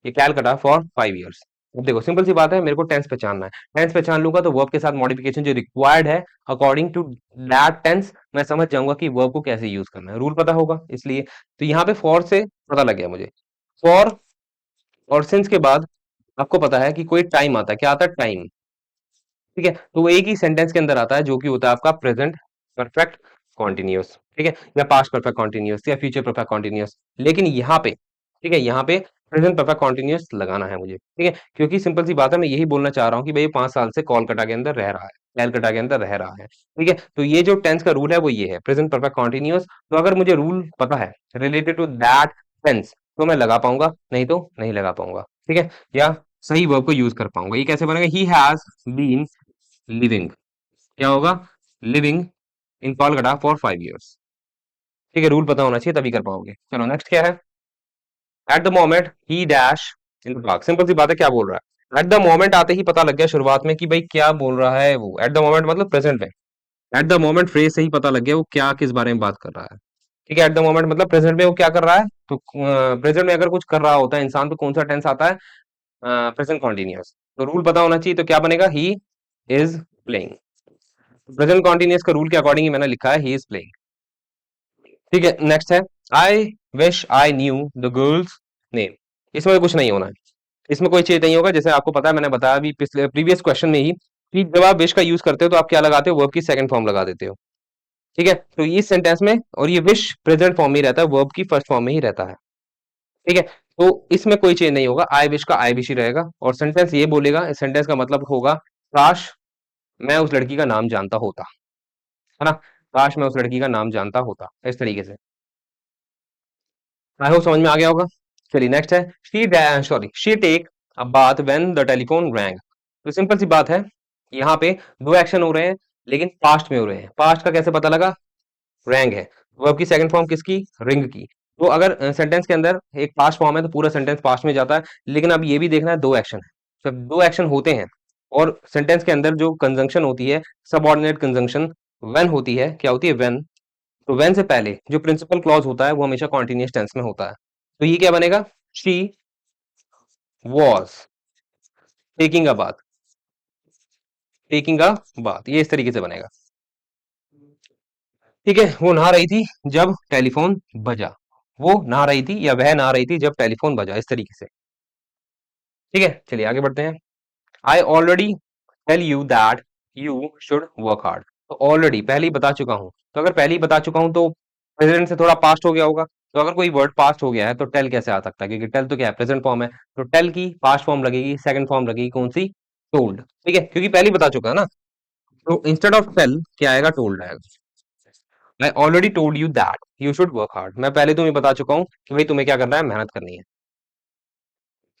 ये कैलकाटा फॉर 5 years। अब देखो सिंपल सी बात है, मेरे को टेंस पहचानना है। टेंस पहचान लूंगा तो वर्ब के साथ मॉडिफिकेशन जो रिक्वायर्ड है अकॉर्डिंग टू दैट टेंस, मैं समझ जाऊंगा कि वर्ब को कैसे यूज करना है, रूल पता होगा इसलिए। तो यहाँ पे फॉर से पता लग गया मुझे। फॉर और सिंस के बाद आपको पता है कि कोई टाइम आता है, क्या आता है? टाइम। ठीक है, तो वो एक ही सेंटेंस के अंदर आता है जो कि होता है आपका प्रेजेंट परफेक्ट कॉन्टिन्यूअस। ठीक है, या पास्ट परफेक्ट कॉन्टिन्यूअस या फ्यूचर परफेक्ट कॉन्टिन्यूअस। लेकिन यहाँ पे, ठीक है, यहाँ पे प्रेजेंट परफेक्ट कॉन्टिन्यूअस लगाना है मुझे, ठीक है, क्योंकि सिंपल सी बात है, मैं यही बोलना चाह रहा हूँ कि भाई 5 साल से कोलकाता के अंदर रह रहा है, कैलकाटा के अंदर रह रहा है, ठीक है। तो ये जो टेंस का रूल है वो ये है, प्रेजेंट परफेक्ट कॉन्टिन्यूअस। तो अगर मुझे रूल पता है रिलेटेड टू दैट टेंस, तो मैं लगा पाऊंगा, नहीं तो नहीं लगा पाऊंगा, ठीक है, या सही वर्ब को यूज कर पाऊंगा। ये कैसे बनेगा, ही हैज बीन लिविंग, क्या होगा, living in Kolkata for 5 years, ठीक है, रूल पता होना चाहिए तभी कर पाओगे। चलो नेक्स्ट क्या है, at the moment he dash in the park, simple सी बात है, क्या बोल रहा है, एट द मोमेंट आते ही पता लग गया शुरुआत में कि भाई क्या बोल रहा है वो, एट द मोमेंट मतलब प्रेजेंट में, एट द मोमेंट फ्रेज से ही पता लग गया वो क्या किस बारे में बात कर रहा है, ठीक है। एट द मोमेंट मतलब प्रेजेंट में वो क्या कर रहा है, तो प्रेजेंट में अगर कुछ कर रहा होता है इंसान तो कौन सा टेंस आता है, प्रेजेंट कॉन्टिन्यूअस। तो रूल पता होना चाहिए, तो क्या बनेगा, he is playing. Present continuous का रूल के अकॉर्डिंग ही मैंने लिखा है, ही इज प्लेइंग, ठीक है। नेक्स्ट है, I wish I knew the girls name, इसमें कुछ नहीं होना है, इसमें कोई चीज नहीं होगा। जैसे आपको पता है, मैंने बताया अभी पिछले प्रीवियस क्वेश्चन में ही कि जब आप विश का यूज करते हो तो आप क्या लगाते हो, वर्ब की सेकंड फॉर्म लगा देते हो, ठीक है। तो इस सेंटेंस में, और ये विश प्रेजेंट फॉर्म में ही रहता है, वर्ब की फर्स्ट फॉर्म में ही रहता है, ठीक है। तो इसमें कोई चेंज नहीं होगा, आई विश का आई विश ही रहेगा, और सेंटेंस ये बोलेगा, इस सेंटेंस का मतलब होगा, काश मैं उस लड़की का नाम जानता होता, है ना, काश मैं उस लड़की का नाम जानता होता, इस तरीके से। आई होप समझ में आ गया होगा। चलिए नेक्स्ट है, she take a bath when the telephone rang. तो सिंपल सी बात है, यहाँ पे दो एक्शन हो रहे हैं, लेकिन पास्ट में हो रहे हैं। पास्ट का कैसे पता लगा, रैंग है, वर्ब की सेकंड फॉर्म किसकी, रिंग की। तो अगर सेंटेंस के अंदर एक पास्ट फॉर्म है तो पूरा सेंटेंस पास्ट में जाता है, लेकिन अब ये भी देखना है, दो एक्शन है, जब दो एक्शन होते हैं और सेंटेंस के अंदर जो कंजंक्शन होती है, सबऑर्डिनेट कंजंक्शन व्हेन होती है, क्या होती है, व्हेन। तो व्हेन से पहले जो प्रिंसिपल क्लॉज होता है वो हमेशा कॉन्टिन्यूअस टेंस में होता है। तो ये क्या बनेगा, she was taking a bath, taking a bath, ये इस तरीके से बनेगा, ठीक है। वो नहा रही थी जब टेलीफोन बजा, वो नहा रही थी या वह नहा रही थी जब टेलीफोन बजा, इस तरीके से, ठीक है। चलिए आगे बढ़ते हैं, I already tell you that you should work hard. तो ऑलरेडी पहले ही बता चुका हूं, तो अगर पहले ही बता चुका हूं तो प्रेजेंट से थोड़ा पास्ट हो गया होगा। तो अगर कोई वर्ड पास्ट हो गया है तो टेल कैसे आ सकता है, क्योंकि टेल तो क्या है, प्रेजेंट फॉर्म है। तो टेल की पास्ट फॉर्म लगेगी, सेकंड फॉर्म लगेगी कौन सी, टोल्ड, ठीक है, क्योंकि पहले ही बता चुका है ना। तो इंस्टेड ऑफ टेल क्या आएगा, टोल्ड आएगा। I already told you that you should work hard, मैं पहले तुम्हें बता चुका हूँ कि भाई तुम्हें क्या करना है, मेहनत करनी है।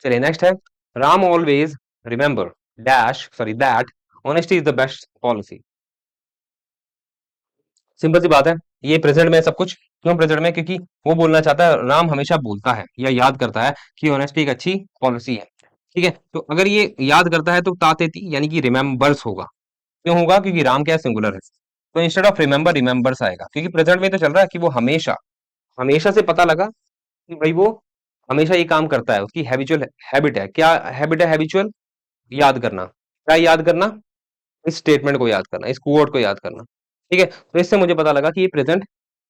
चलिए नेक्स्ट है, Ram always remember dash sorry that honesty is the best policy. Simple सी बात है, ये प्रेजेंट में है सब कुछ, क्यों प्रेजेंट में, क्योंकि वो बोलना चाहता है, राम हमेशा बोलता है या याद करता है कि ऑनेस्टी एक अच्छी पॉलिसी है, ठीक है। तो अगर ये याद करता है तो तातेती यानी कि रिमेंबर्स होगा, क्यों होगा, क्योंकि राम क्या सिंगुलर है। तो इंस्टेड ऑफ रिमेंबर रिमेंबर्स आएगा, क्योंकि प्रेजेंट में तो चल रहा है कि वो हमेशा, हमेशा से पता लगा कि भाई वो हमेशा ये काम करता है, उसकी हैबिचुअल हैबिट है, क्या हैबिट है, हैबिचुअल याद करना, क्या याद करना, इस स्टेटमेंट को याद करना, इस कोड को याद करना, ठीक है। तो इससे मुझे पता लगा कि ये प्रेजेंट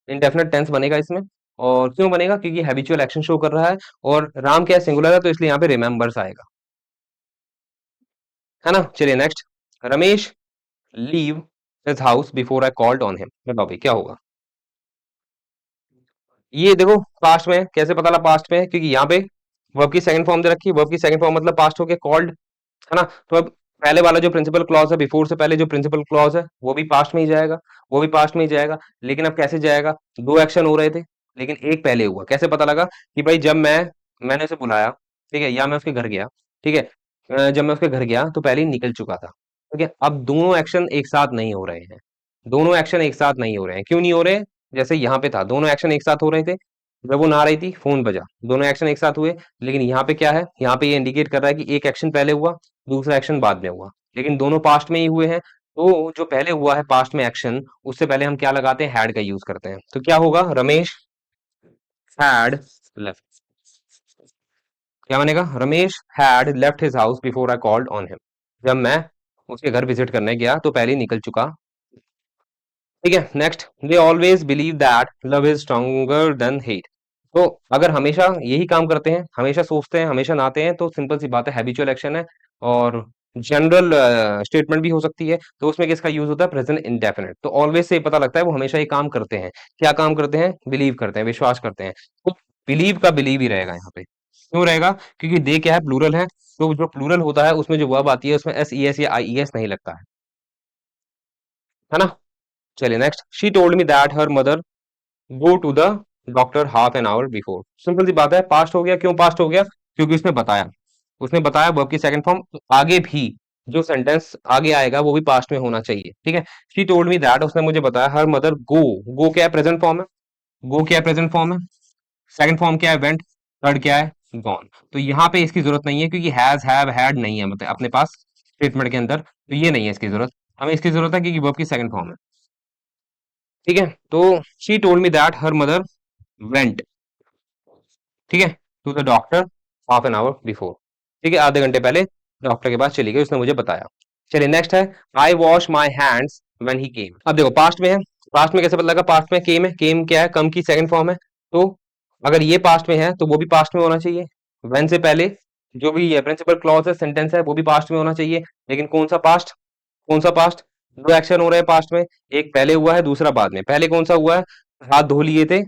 इंडेफिनिट टेंस बनेगा इसमें। और क्यों बनेगा, क्योंकि हैबिचुअल एक्शन शो कर रहा है, और राम क्या सिंगुलर है तो इसलिए यहाँ पे रिमेंबर्स आएगा, है ना। चलिए next, Ramesh leave his house before I called on him. बताओ भाई क्या होगा, ये देखो पास्ट में कैसे पता लगा, पास्ट में है क्योंकि यहाँ पे वर्ब की सेकंड फॉर्म दे रखी है, वर्ब की सेकंड फॉर्म मतलब पास्ट हो गया, कॉल्ड, है ना। तो अब पहले वाला जो प्रिंसिपल क्लॉज है, बिफोर से पहले जो प्रिंसिपल क्लॉज है वो भी पास्ट में ही जाएगा, वो भी पास्ट में ही जाएगा। लेकिन अब कैसे जाएगा, दो एक्शन हो रहे थे लेकिन एक पहले हुआ, कैसे पता लगा कि भाई जब मैंने उसे बुलाया, ठीक है, या मैं उसके घर गया, ठीक है, जब मैं उसके घर गया तो पहले ही निकल चुका था, ठीक है। अब दोनों एक्शन एक साथ नहीं हो रहे हैं, दोनों एक्शन एक साथ नहीं हो रहे हैं, क्यों नहीं हो रहे, जैसे यहाँ पे था दोनों एक्शन एक साथ हो रहे थे, जब वो नहा रही थी फोन बजा, दोनों एक्शन एक साथ हुए। लेकिन यहाँ पे क्या है, यहाँ पे ये इंडिकेट कर रहा है कि एक एक्शन पहले हुआ, दूसरा एक्शन बाद में हुआ, लेकिन दोनों पास्ट में ही हुए हैं। तो जो पहले हुआ है पास्ट में एक्शन, उससे पहले हम क्या लगाते हैं, हैड का यूज करते हैं। तो क्या होगा, रमेश हैड लेफ्ट, क्या बनेगा, Ramesh had left his house before I called on him, जब मैं उसके घर विजिट करने गया तो पहले ही निकल चुका, ठीक है। Next, they always believe that love is stronger than hate. तो अगर हमेशा यही काम करते हैं, हमेशा सोचते हैं, हमेशा नाते हैं, तो सिंपल सी बात है, हैबिचुअल एक्शन है। और जनरल स्टेटमेंट भी हो सकती है, तो उसमें किसका यूज होता है, प्रेजेंट इंडेफिनिट। तो ऑलवेज से पता लगता है वो हमेशा ये काम करते हैं, क्या काम करते हैं, बिलीव करते हैं, विश्वास करते हैं। तो बिलीव का बिलीव ही रहेगा यहाँ पे, क्यों रहेगा? क्योंकि दे क्या है, प्लूरल है। तो जो प्लूरल होता है उसमें जो वर्ब आती है उसमें एस ई एस या आई ई एस नहीं लगता है ना। चलिए next, she told me that her mother go to the doctor half an hour before. Simple सी बात है, पास्ट हो गया। क्यों पास्ट हो गया? क्योंकि उसने बताया वर्ब की सेकंड फॉर्म, तो आगे भी जो सेंटेंस आगे आएगा वो भी पास्ट में होना चाहिए, ठीक है। शी टोल्ड मी दैट, उसने मुझे बताया, हर मदर गो, गो क्या है, प्रेजेंट फॉर्म है। गो क्या है, प्रेजेंट फॉर्म है। सेकंड फॉर्म क्या है, वेंट। थर्ड क्या है, गॉन। तो यहाँ पे इसकी जरूरत नहीं है क्योंकि हैज हैव हैड नहीं है मतलब अपने पास स्टेटमेंट के अंदर, तो ये नहीं है इसकी जरूरत। हमें इसकी जरूरत है क्योंकि वर्ब की सेकंड फॉर्म है, ठीक है। तो she told me that her mother went, ठीक है, to the doctor half an hour before, ठीक है, आधे घंटे पहले डॉक्टर के पास चली गई, उसने मुझे बताया। चलिए नेक्स्ट है, I wash my hands when he came. अब देखो पास्ट में है, पास्ट में कैसे पता लगा, पास्ट में केम है, केम क्या है, कम की सेकंड फॉर्म है। तो अगर ये पास्ट में है तो वो भी पास्ट में होना चाहिए। व्हेन से पहले जो भी ये प्रिंसिपल क्लॉज है, सेंटेंस है, वो भी पास्ट में होना चाहिए। लेकिन कौन सा पास्ट, कौन सा पास्ट? दो एक्शन हो रहे हैं पास्ट में, एक पहले हुआ है दूसरा बाद में। पहले कौन सा हुआ है, हाथ धो लिए थे।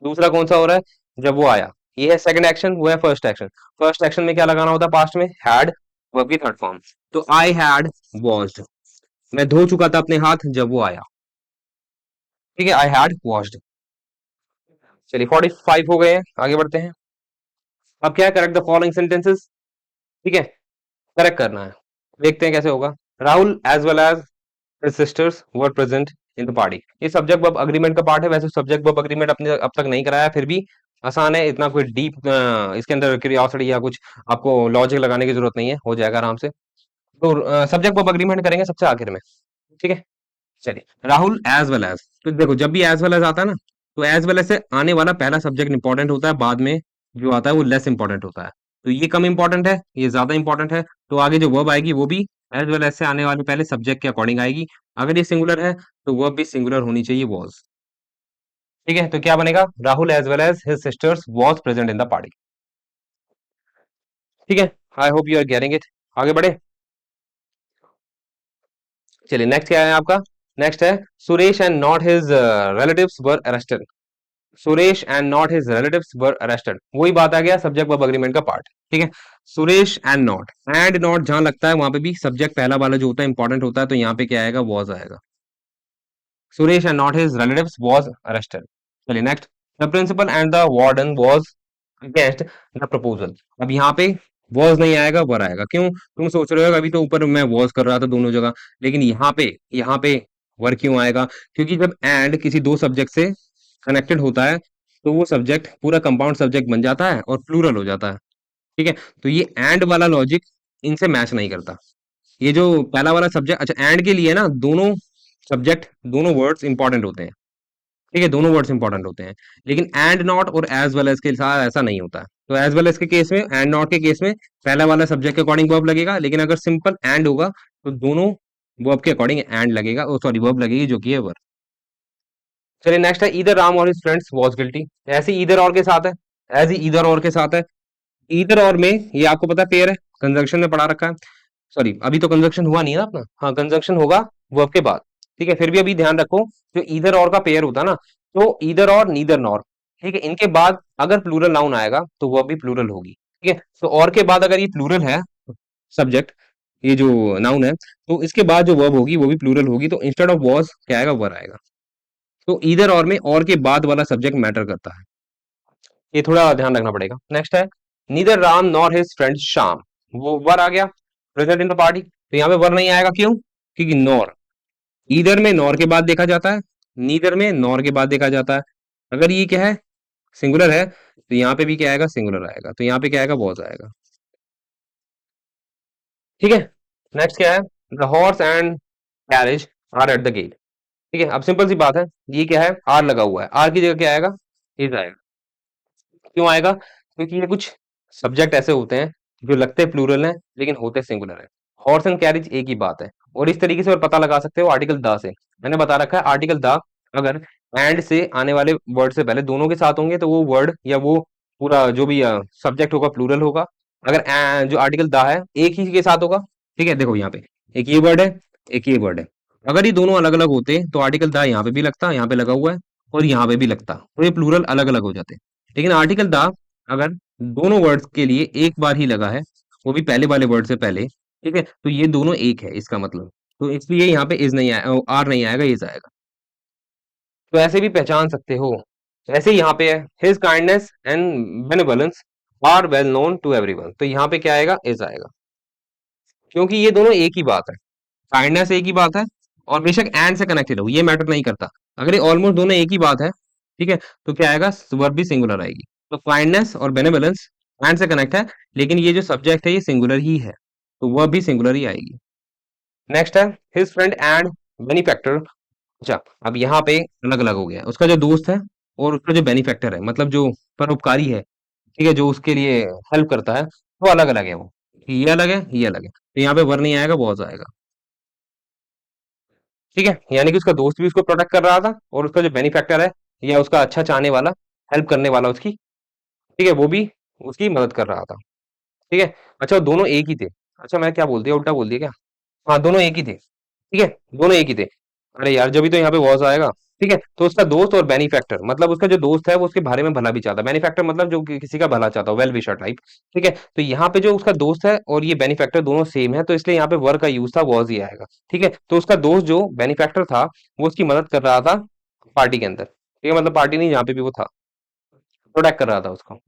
दूसरा कौन सा हो रहा है, जब वो आया। ये है सेकंड एक्शन, वो है फर्स्ट एक्शन। फर्स्ट एक्शन में क्या लगाना होता है पास्ट में, हैड, वर्ब की थर्ड फॉर्म। तो आई हैड वॉश्ड, मैं धो चुका था अपने हाथ जब वो आया, ठीक है, आई हैड वॉश्ड। चलिए 45 हो गए हैं, आगे बढ़ते हैं। अब क्या है, करेक्ट द फॉलोइंग सेंटेंसेस, ठीक है, करेक्ट करना है। देखते हैं कैसे होगा। Rahul as well as his sisters were present in the party। ये सब्जेक्ट वर्ब अग्रीमेंट का पार्ट है। वैसे सब्जेक्ट वर्ब अग्रीमेंट अपने अब तक नहीं कराया, फिर भी आसान है, इतना कोई डीप इसके अंदर क्यूरियोसिटी या कुछ आपको लॉजिक लगाने की जरूरत नहीं है, हो जाएगा आराम से। तो सब्जेक्ट वर्ब अग्रीमेंट करेंगे सबसे आखिर में, ठीक है। चलिए, राहुल एज वेल एज, तो देखो जब भी एज वेल एज आता है ना, तो एज वेल एज से आने वाला पहला सब्जेक्ट इंपॉर्टेंट होता है, बाद में जो आता है वो लेस इंपॉर्टेंट होता है। तो ये कम इंपॉर्टेंट है, ये ज्यादा इंपॉर्टेंट है, तो आगे जो वर्ब आएगी वो भी एज वेल एज से आने वाले पहले सब्जेक्ट के अकॉर्डिंग आएगी। अगर ये सिंगुलर है तो वर्ब भी सिंगुलर होनी चाहिए, वॉज, ठीक है। तो क्या बनेगा, Rahul as well as his sisters was present in the party, ठीक है। I hope you are getting it. आगे बढ़े। चलिए नेक्स्ट क्या है आपका, नेक्स्ट है, Suresh and not his relatives were arrested. Suresh and not his relatives were arrested, वही बात आ गया सब्जेक्ट वर्ब अग्रीमेंट का पार्ट, ठीक है। सुरेश एंड नॉट जहां लगता है वहां पे भी सब्जेक्ट पहला वाला जो होता है इंपॉर्टेंट होता है, तो यहाँ पे क्या आएगा, वॉज आएगा। Suresh and not his relatives was arrested. चलिए next, the principal and the warden was against the proposal. अब यहाँ पे वॉज नहीं आएगा, वर आएगा। क्यों? तुम सोच रहे हो अभी तो ऊपर मैं वॉज कर रहा था दोनों जगह, लेकिन यहाँ पे वर क्यों आएगा? क्योंकि जब एंड किसी दो सब्जेक्ट से कनेक्टेड होता है तो वो सब्जेक्ट पूरा कंपाउंड सब्जेक्ट बन जाता है और प्लूरल हो जाता है, ठीक है। तो ये एंड वाला लॉजिक इनसे मैच नहीं करता। ये जो पहला वाला सब्जेक्ट, अच्छा एंड के लिए ना दोनों सब्जेक्ट, दोनों वर्ड्स इंपॉर्टेंट होते हैं, ठीक है, दोनों वर्ड्स इंपॉर्टेंट होते हैं। लेकिन एंड नॉट और एज वेल एज के साथ ऐसा नहीं होता है। तो एज वेल एज के केस में, एंड नॉट के केस में पहला वाला सब्जेक्ट के अकॉर्डिंग वर्ब लगेगा, लेकिन अगर सिंपल एंड होगा तो दोनों वर्ब के अकॉर्डिंग एंड लगेगा, सॉरी वर्ब लगेगी जो कि है वर्ब। चलिए नेक्स्ट है, ईदर राम और हिज फ्रेंड्स वाज गिल्टी। ऐसे ईदर और के साथ है, ऐसे ईदर और के साथ है। ईदर और में ये आपको पता है पेयर है, कंजंक्शन में पढ़ा रखा है। सॉरी अभी तो कंजंक्शन हुआ नहीं है ना अपना, हाँ कंजंक्शन होगा वर्ब के बाद, ठीक है। फिर भी अभी ध्यान रखो, जो ईदर और का पेयर होता है ना, तो ईदर और नीदर नॉर, ठीक है, इनके बाद अगर प्लूरल नाउन आएगा तो वह भी प्लूरल होगी, ठीक है। तो और के बाद अगर ये प्लूरल है सब्जेक्ट, ये जो नाउन है, तो इसके बाद जो वर्ब होगी वो भी प्लूरल होगी, तो इंस्टेड ऑफ वॉज क्या आएगा, वर आएगा। तो ईदर और में और के बाद वाला सब्जेक्ट मैटर करता है, ये थोड़ा ध्यान रखना पड़ेगा। नेक्स्ट है, neither Ram nor his friend Shyam, वो वर आ गया, प्रेजेंट इन द पार्टी। तो यहाँ पे वर नहीं आएगा, क्यों? क्योंकि नॉर, ईदर में नॉर के बाद देखा जाता है, नीदर में नॉर के बाद देखा जाता है। अगर ये क्या है, सिंगुलर है, तो यहाँ पे भी क्या आएगा, सिंगुलर आएगा, तो यहाँ पे क्या आएगा, वॉज आएगा, ठीक है। नेक्स्ट क्या है, the horse and carriage are at the gate, ठीक है। अब सिंपल सी बात है, ये क्या है, आर लगा हुआ है, आर की जगह क्या आएगा, इज आएगा। क्यों आएगा? क्योंकि ये कुछ सब्जेक्ट ऐसे होते हैं जो लगते प्लूरल हैं लेकिन होते सिंगुलर है। हॉर्स एंड कैरिज एक ही बात है, और इस तरीके से और पता लगा सकते हो आर्टिकल द से। मैंने बता रखा है आर्टिकल द अगर एंड से आने वाले वर्ड से पहले दोनों के साथ होंगे तो वो वर्ड या वो पूरा जो भी सब्जेक्ट होगा प्लूरल होगा। अगर जो आर्टिकल द है एक ही के साथ होगा, ठीक है। देखो यहाँ पे एक ये वर्ड है, एक ये वर्ड है, अगर ये दोनों अलग अलग होते तो आर्टिकल द यहाँ पे भी लगता, यहाँ पे लगा हुआ है, और यहाँ पे भी लगता, तो ये प्लूरल अलग अलग हो जाते। लेकिन आर्टिकल द अगर दोनों वर्ड्स के लिए एक बार ही लगा है, वो भी पहले वाले वर्ड से पहले, ठीक है, तो ये दोनों एक है इसका मतलब। तो इसलिए यहाँ पे इज नहीं आया, आर नहीं आएगा, इज आएगा। तो ऐसे भी पहचान सकते हो। ऐसे ही यहाँ पे है, his kindness and benevolence are well known to everyone, तो यहाँ पे क्या आएगा, इज आएगा, क्योंकि ये दोनों एक ही बात है। काइंडनेस एक ही बात है, और बेशक एंड से कनेक्टेड हो, ये मैटर नहीं करता। अगर ये ऑलमोस्ट दोनों एक ही बात है, ठीक है, तो क्या आएगा, वर्ब भी सिंगुलर आएगी। तो काइंडनेस और बेनेवलेंस एंड से कनेक्ट है, लेकिन ये जो सब्जेक्ट है ये सिंगुलर ही है, तो वर्ब भी सिंगुलर ही आएगी। नेक्स्ट है हिज फ्रेंड एंड बेनिफैक्टर। अच्छा, अब यहाँ पे अलग अलग हो गया, उसका जो दोस्त है और उसका जो बेनिफैक्टर है, मतलब जो परोपकारी है, ठीक है, जो उसके लिए हेल्प करता है, वो अलग अलग है। वो ये अलग है, ये अलग है, तो यहाँ पे वर नहीं आएगा, बहुत आएगा। ठीक है, यानी कि उसका दोस्त भी उसको प्रोटेक्ट कर रहा था, और उसका जो बेनिफैक्टर है या उसका अच्छा चाहने वाला, हेल्प करने वाला उसकी, ठीक है, वो भी उसकी मदद कर रहा था। ठीक है। अच्छा, वो दोनों एक ही थे। अच्छा, मैं क्या बोल दिया, उल्टा बोल दिया क्या? हाँ, दोनों एक ही थे। ठीक है, दोनों एक ही थे। अरे यार, जब भी तो यहाँ पे वॉज आएगा। ठीक है, तो उसका दोस्त और बेनिफैक्टर, मतलब उसका जो दोस्त है वो उसके बारे में भला भी चाहता है, बेनिफैक्टर मतलब जो किसी का भला चाहता हो, वेल विशर टाइप। ठीक है, तो यहाँ पे जो उसका दोस्त है और ये बेनिफैक्टर दोनों सेम है, तो इसलिए यहाँ पे वर का यूज था, वॉज ही आएगा। ठीक है, तो उसका दोस्त जो बेनिफैक्टर था, वो उसकी मदद कर रहा था पार्टी के अंदर। ठीक है, मतलब पार्टी नहीं, जहाँ पे भी वो था, प्रोटेक्ट कर रहा था उसको।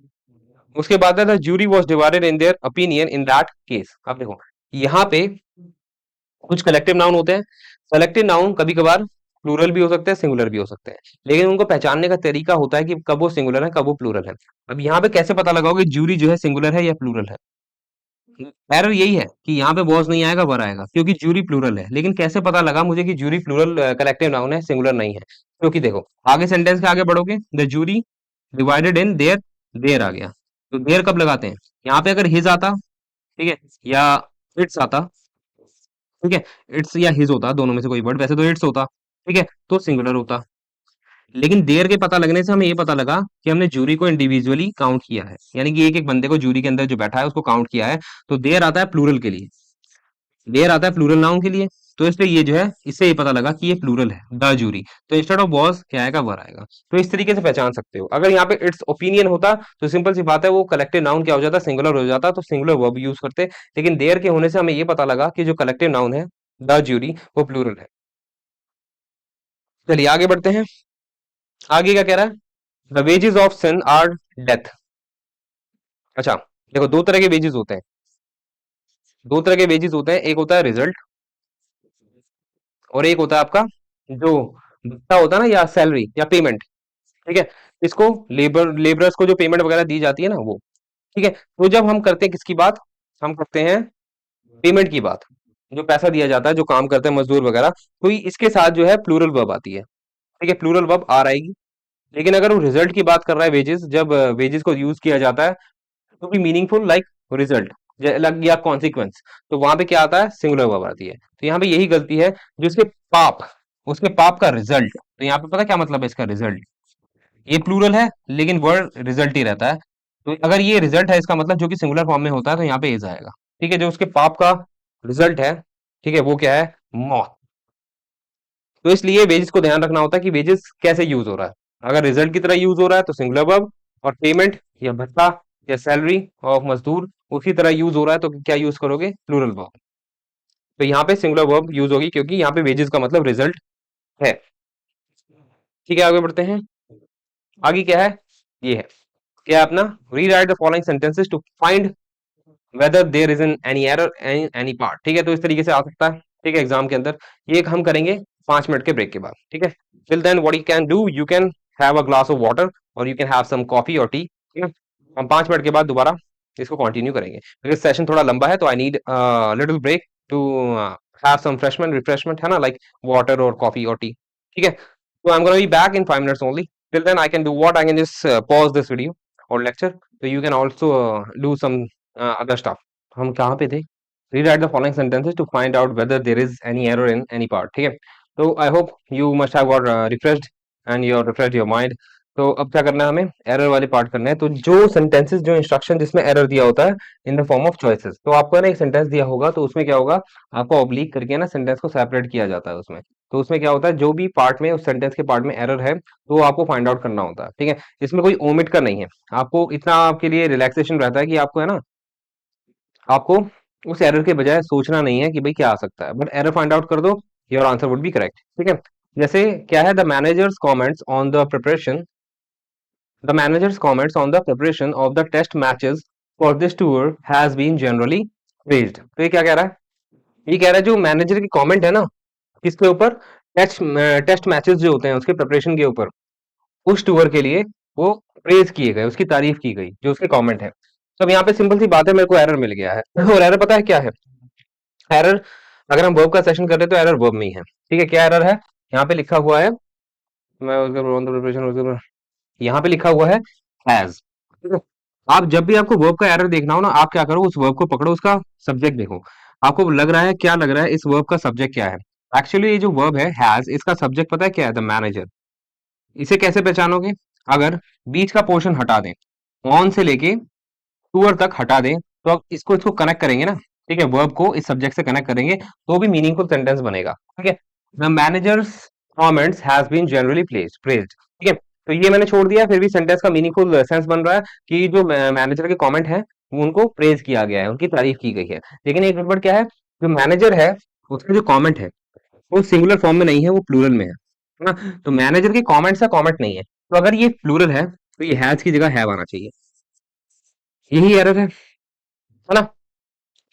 उसके बाद है jury was divided in their opinion in that case. अब देखो, यहाँ पे कुछ कलेक्टिव नाउन होते हैं। सेलेक्टिव नाउन कभी कभार प्लूरल भी हो सकते हैं, सिंगुलर भी हो सकते हैं, लेकिन उनको पहचानने का तरीका होता है कि कब वो सिंगुलर है, कब वो प्लूरल है। अब यहाँ पे कैसे पता लगाओगे ज्यूरी जो है सिंगुलर है या प्लूरल है? एरर यही है कि यहाँ पे वॉज नहीं आएगा, वर आएगा, क्योंकि ज्यूरी प्लूरल है। लेकिन कैसे पता लगा मुझे कि ज्यूरी प्लूरल कलेक्टिव नाउन है, सिंगुलर नहीं है? क्योंकि देखो, आगे सेंटेंस के आगे बढ़ोगे, the jury divided in there, there आ गया, तो देयर कब लगाते हैं? यहाँ पे अगर हिज आता, ठीक है, या इट्स आता, ठीक है, इट्स या हिज होता, दोनों में से कोई वर्ड, वैसे तो इट्स होता, ठीक है, तो सिंगुलर होता। लेकिन देर के पता लगने से हमें ये पता लगा कि हमने जूरी को इंडिविजुअली काउंट किया है, यानी कि एक एक बंदे को जूरी के अंदर जो बैठा है उसको काउंट किया है। तो देर आता है प्लूरल के लिए, देर आता है प्लूरल नाउन के लिए, तो इसलिए ये जो है, इससे ये पता लगा कि ये प्लूरल है, द जूरी। तो इंस्टेड ऑफ वॉज क्या आएगा, वर आएगा। तो इस तरीके से पहचान सकते हो। अगर यहाँ पे इट्स ओपिनियन होता, तो सिंपल सी बात है, वो कलेक्टिव नाउन क्या हो जाता, सिंगुलर हो जाता, तो सिंगुलर वर्ब यूज करते। लेकिन देर के होने से हमें ये पता लगा कि जो कलेक्टिव नाउन है, द जूरी, वो प्लूरल है। चलिए आगे बढ़ते हैं। आगे क्या कह रहा है, the wages of sin are death. अच्छा, देखो, दो तरह के वेजेस होते हैं, दो तरह के वेजेस होते हैं, एक होता है रिजल्ट, और एक होता है आपका जो भत्ता होता है ना, या सैलरी या पेमेंट। ठीक है, इसको लेबरर्स को जो पेमेंट वगैरह दी जाती है ना, वो। ठीक है, तो जब हम करते हैं किसकी बात, हम करते हैं पेमेंट की बात, जो पैसा दिया जाता है, जो काम करते हैं मजदूर वगैरह, तो इसके साथ जो है प्लूरल वर्ब आती है। ठीक है, प्लूरल वर्ब आर आएगी। लेकिन अगर वो रिजल्ट की बात कर रहा है, वेजेस, जब वेजेस को यूज किया जाता है to be meaningful like result, या कॉन्सिक्वेंस, तो वहां पे क्या आता है, सिंगुलर वर्ब आती है। तो यहाँ पे यही गलती है, जो उसके पाप, उसके पाप का रिजल्ट, तो यहाँ पे पता क्या मतलब है इसका, रिजल्ट, ये प्लूरल है, लेकिन वर्ड रिजल्ट ही रहता है। तो अगर ये रिजल्ट है, इसका मतलब जो कि सिंगुलर फॉर्म में होता है, तो यहाँ पे इज आएगा। ठीक है, जो उसके पाप का रिजल्ट है, ठीक है, वो क्या है, मौत। तो इसलिए वेजेस को ध्यान रखना होता है कि वेजेस कैसे यूज हो रहा है। अगर रिजल्ट की तरह यूज हो रहा है तो सिंगुलर वर्ब, और पेमेंट या भत्ता या सैलरी ऑफ मजदूर उसी तरह यूज हो रहा है, तो क्या यूज करोगे, प्लूरल वर्ब। तो यहाँ पे सिंगुलर वर्ब यूज होगी, क्योंकि यहाँ पे वेजेस का मतलब रिजल्ट है। ठीक है, आगे बढ़ते हैं। आगे क्या है, ये है, क्या है अपना, rewrite the following sentences to find whether there is an any error any part. ठीक है, तो इस तरीके से आ सकता है। ठीक है, एग्जाम के अंदर ये हम करेंगे 5 मिनट के ब्रेक के बाद। ठीक है, till then what you can do, you can have a glass of water, और you can have some coffee और टी। ठीक है, हम 5 मिनट के बाद दोबारा इसको कंटिन्यू करेंगे, क्योंकि सेशन थोड़ा लंबा है, तो I need little break to have some freshment refreshment, है ना, लाइक वाटर और कॉफी और टी। ठीक है, तो I am gonna be back in 5 minutes only. Till then I can do what, I can just pause this video और lecture, so you can also do some other stuff. हम कहाँ पे थे, rewrite the following sentences to find out whether there is any error in any part। ठीक है, तो I hope you must have got refreshed and you refreshed your mind। तो अब क्या करना है, हमें एरर वाले पार्ट करना है। तो जो सेंटेंसेस, जो इंस्ट्रक्शन जिसमें एरर दिया होता है इन द फॉर्म ऑफ चॉइसेस, तो आपको ना एक सेंटेंस दिया होगा, तो उसमें क्या होगा, आपको ऑब्लिक करके ना सेंटेंस को सेपरेट किया जाता है उसमें। तो उसमें क्या होता है, जो भी पार्ट में उस सेंटेंस के पार्ट में एरर है तो वो आपको फाइंड आउट करना होता है, ठीक है। इसमें कोई ओमिट का नहीं है, आपको इतना आपके लिए रिलैक्सेशन रहता है कि आपको है ना, आपको उस एरर के बजाय सोचना नहीं है कि भाई क्या आ सकता है, बट एरर फाइंड आउट कर दो, your answer would be correct, ठीक है। जैसे क्या है, the managers comments on the preparation, the managers comments on the preparation of the test matches for this tour has been generally praised. तो ये क्या कह रहा है, ये कह रहा है जो मैनेजर की कमेंट है ना, किसके ऊपर, टेस्ट टेस्ट मैचेस जो होते हैं उसके प्रिपरेशन के ऊपर, उस टूर के लिए वो प्रेज किए गए, उसकी तारीफ की गई, जो उसके कमेंट है। तो अब यहाँ पे सिंपल सी बात है, मेरे को एरर मिल गया है और एरर पता है क्या है, एरर, अगर हम वर्ब का सेशन कर रहे हैं तो एरर वर्ब में ही है, ठीक है। क्या एरर है, यहाँ पे लिखा हुआ है, मैं उसका प्रिपरेशन, यहाँ पे लिखा हुआ है हैज, ठीक है। आप जब भी आपको वर्ब का एरर देखना हो ना, आप क्या करो, उस वर्ब को पकड़ो, उसका सब्जेक्ट देखो, आपको लग रहा है, क्या लग रहा है, इस वर्ब का सब्जेक्ट क्या है। एक्चुअली ये जो वर्ब है हैज, इसका सब्जेक्ट पता है क्या है, द मैनेजर। इसे कैसे पहचानोगे, अगर बीच का पोर्शन हटा दें, ऑन से लेके टूअर तक हटा दें, तो आप इसको इसको कनेक्ट करेंगे ना, ठीक है, वर्ब को इस सब्जेक्ट से कनेक्ट करेंगे तो भी मीनिंगफुल सेंटेंस बनेगा, ठीक है। The managers comments has been generally praised, ठीक है। तो ये मैंने छोड़ दिया, फिर भी सेंटेंस का मीनिंगफुल सेंस बन रहा है कि जो मैनेजर के कमेंट है उनको प्रेज किया गया है, उनकी तारीफ की गई है। लेकिन एक गड़बड़ क्या है, जो मैनेजर है उसका जो कमेंट है वो सिंगुलर फॉर्म में नहीं है, वो प्लूरल में है ना। तो मैनेजर के कमेंट्स का कमेंट नहीं है, तो अगर ये प्लूरल है तो ये हैज की जगह हैव आना चाहिए, यही एरर है ना।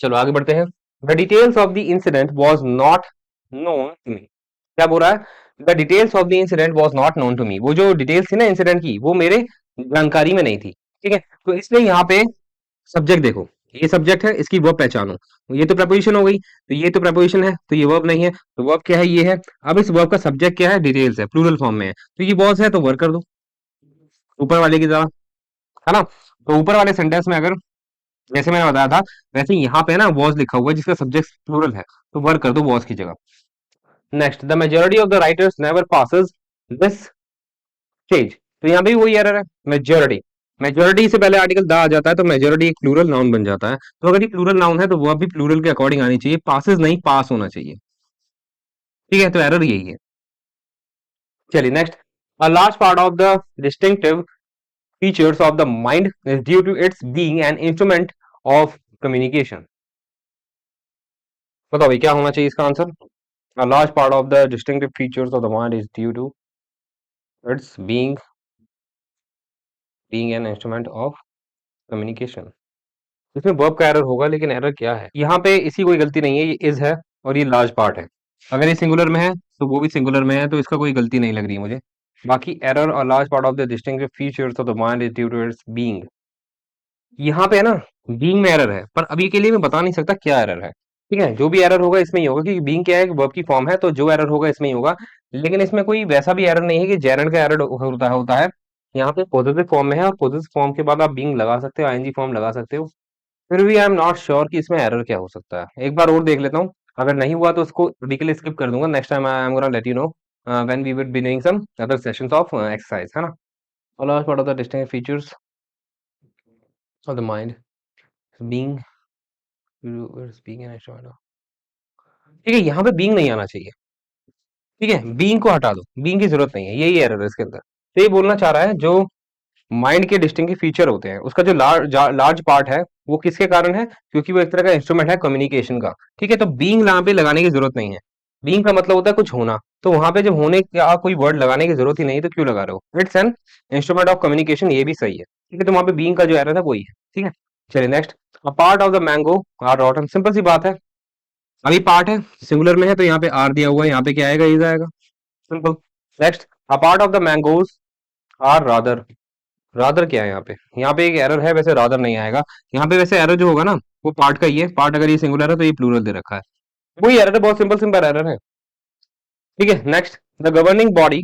चलो आगे बढ़ते हैं। The details of the incident was not known to me, क्या बोल रहा है, the details of the incident was not known to me, वो जो डिटेल्स थी ना इंसिडेंट की, वो मेरे जानकारी में नहीं थी, ठीक है। तो इसलिए यहाँ पे सब्जेक्ट देखो, ये सब्जेक्ट है, इसकी वर्ब पहचानो, तो ये तो प्रपोजिशन हो गई, तो ये तो प्रपोजिशन है, तो ये वर्ब नहीं है, तो वर्ब क्या है, ये है। अब इस वर्ब का सब्जेक्ट क्या है, डिटेल्स है, प्लूरल फॉर्म में है, तो ये वॉज है तो वर्ब कर दो ऊपर वाले की तरह, है ना। तो ऊपर वाले सेंटेंस में अगर, जैसे मैंने बताया था, वैसे यहाँ पे ना वॉज लिखा हुआ है जिसका सब्जेक्ट प्लूरल है, तो वर्क कर दो वॉज की जगह। Next, the majority of the writers never passes this stage, तो यहाँ पे भी वही एरर है, मेजोरिटी, मेजोरिटी से पहले आर्टिकल द आ जाता है तो मेजोरिटी एक प्लूरल नाउन बन जाता है, तो अगर ये प्लूरल नाउन है तो वो भी प्लूरल के अकॉर्डिंग आनी चाहिए, पासेस नहीं पास होना चाहिए, ठीक है। तो एरर यही है। चलिए next, a large part of the distinctive features of the mind is due to its being an instrument of communication। बताओ भाई क्या होना चाहिए इसका answer, a large part of the distinctive features of the mind is due to its being an instrument of communication। इसमें verb का error होगा, लेकिन एरर क्या है यहाँ पे, इसी कोई गलती नहीं है, ये इज है और ये लार्ज पार्ट है, अगर ये सिंगुलर में है तो वो भी सिंगुलर में है, तो इसका कोई गलती नहीं लग रही है मुझे। बाकी एरर और large part of the distinctive features of the mind is due to its being, यहाँ पे है ना, बीइंग में एरर है, पर अभी के लिए मैं बता नहीं सकता क्या एरर है, ठीक है। जो भी एरर होगा इसमें ही होगा, क्योंकि बीइंग क्या है, वर्ब की फॉर्म है, तो जो एरर होगा इसमें ही होगा। लेकिन इसमें कोई वैसा भी एरर नहीं है कि जेरंड का एरर होता है। यहाँ पे पॉजिटिव फॉर्म में है, और पॉजिटिव फॉर्म के बाद आप बीइंग लगा सकते हो, आईएनजी फॉर्म लगा सकते हो, फिर भी आई एम नॉट श्योर कि इसमें एरर क्या हो सकता है। एक बार और देख लेता हूँ, अगर नहीं हुआ तो उसको अभी के लिए स्किप कर दूंगा, next time I am gonna let you know when we will be doing some other sessions of exercise, है ना। Last part of the distinctive features of the mind being, being an instrument, ठीक है। यहाँ पे being नहीं आना चाहिए, ठीक है, बीइंग को हटा दो, बीइंग की जरूरत नहीं है, यही एरर है इसके अंदर। तो ये बोलना चाह रहा है, जो माइंड के डिस्टिंक्टिव फीचर होते हैं उसका जो लार्ज पार्ट है वो किसके कारण है, क्योंकि वो एक तरह का इंस्ट्रूमेंट है कम्युनिकेशन का, ठीक है। तो बीइंग यहाँ पे लगाने की जरूरत नहीं है, बीइंग का मतलब होता है कुछ होना, तो वहां पे जब होने का कोई वर्ड लगाने की जरूरत ही नहीं है तो क्यों लगा रहे हो, it's an instrument of communication, ये भी सही है, ठीक है। तो वहां पे बीइंग का जो एरर है वही है, ठीक है। चलिए next, a part of the mango are rotten, simple सी बात है, अभी पार्ट है, सिंगुलर में है, तो यहाँ पे आर दिया हुआ है, यहाँ पे क्या आएगा, इज आएगा, simple. Next, a part of the mangoes are rather, rather क्या है यहाँ पे एक एरर है, वैसे रादर नहीं आएगा यहाँ पे, वैसे एरर जो होगा ना वो पार्ट का ही है, पार्ट अगर ये सिंगुलर है तो ये प्लूरल दे रखा है, वही एरर है, बहुत सिंपल सिंपल एरर है, ठीक है। Next, the governing body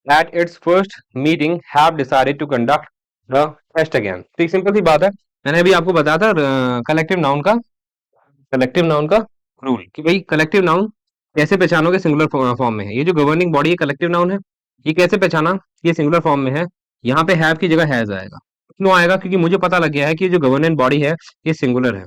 at its first meeting have decided to conduct the test again, तो एक सिंपल सी बात है, मैंने अभी आपको बताया था कलेक्टिव नाउन का रूल, कि भाई कलेक्टिव नाउन कैसे पहचानोगे, सिंगुलर फॉर्म में है, ये जो गवर्निंग बॉडी है कलेक्टिव नाउन है, ये कैसे पहचाना, ये सिंगुलर फॉर्म में है, यहाँ पे हैव की जगह हैज आएगा, क्यों आएगा, क्योंकि मुझे पता लग गया है कि जो गवर्निंग बॉडी है ये सिंगुलर है।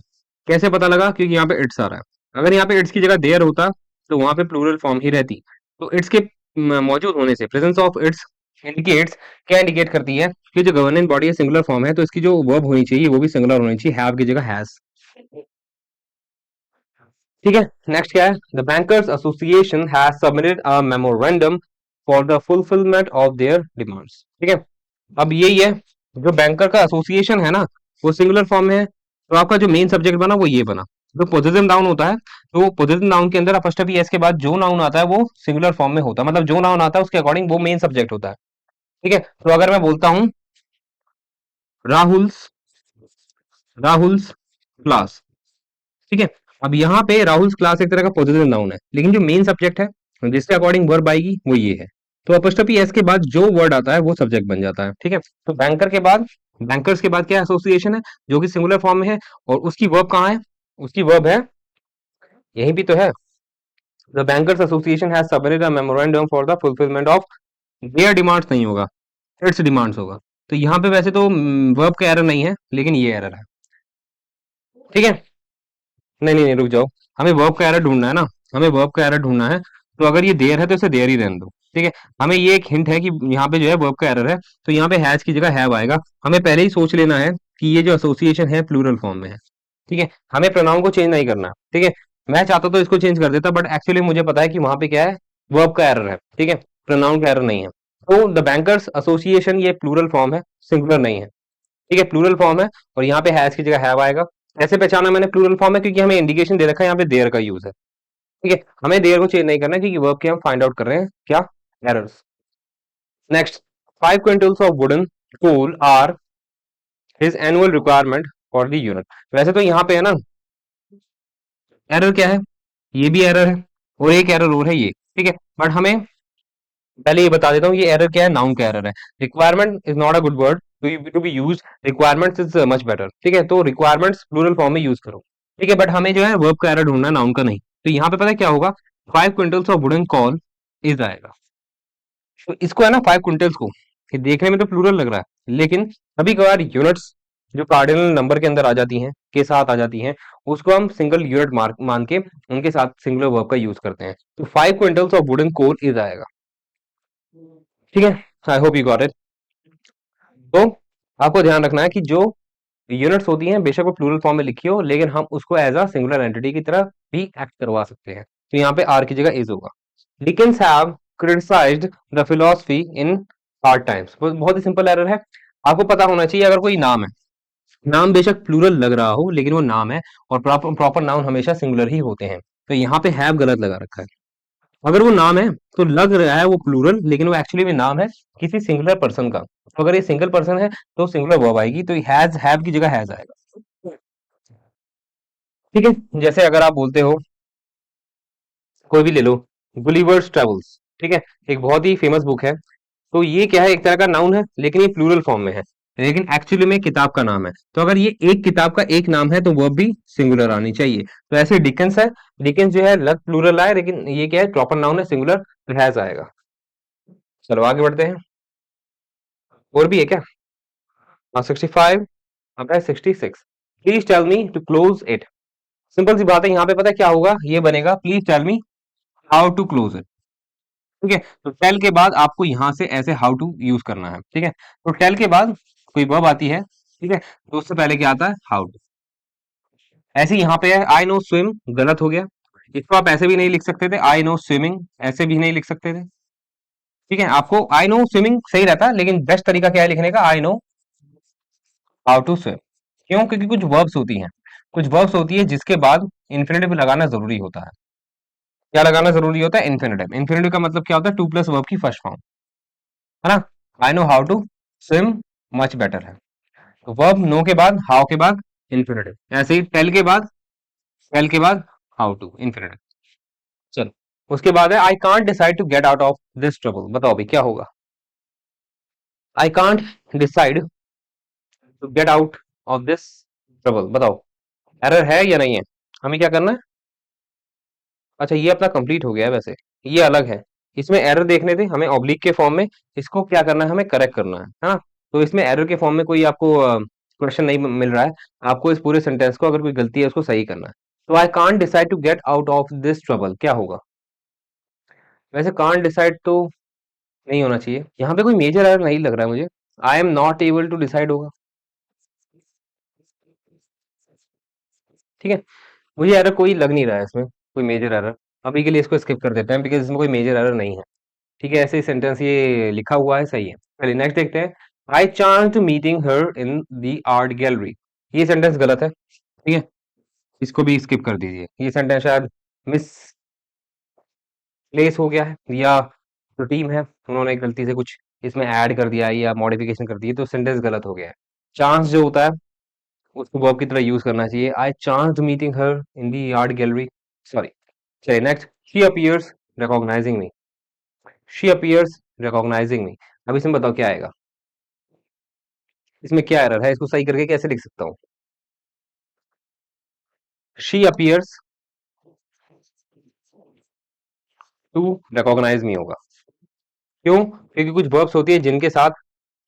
कैसे पता लगा, क्योंकि यहाँ पे इट्स आ रहा है, अगर यहाँ पे इट्स की जगह देयर होता तो वहां पे प्लूरल फॉर्म ही रहती। तो इट्स के मौजूद होने से, प्रेजेंस ऑफ इट्स इंडिकेट्स, क्या इंडिकेट करती है कि जो गवर्निंग बॉडी है सिंगुलर फॉर्म है, तो इसकी जो वर्ब होनी चाहिए वो भी सिंगुलर होनी चाहिए, हैव की जगह हैज। ठीक है। नेक्स्ट क्या है, the bankers association has submitted a memorandum for the fulfilment of their demands. ठीक है। अब यही है, जो बैंकर का एसोसिएशन है ना, वो सिंगुलर फॉर्म में है, तो आपका जो मेन सब्जेक्ट बना वो ये बना। जो पॉजिटिव नाउन होता है, तो पॉजिटिव नाउन के अंदर अपॉस्ट्रोफी एस के बाद जो नाउन आता है वो सिंगुलर फॉर्म में होता है, मतलब जो नाउन आता है उसके अकॉर्डिंग वो मेन सब्जेक्ट होता है। ठीक है। तो अगर मैं बोलता हूं राहुल्स राहुल्स क्लास, ठीक है। अब यहाँ पे राहुल क्लास एक तरह का पॉजिटिव नाउन है, लेकिन जो मेन सब्जेक्ट है जिसके अकॉर्डिंग वर्ब आएगी वो ये है। तो अपॉस्ट्रोफी एस के बाद जो वर्ड आता है वो सब्जेक्ट बन जाता है। ठीक है। तो बैंकर के बाद, बैंकर्स के बाद क्या एसोसिएशन है, जो कि सिंगुलर फॉर्म में है, और उसकी वर्ब कहाँ है, उसकी वर्ब है यहीं भी तो है, the bankers association has submitted a memorandum for the fulfilment of their demands, नहीं होगा, इट्स डिमांड्स होगा। तो यहाँ पे वैसे तो वर्ब का एरर नहीं है, लेकिन ये एरर है। ठीक है। नहीं नहीं नहीं, रुक जाओ, हमें वर्ब का एरर ढूंढना है ना, हमें वर्ब का एरर ढूंढना है। तो अगर ये देयर है तो इसे देयर ही रहने दो। ठीक है। हमें ये एक हिंट है कि यहाँ पे जो है वर्ब का एरर है, तो यहाँ पे हैज की जगह हैव आएगा। हमें पहले ही सोच लेना है कि ये जो एसोसिएशन है प्लूरल फॉर्म में है। ठीक है। हमें प्रोनाउन को चेंज नहीं करना। ठीक है। मैं चाहता तो इसको चेंज कर देता, बट एक्चुअली मुझे पता है कि वहां पे क्या है, वर्ब का एरर है। ठीक है। प्रोनाउन का एरर नहीं है। तो द बैंकर्स एसोसिएशन ये प्लूरल फॉर्म है, सिंगुलर नहीं है। ठीक है, प्लूरल फॉर्म है, और यहाँ पे हैज की जगह हैव आएगा। ऐसे पहचाना मैंने प्लूरल फॉर्म है क्योंकि हमें इंडिकेशन दे रखा है यहाँ पे देयर का यूज है। ठीक है। हमें देयर को चेंज नहीं करना है, क्योंकि वर्ब के हम फाइंड आउट कर रहे हैं क्या, errors. Next, 5 quintals of wooden coal are his annual requirement for the unit. वैसे तो यहाँ पे है ना, एरर क्या है, ये भी एरर है, और एक एरर और है ये। ठीक है। बट हमें पहले ये बता देता हूँ ये एरर क्या है, नाउन का एरर है। Requirement is not a good word to be use, requirements is much better. ठीक है। तो रिक्वायरमेंट्स प्लूरल फॉर्म में यूज करो। ठीक है। बट हमें जो है वर्ब का एरर ढूंढना है, नाउन का नहीं। तो यहाँ पे पता है क्या होगा, 5 quintals of wooden call is आएगा। तो इसको है ना 5 क्विंटल्स को, ये देखने में तो प्लूरल लग रहा है, लेकिन कभी कभार यूनिट्स जो कार्डिनल नंबर के अंदर आ जाती हैं, के साथ आ जाती हैं, उसको हम सिंगल यूनिट मार्क मान के उनके साथ सिंगुलर वर्ब का यूज करते हैं। तो 5 quintals of wooden coal is आएगा। ठीक है। I hope you got it. तो आपको ध्यान रखना है कि जो यूनिट्स होती हैं बेशक वो प्लूरल फॉर्म में लिखी हो, लेकिन हम उसको एज अ सिंगुलर एंटिटी की तरह भी एक्ट करवा सकते हैं। तो यहाँ पे आर की जगह इज होगा। Dickens have criticised the philosophy in hard times, बहुत ही सिंपल एरर है। आपको पता होना चाहिए अगर कोई नाम है, नाम बेशक प्लूरल लग रहा हो लेकिन वो नाम है, और प्रॉपर प्रॉपर नाउन हमेशा सिंगुलर ही होते हैं। तो यहाँ पे हैव गलत लगा रखा है। अगर वो नाम है तो लग रहा है वो प्लूरल, लेकिन वो एक्चुअली में नाम है किसी सिंगुलर पर्सन का। तो अगर ये सिंगल पर्सन है तो सिंगुलर वर्ब आएगी, तो हैज हैव की जगह हैज आएगा। ठीक है। जैसे अगर आप बोलते हो, कोई भी ले लो, गुलिवर्स ट्रेवल्स, ठीक है, एक बहुत ही फेमस बुक है। तो ये क्या है, एक तरह का नाउन है, लेकिन ये प्लूरल फॉर्म में है, लेकिन एक्चुअली में किताब का नाम है। तो अगर ये एक किताब का एक नाम है तो वर्ब भी सिंगुलर आनी चाहिए। तो ऐसे डिकेंस है, डिकेंस जो है लग प्लूरल आए, लेकिन ये क्या है, प्रॉपर नाउन है, सिंगुलर, तो हैज आएगा। चलो आगे बढ़ते हैं। और भी है क्या? हाँ, 65। अब है 66। Please tell me to close it. Simple सी बात है, यहाँ पे पता है क्या होगा, ये बनेगा please tell me how to close it. ठीक है। तो टेल के बाद आपको यहां से ऐसे हाउ टू यूज करना है। ठीक है। तो टेल के बाद कोई वर्ब आती है, ठीक है, तो उससे पहले क्या आता है, हाउ टू। ऐसे यहाँ पे है आई नो स्विम, गलत हो गया। इसको आप ऐसे भी नहीं लिख सकते थे, आई नो स्विमिंग, ऐसे भी नहीं लिख सकते थे। ठीक है। आपको आई नो स्विमिंग सही रहता, लेकिन बेस्ट तरीका क्या है लिखने का, I know how to swim. क्यों? क्योंकि कुछ वर्ब्स होती हैं, कुछ वर्ब्स होती है जिसके बाद इन्फिनेटिव लगाना जरूरी होता है। क्या लगाना जरूरी होता है? इन्फिनेटिव। इन्फिनेटिव का मतलब क्या होता है, टू प्लस वर्ब की फर्स्ट फॉर्म, है ना। I know how to swim much better है। तो वर्ब नो के बाद, हाउ के बाद इन्फिनेटिव, ऐसे ही टेल के बाद हाउ टू इन्फिनेटिव। चलो, उसके बाद है I can't decide to get out of this trouble. बताओ अभी क्या होगा, I can't decide to get out of this trouble. बताओ एरर है या नहीं है, हमें क्या करना है? अच्छा, ये अपना कंप्लीट हो गया है वैसे, ये अलग है। इसमें एरर देखने थे हमें ऑब्लिक के फॉर्म में, इसको क्या करना है, हमें करेक्ट करना है ना। तो इसमें एरर के फॉर्म में कोई आपको क्वेश्चन नहीं मिल रहा है। आपको इस पूरे सेंटेंस को, अगर कोई गलती है उसको सही करना है। तो I can't decide to get out of this trouble, क्या होगा? वैसे कांट डिसाइड तो नहीं होना चाहिए, यहाँ पे कोई मेजर एरर नहीं लग रहा है मुझे। I am not able to decide होगा, ठीक है। मुझे एरर कोई लग नहीं रहा है इसमें, कोई मेजर एरर। अभी के लिए इसको स्किप कर देते हैं बिकॉज इसमें कोई मेजर एरर नहीं है, ठीक है। ऐसे ही सेंटेंस ये लिखा हुआ है, सही है। चलिए नेक्स्ट देखते हैं। I chance meeting her in the art gallery, ये सेंटेंस गलत है, ठीक है। इसको भी स्किप कर दीजिए, ये सेंटेंस शायद मिस प्लेस हो गया है, या जो टीम है उन्होंने गलती से कुछ इसमें ऐड कर दिया है या मॉडिफिकेशन कर दी है, तो सेंटेंस गलत हो गया है। चांस जो होता है उसको वर्ब की तरह यूज करना चाहिए। I chance meeting her in the art gallery, sorry. चलिए next. She appears recognizing me, she appears recognizing me. अब इसमें बताओ क्या आएगा, इसमें क्या एरर है, इसको सही करके कैसे लिख सकता हूँ। शी अपीयर्स टू रिकॉग्नाइज मी होगा। क्यों? क्योंकि कुछ वर्ब्स होती है जिनके साथ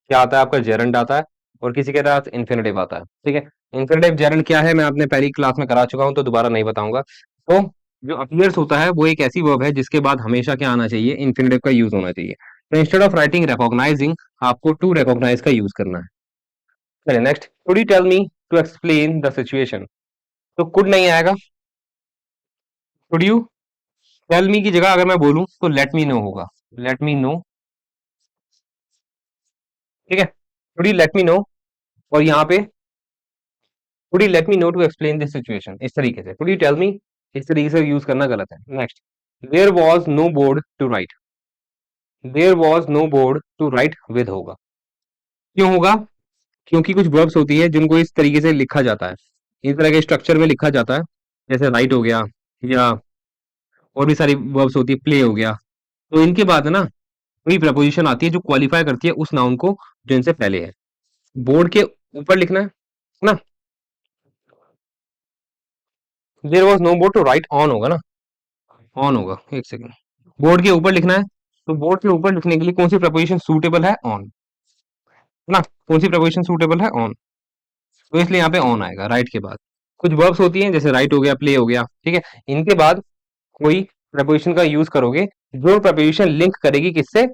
क्या आता है, आपका जेरंड आता है, और किसी के साथ इन्फिनेटिव आता है, ठीक है। इन्फिनेटिव जेरंड क्या है मैं आपने पहली क्लास में करा चुका हूं, तो दोबारा नहीं बताऊंगा। तो जो अपीयर्स होता है वो एक ऐसी वर्ब है जिसके बाद हमेशा क्या आना चाहिए, इन्फिनेटिव का यूज होना चाहिए। तो इंस्टेड ऑफ राइटिंग रिकॉग्नाइजिंग, आपको टू रिकॉग्नाइज का यूज करना है। चलिए next. Could you tell me to explain the situation, तो कुड नहीं आएगा, कुड यू। टेल मी की जगह अगर मैं बोलूं तो लेट मी नो होगा, लेट मी नो, ठीक है। Could you let me know, और यहाँ पे could you let me know to explain this situation, इस तरीके से कुड यू टेल मी, इस तरीके से यूज करना गलत है। Next. There was no board to write, there was no board to write with होगा। क्यों होगा? क्योंकि कुछ वर्ब्स होती है जिनको इस तरीके से लिखा जाता है, इस तरह के स्ट्रक्चर में लिखा जाता है, जैसे राइट हो गया, या और भी सारी वर्ब्स होती है, प्ले हो गया। तो इनके बाद ना कोई प्रपोजिशन आती है जो क्वालिफाई करती है उस नाउन को जो इनसे पहले है। बोर्ड के ऊपर लिखना है ना, there was no board to write on होगा ना, ऑन होगा, एक सेकेंड। बोर्ड के ऊपर लिखना है, तो बोर्ड के ऊपर लिखने के लिए कौन सी प्रपोजिशन सूटेबल है, ऑन, है ना। कौन सी प्रपोजिशन सूटेबल है, ऑन। तो इसलिए यहाँ पे ऑन आएगा राइट के बाद। कुछ वर्ब्स होती हैं जैसे राइट हो गया, प्ले हो गया, ठीक है। इनके बाद कोई प्रपोजिशन का यूज करोगे, जो प्रपोजिशन लिंक करेगी किससे,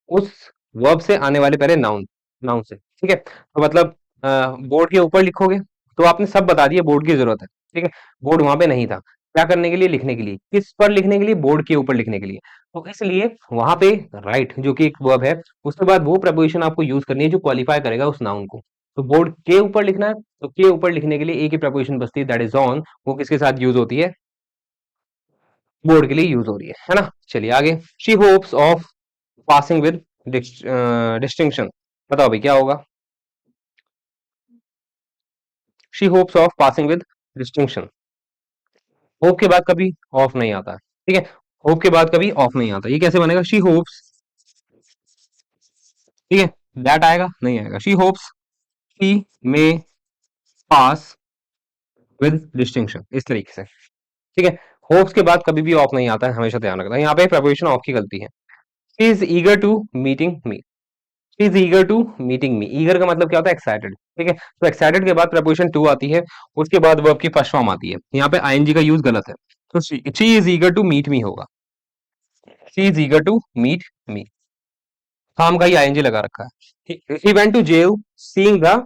उस वर्ब से आने वाले पहले नाउन, नाउन से, ठीक है। तो मतलब बोर्ड के ऊपर लिखोगे, तो आपने सब बता दिया, बोर्ड की जरूरत है, ठीक है। बोर्ड वहां पे नहीं था, क्या करने के लिए, लिखने के लिए, किस पर लिखने के लिए, बोर्ड के ऊपर लिखने के लिए। तो इसलिए वहां पे राइट जो कि एक वर्ब है, उसके बाद वो प्रपोजिशन आपको यूज करनी है जो क्वालिफाई करेगा उस नाउन को। तो बोर्ड के ऊपर लिखना है, तो के ऊपर लिखने के लिए एक ही प्रपोजिशन बचती है, दैट इज ऑन। वो किसके साथ यूज होती है, बोर्ड के लिए यूज हो रही है ना। चलिए आगे। She hopes of passing with distinction, बताओ भाई क्या होगा। She hopes of passing with distinction, hope के बाद कभी ऑफ नहीं आता है, ठीक है। होप के बाद कभी ऑफ नहीं आता, ये कैसे बनेगा, शी होप्स, ठीक है। दैट आएगा नहीं आएगा, she hopes she may pass with distinction, इस तरीके से, ठीक है। होप्स के बाद कभी भी ऑफ नहीं आता है, हमेशा ध्यान रखना है, यहाँ पे प्रपोजिशन ऑफ की गलती है। She is eager to meeting me, she is eager to meeting me, eager का मतलब क्या होता है, एक्साइटेड, ठीक है। तो एक्साइटेड के बाद प्रपोजिशन टू आती है, उसके बाद वर्ब की फर्स्ट फॉर्म आती है, यहाँ पे आईएनजी का यूज गलत है। तो she is eager to meet me होगा, she is eager to meet me, काम का ही आईएनजी लगा रखा है। He went to jail seeing the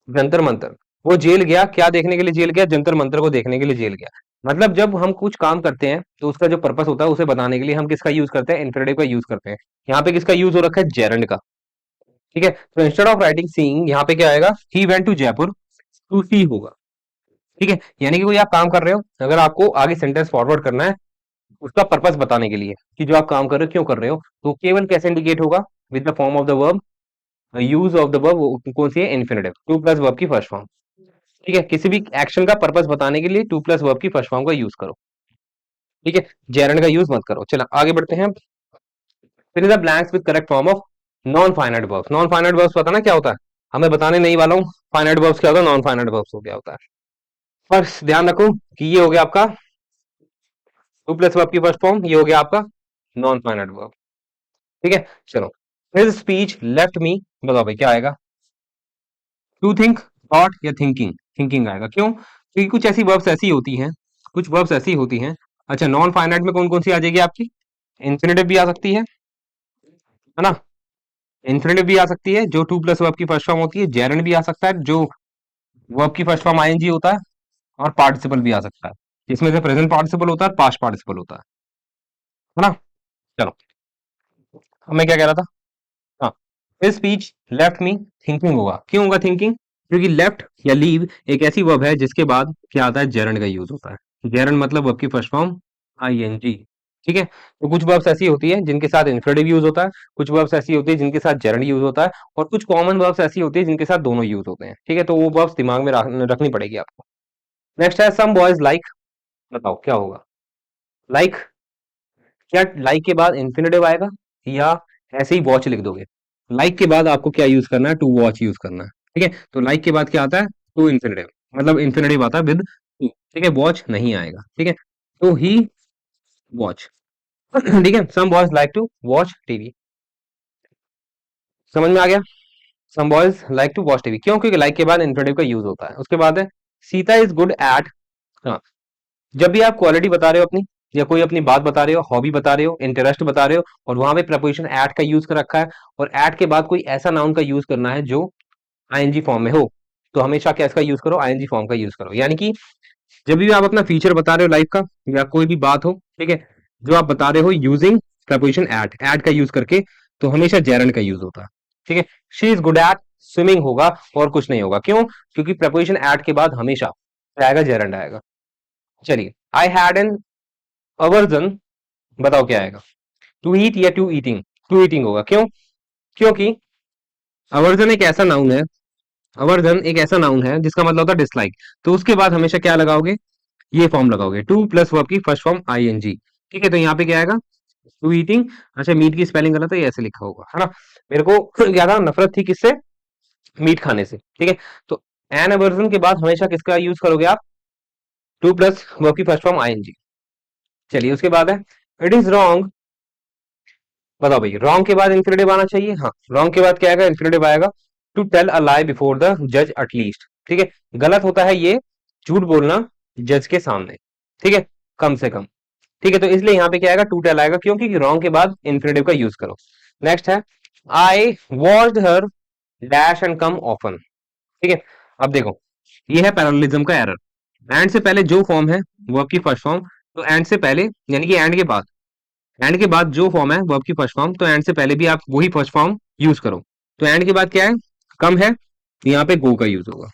Jantar Mantar, वो जेल गया, क्या देखने के लिए जेल गया, जंतर मंतर को देखने के लिए जेल गया। मतलब जब हम कुछ काम करते हैं तो उसका जो पर्पस होता है उसे बताने के लिए हम किसका यूज करते हैं, इन्फिनेटिव का यूज करते हैं। यहाँ पे किसका यूज हो रखा है, जेरंड का, ठीक है। तो इंस्टेड ऑफ राइटिंग सीइंग, यहाँ पे क्या आएगा, he went to Jaipur to see होगा, ठीक है। यानी कि कोई आप काम कर रहे हो, अगर आपको आगे सेंटेंस फॉरवर्ड करना है उसका पर्पस बताने के लिए कि जो आप काम कर रहे हो क्यों कर रहे हो, तो केवल कैसे इंडिकेट होगा, with the form of the verb, use of the verb कौन सी है, इन्फिनेटिव, टू प्लस वर्ब की फर्स्ट फॉर्म, ठीक है। किसी भी एक्शन का पर्पस बताने के लिए टू प्लस वर्ब की फर्स्ट फॉर्म का यूज करो, ठीक है। जेरंड का यूज मत करो। चलो आगे बढ़ते हैं। फिर the blanks with correct form of non finite verbs, non finite verbs पता ना क्या होता है, हमें बताने नहीं वाला हूँ। फाइनाइट वर्ब्स क्या होता है, नॉन फाइनाइट वर्ब्स हो क्या होता है। फर्स्ट ध्यान रखो कि ये हो गया आपका टू प्लस वर्ब की फर्स्ट फॉर्म, ये हो गया आपका नॉन फाइनाइट वर्ब, ठीक है। चलो, हिज स्पीच लेफ्ट मी, बताओ भाई क्या आएगा, टू थिंक, थॉट या थिंकिंग, थिंकिंग आएगा। क्यों? क्योंकि कुछ ऐसी वर्ब्स ऐसी होती हैं, कुछ वर्ब्स ऐसी होती हैं। अच्छा, नॉन फाइनाइट में कौन कौन सी आ जाएगी आपकी, इंफिनिटिव भी आ सकती है ना, इंफिनिटिव भी आ सकती है जो टू प्लस वर्ब की फर्स्ट फॉर्म होती है, जेरंड भी आ सकता है जो वर्ब की फर्स्ट फॉर्म आईएनजी होता है, और पार्टिसिपल भी आ सकता है जिसमें से प्रेजेंट पार्टिसिपल होता है, पास्ट पार्टिसिपल होता है ना। चलो, अब मैं क्या कह रहा था, हाँ, this speech left me thinking होगा, क्यों होगा थिंकिंग, क्योंकि लेफ्ट या लीव एक ऐसी वर्ब है जिसके बाद क्या आता है, जेरंड का यूज होता है। जेरंड मतलब वर्ब की फर्स्ट फॉर्म आईएनजी। ठीक है, तो कुछ वर्ब्स ऐसी होती है जिनके साथ इंफ्initive यूज होता है, कुछ वर्ब्स ऐसी होती है जिनके साथ जेरंड यूज होता है, और कुछ कॉमन वर्ब्स ऐसी होती है जिनके साथ दोनों यूज होते हैं। ठीक है, तो वो वर्ब्स दिमाग में रखनी पड़ेगी आपको। नेक्स्ट है सम बॉयज लाइक, बताओ क्या होगा, लाइक, क्या लाइक के बाद इंफिनिटिव आएगा या ऐसे ही वॉच लिख दोगे। लाइक के बाद आपको क्या यूज करना है, टू वॉच यूज करना है। ठीक है, तो लाइक के बाद क्या आता है, टू इंफिनिटिव, मतलब इंफिनिटिव आता है विद टू। ठीक है, वॉच नहीं आएगा। ठीक है, तो ही वॉच। ठीक है, some boys like to watch TV, समझ में आ गया। Some boys like to watch TV, क्यों, क्योंकि लाइक के बाद इंफिनिटिव का यूज होता है। उसके बाद है सीता इज गुड एट, हाँ, जब भी आप क्वालिटी बता रहे हो अपनी, या कोई अपनी बात बता रहे हो, हॉबी बता रहे हो, इंटरेस्ट बता रहे हो, और वहां पे प्रपोजिशन एट का यूज कर रखा है, और एट के बाद कोई ऐसा नाउन का यूज करना है जो आईएनजी फॉर्म में हो, तो हमेशा क्या इसका यूज करो, आईएनजी फॉर्म का यूज करो। यानी कि जब भी आप अपना फीचर बता रहे हो लाइफ का, या कोई भी बात हो, ठीक है, जो आप बता रहे हो यूजिंग प्रपोजिशन एट का यूज करके, तो हमेशा जेरंड का यूज होता है। ठीक है, she is good at swimming होगा और कुछ नहीं होगा, क्यों, क्योंकि प्रपोजिशन एट के बाद हमेशा क्या आएगा, जेरंड आएगा। चलिए, आई हैड एन अवर्जन, बताओ क्या आएगा, टू ईट या टू ईटिंग, टू ईटिंग होगा, क्यों, क्योंकि अवर्जन एक ऐसा नाउन है, अवर्जन एक ऐसा नाउन है जिसका मतलब होता है डिसलाइक, तो उसके बाद हमेशा क्या लगाओगे, ये फॉर्म लगाओगे, टू प्लस वर्ब की फर्स्ट फॉर्म आईएनजी। ठीक है, तो यहाँ पे क्या आएगा, टू ईटिंग। अच्छा, मीट की स्पेलिंग गलत है, ये ऐसे लिखा होगा, है ना। मेरे को क्या था, नफरत थी किससे, मीट खाने से। ठीक है, तो एन अवर्जन के बाद हमेशा किसका यूज करोगे आप, टू प्लस वर्ब की फर्स्ट फॉर्म आईएनजी। चलिए, उसके बाद है इट इज रॉन्ग, बताओ भाई, रॉन्ग के बाद इंफिनिटिव आना चाहिए, हाँ, रॉन्ग के बाद क्या आएगा, इंफिनिटिव आएगा, to tell a lie before the जज एटलीस्ट। ठीक है, गलत होता है ये झूठ बोलना जज के सामने, ठीक है, कम से कम। ठीक है, तो इसलिए यहाँ पे क्या आएगा, टू टेल आएगा, क्योंकि रॉन्ग के बाद इंफिनिटिव का यूज करो। नेक्स्ट है I watched her dash and come often. ठीक है, अब देखो, ये है पैरेललिज्म का एरर। एंड से पहले जो फॉर्म है वर्ब की फर्स्ट फॉर्म, तो एंड से पहले, यानी कि एंड के बाद, एंड के बाद जो फॉर्म है वर्ब की फर्स्ट फॉर्म, तो एंड से पहले भी आप वही फर्स्ट फॉर्म यूज करो। तो एंड के बाद क्या है, कम है, तो यहाँ पे गो का यूज होगा।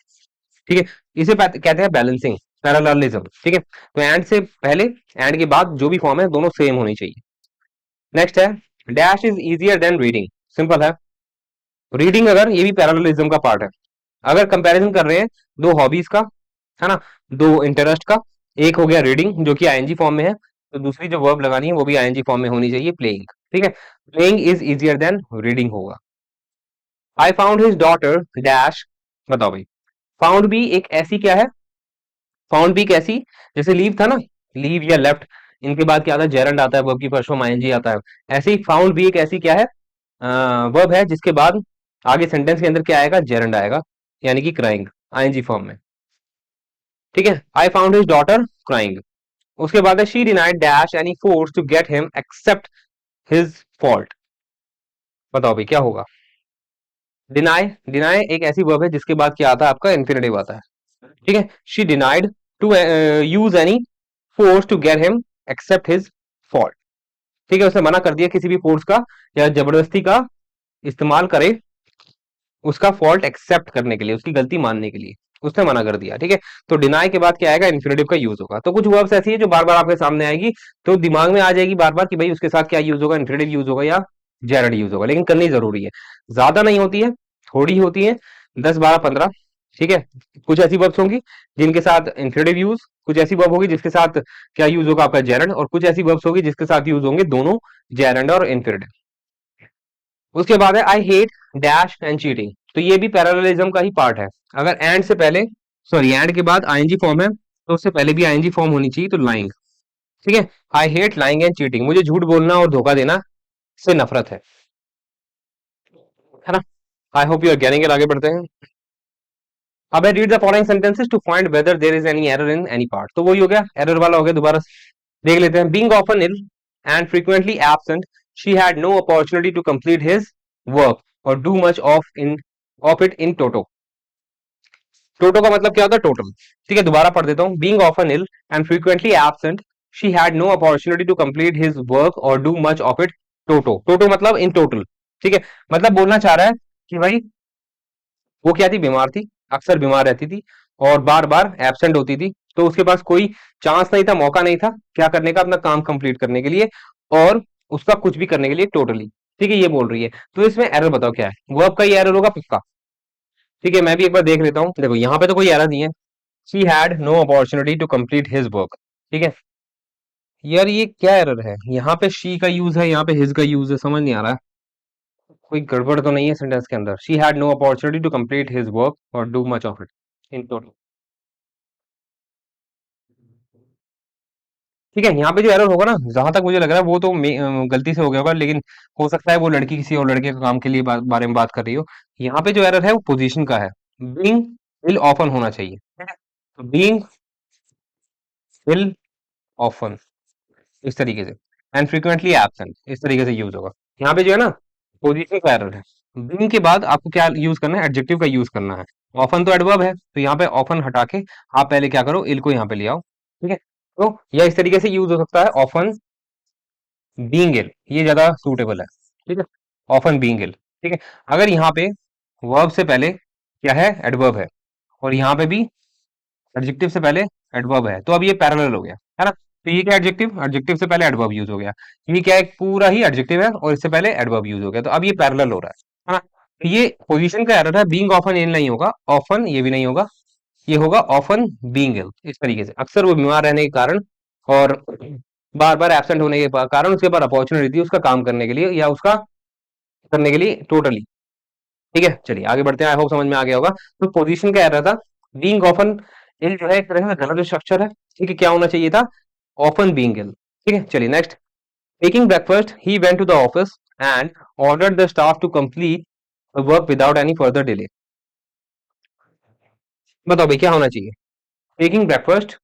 ठीक है, इसे कहते हैं बैलेंसिंग, पैरेललिज्म। ठीक है, तो एंड से पहले, एंड के बाद जो भी फॉर्म है दोनों सेम होनी चाहिए। नेक्स्ट है dash is easier than reading, simple है, रीडिंग अगर, ये भी पैरेललिज्म का पार्ट है। अगर कंपैरिजन कर रहे हैं दो हॉबीज का, है ना, दो इंटरेस्ट का, एक हो गया रीडिंग जो कि आईएनजी फॉर्म में है, तो दूसरी जो वर्ब लगानी है वो भी आईएनजी फॉर्म में होनी चाहिए, प्लेइंग। ठीक है, playing is easier than reading होगा। I found his daughter dash, बताओ भाई, फाउंड भी एक ऐसी क्या है, फाउंड भी कैसी, जैसे लीव था ना, लीव या लेफ्ट, इनके बाद क्या आता है, जेरंड आता है, वर्ब की फर्स्ट फॉर्म आईएनजी आता है। ऐसे ही फाउंड भी एक ऐसी क्या है, वर्ब है जिसके बाद आगे सेंटेंस के अंदर क्या आएगा, जेरंड आएगा, यानी कि क्राइंग, आईएनजी फॉर्म में। ठीक है, I found his daughter crying. उसके बाद है she denied dash any force to get him accept his fault, बताओ भाई क्या होगा। डिनाई, डिनाई एक ऐसी वर्ब है जिसके बाद क्या आता है, आपका इंफिनिटिव आता है। ठीक है, she denied to use any force to get him accept his fault. ठीक है, उसने मना कर दिया किसी भी फोर्स का या जबरदस्ती का इस्तेमाल करे उसका फॉल्ट एक्सेप्ट करने के लिए, उसकी गलती मानने के लिए उसने मना कर दिया। ठीक है, तो डिनाई के बाद क्या आएगा, इन्फिनेटिव का यूज होगा। तो कुछ वर्ब्स ऐसी है जो बार बार आपके सामने आएगी, तो दिमाग में आ जाएगी बार बार कि भाई उसके साथ क्या यूज होगा, इन्फिनेटिव यूज होगा या जेरड यूज होगा, लेकिन करनी जरूरी है, ज्यादा नहीं होती है, थोड़ी ही होती है, 10 12 15। ठीक है, कुछ ऐसी वर्ब्स होंगी जिनके साथ इन्फिनेटिव यूज, कुछ ऐसी वर्ब होगी जिसके साथ क्या यूज होगा, आपका जेरंड, और कुछ ऐसी वर्ब्स होगी जिसके साथ यूज होंगे दोनों, जेरंड और इन्फिनेटिव। उसके बाद है I hate dash and cheating, तो ये भी पैरेललिज्म का ही पार्ट है। अगर एंड से पहले, सॉरी, एंड के बाद आईएनजी फॉर्म है, तो उससे पहले भी आईएनजी फॉर्म होनी चाहिए, तो लाइंग। ठीक है, I hate lying and cheating, मुझे झूठ बोलना और धोखा देना से नफरत है ना। I hope you are getting it, आगे बढ़ते हैं। अब I read the following sentences to find whether there is any error in any part, तो वही हो गया, एरर वाला हो गया, दोबारा देख लेते हैं। Being often ill, and frequently absent, she had no opportunity to complete his work or do much of it in toto. टोटो का मतलब क्या होता है? टोटल। ठीक है, दोबारा पढ़ देता हूँ। Being often ill and frequently absent, she had no opportunity to complete his work और do much of it. Toto, toto मतलब इन टोटल। ठीक है, मतलब बोलना चाह रहा है कि भाई वो क्या थी? बीमार थी, अक्सर बीमार रहती थी और बार बार एब्सेंट होती थी, तो उसके पास कोई चांस नहीं था, मौका नहीं था क्या करने का? अपना काम कंप्लीट करने के लिए और उसका कुछ भी करने के लिए टोटली। ठीक है, ये बोल रही है। तो इसमें एरर बताओ क्या है? वर्ब का ही एरर होगा पक्का। ठीक है, मैं भी एक बार देख लेता हूँ। देखो यहाँ पे तो कोई एरर नहीं है। She had no opportunity to complete his work. ठीक है, यार ये क्या एरर है? यहाँ पे शी का यूज है, यहाँ पे हिज का यूज है, समझ नहीं आ रहा है। कोई गड़बड़ तो नहीं है सेंटेंस के अंदर? She had no opportunity to complete his work और do much of it in total. ठीक है, यहाँ पे जो एरर होगा ना, जहां तक मुझे लग रहा है वो तो गलती से हो गया होगा, लेकिन हो सकता है वो लड़की किसी और लड़के के काम के लिए बारे में बात कर रही हो। यहाँ पे जो एरर है वो पोजीशन का है। बीइंग विल ऑफन होना चाहिए। ठीक है, तो बीइंग विल ऑफन इस तरीके से, एंड फ्रीक्वेंटली एब्सेंट इस तरीके से यूज होगा। यहाँ पे जो है ना, पोजीशन का एरर है। बीइंग के बाद आपको क्या यूज करना है? एडजेक्टिव का यूज करना है। ऑफन तो एडवर्ब है, तो यहाँ पे ऑफन हटा के आप पहले क्या करो? इल को यहाँ पे ले आओ। ठीक है, तो यह इस तरीके से यूज हो सकता है, ऑफन बीइंग इल, ये ज्यादा सूटेबल है। ठीक है, ऑफन बीइंग इल। ठीक है, अगर यहाँ पे वर्ब से पहले क्या है? एडवर्ब है, और यहाँ पे भी एडजेक्टिव से पहले एडवर्ब है, तो अब ये पैरेलल हो गया है ना। तो ये क्या? एडजेक्टिव, एडजेक्टिव से पहले एडवर्ब यूज हो गया। ये क्या है? पूरा ही एडजेक्टिव है और इससे पहले एडवर्ब यूज हो गया, तो अब ये पैरेलल हो रहा है ना। तो ये पोजीशन का एरर है। बीइंग ऑफन इन नहीं होगा, ऑफन ये भी नहीं होगा, ये होगा ऑफन बीइंग इल। इस तरीके से अक्सर वो बीमार रहने के कारण और बार बार एब्सेंट होने के कारण उसके पास अपॉर्चुनिटी थी उसका काम करने के लिए या उसका करने के लिए टोटली। ठीक है, चलिए आगे बढ़ते हैं। आई होप समझ में आ गया होगा। तो पोजीशन का एरर था। बीइंग ऑफन इल जो है एक तरह से गलत स्ट्रक्चर है। ठीक है, क्या होना चाहिए था? Often being ill. ठीक है, चलिए next. Taking breakfast he went to the office and ordered the staff to complete the work without any further delay. बताओ भाई क्या होना चाहिए? Taking breakfast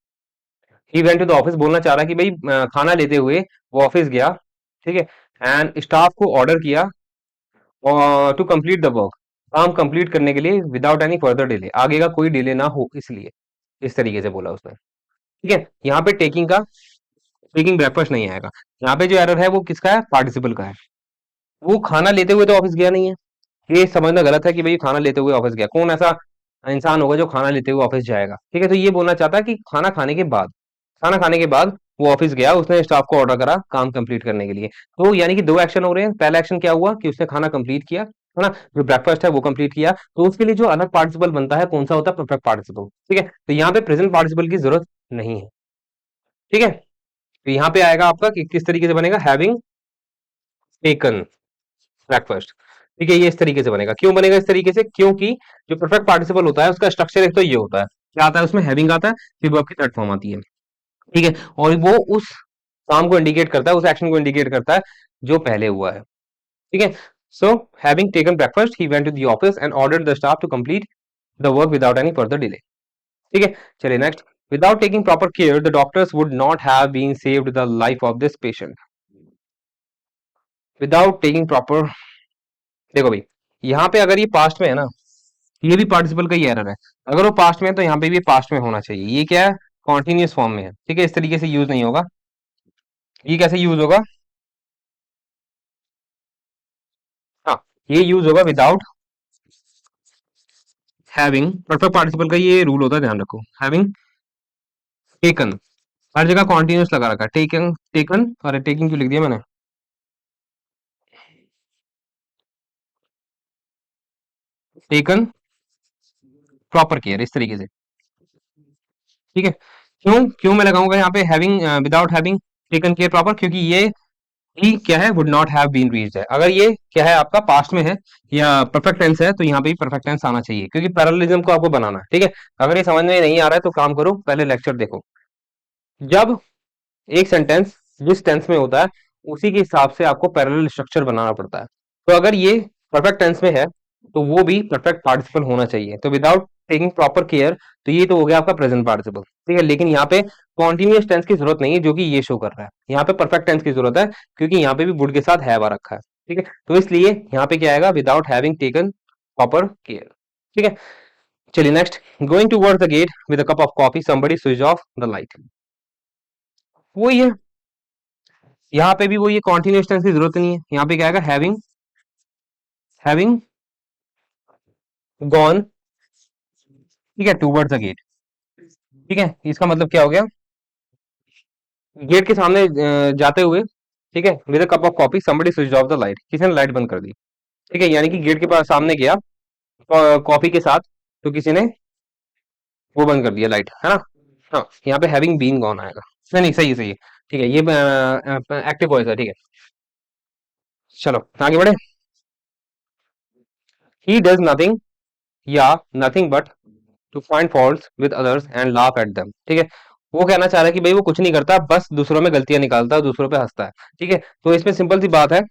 he went to the office, बोलना चाह रहा है कि भाई खाना लेते हुए वो ऑफिस गया। ठीक है, एंड स्टाफ को ऑर्डर किया टू कंप्लीट द वर्क, काम कंप्लीट करने के लिए विदाउट एनी फर्दर डिले, आगे का कोई डिले ना हो इसलिए। इस तरीके से बोला उसने। ठीक है, यहाँ पे टेकिंग ब्रेकफास्ट नहीं आएगा। यहाँ पे जो एरर है वो किसका है? पार्टिसिपल का है। वो खाना लेते हुए तो ऑफिस गया नहीं है। ये समझना गलत है कि भाई खाना लेते हुए ऑफिस गया। कौन ऐसा इंसान होगा जो खाना लेते हुए ऑफिस जाएगा? ठीक है, तो ये बोलना चाहता है कि खाना खाने के बाद वो ऑफिस गया, उसने स्टाफ को ऑर्डर करा काम कंप्लीट करने के लिए। तो यानी कि दो एक्शन हो रहे हैं। पहला एक्शन क्या हुआ कि उसने खाना कंप्लीट किया, है ना, जो ब्रेकफास्ट है वो कंप्लीट किया, तो उसके लिए जो अलग पार्टिसिपल बनता है कौन सा होता है? Perfect participle. ठीक है, तो यहाँ पे प्रेजेंट पार्टिसिपल की जरूरत नहीं है। ठीक है, तो यहाँ पे आएगा आपका कि किस तरीके से बनेगा? Having taken breakfast. ठीक है, ये इस तरीके से बनेगा। क्यों बनेगा इस तरीके से? क्योंकि जो परफेक्ट पार्टिसिपल होता है उसका स्ट्रक्चर एक तो ये होता है, क्या आता है उसमें? हैविंग आता है, फिर वर्ब की थर्ड फॉर्म आती है। ठीक है, और वो उस काम को इंडिकेट करता है, उस एक्शन को इंडिकेट करता है जो पहले हुआ है। ठीक है, so having taken breakfast he went to the office and ordered the staff to complete the work without any further delay. ठीक है, चलिए next. Without taking proper care the doctors would not have been saved the life of this patient. Without taking proper, देखो भाई यहाँ पे अगर ये past में है ना, ये भी पार्टिसिपल का ही एरर है। अगर वो पास्ट में है तो यहाँ पे भी पास्ट में होना चाहिए। ये क्या है? कॉन्टिन्यूस फॉर्म में है। ठीक है, इस तरीके से यूज नहीं होगा। ये कैसे यूज होगा? हाँ, ये यूज होगा विदाउट हैविंग। परफेक्ट पार्टिसिपल का ये रूल होता है, ध्यान रखो। हैविंग टेकन, हर जगह कॉन्टिन्यूस लगा रखा है। टेकन टेकन, अरे टेकिंग क्यों लिख दिया मैंने? टेकन प्रॉपर केयर, इस तरीके से। ठीक है, क्यों क्यों मैं लगाऊंगा यहाँ पे having without having taken care proper? क्योंकि ये ही क्या है? Would not have been reached है। अगर ये क्या है? आपका पास्ट में है या परफेक्ट टेंस है, तो यहाँ पे भी परफेक्ट टेंस आना चाहिए, क्योंकि पैरेललिज्म को आपको बनाना है। ठीक है, अगर ये समझ में नहीं आ रहा है तो काम करो, पहले लेक्चर देखो। जब एक सेंटेंस जिस टेंस में होता है उसी के हिसाब से आपको पैरेलल स्ट्रक्चर बनाना पड़ता है। तो अगर ये परफेक्ट टेंस में है तो वो भी परफेक्ट पार्टिसिपल होना चाहिए। तो विदाउट टेकिंग प्रॉपर केयर, तो ये तो हो गया आपका प्रेजेंट पार्टिसिपल, ठीक है। लेकिन यहाँ पे कॉन्टिन्यूअस टेंस की जरूरत नहीं है, जो कि ये शो कर रहा है। यहाँ पे परफेक्ट टेंस की जरूरत है, क्योंकि यहाँ पे भी वुड के साथ हैव आ रखा है, ठीक है। तो इसलिए यहाँ पे क्या आएगा, without having taken proper care, ठीक है। चलिए next, going towards the gate with a cup of coffee somebody switch off the light. वही है, यहाँ पे भी वही है, कॉन्टिन्यूअस टेंस की जरूरत नहीं है। यहाँ पे क्या आएगा, हैविंग, हैविंग गॉन, ठीक है, टूवर्ड्स द गेट, ठीक है। इसका मतलब क्या हो गया, गेट के सामने जाते हुए, ठीक है, with a cup of coffee somebody switch off the light, किसी ने लाइट बंद कर दी, ठीक है। यानी कि गेट के पास सामने गया कॉफी के साथ, तो किसी ने वो बंद कर दिया लाइट, है ना। हाँ, यहाँ पे हैविंग बीन गॉन आएगा। नहीं नहीं, सही है सही है, ठीक है। ये एक्टिव वॉइस है, ठीक है। चलो आगे बढ़े। ही डज नथिंग या nothing but to find faults with others and laugh at them, ठीक है। वो कहना चाह रहा है कि भाई वो कुछ नहीं करता, बस दूसरों में गलतियां निकालता है, दूसरों पे हंसता है, ठीक है। तो इसमें सिंपल सी बात है,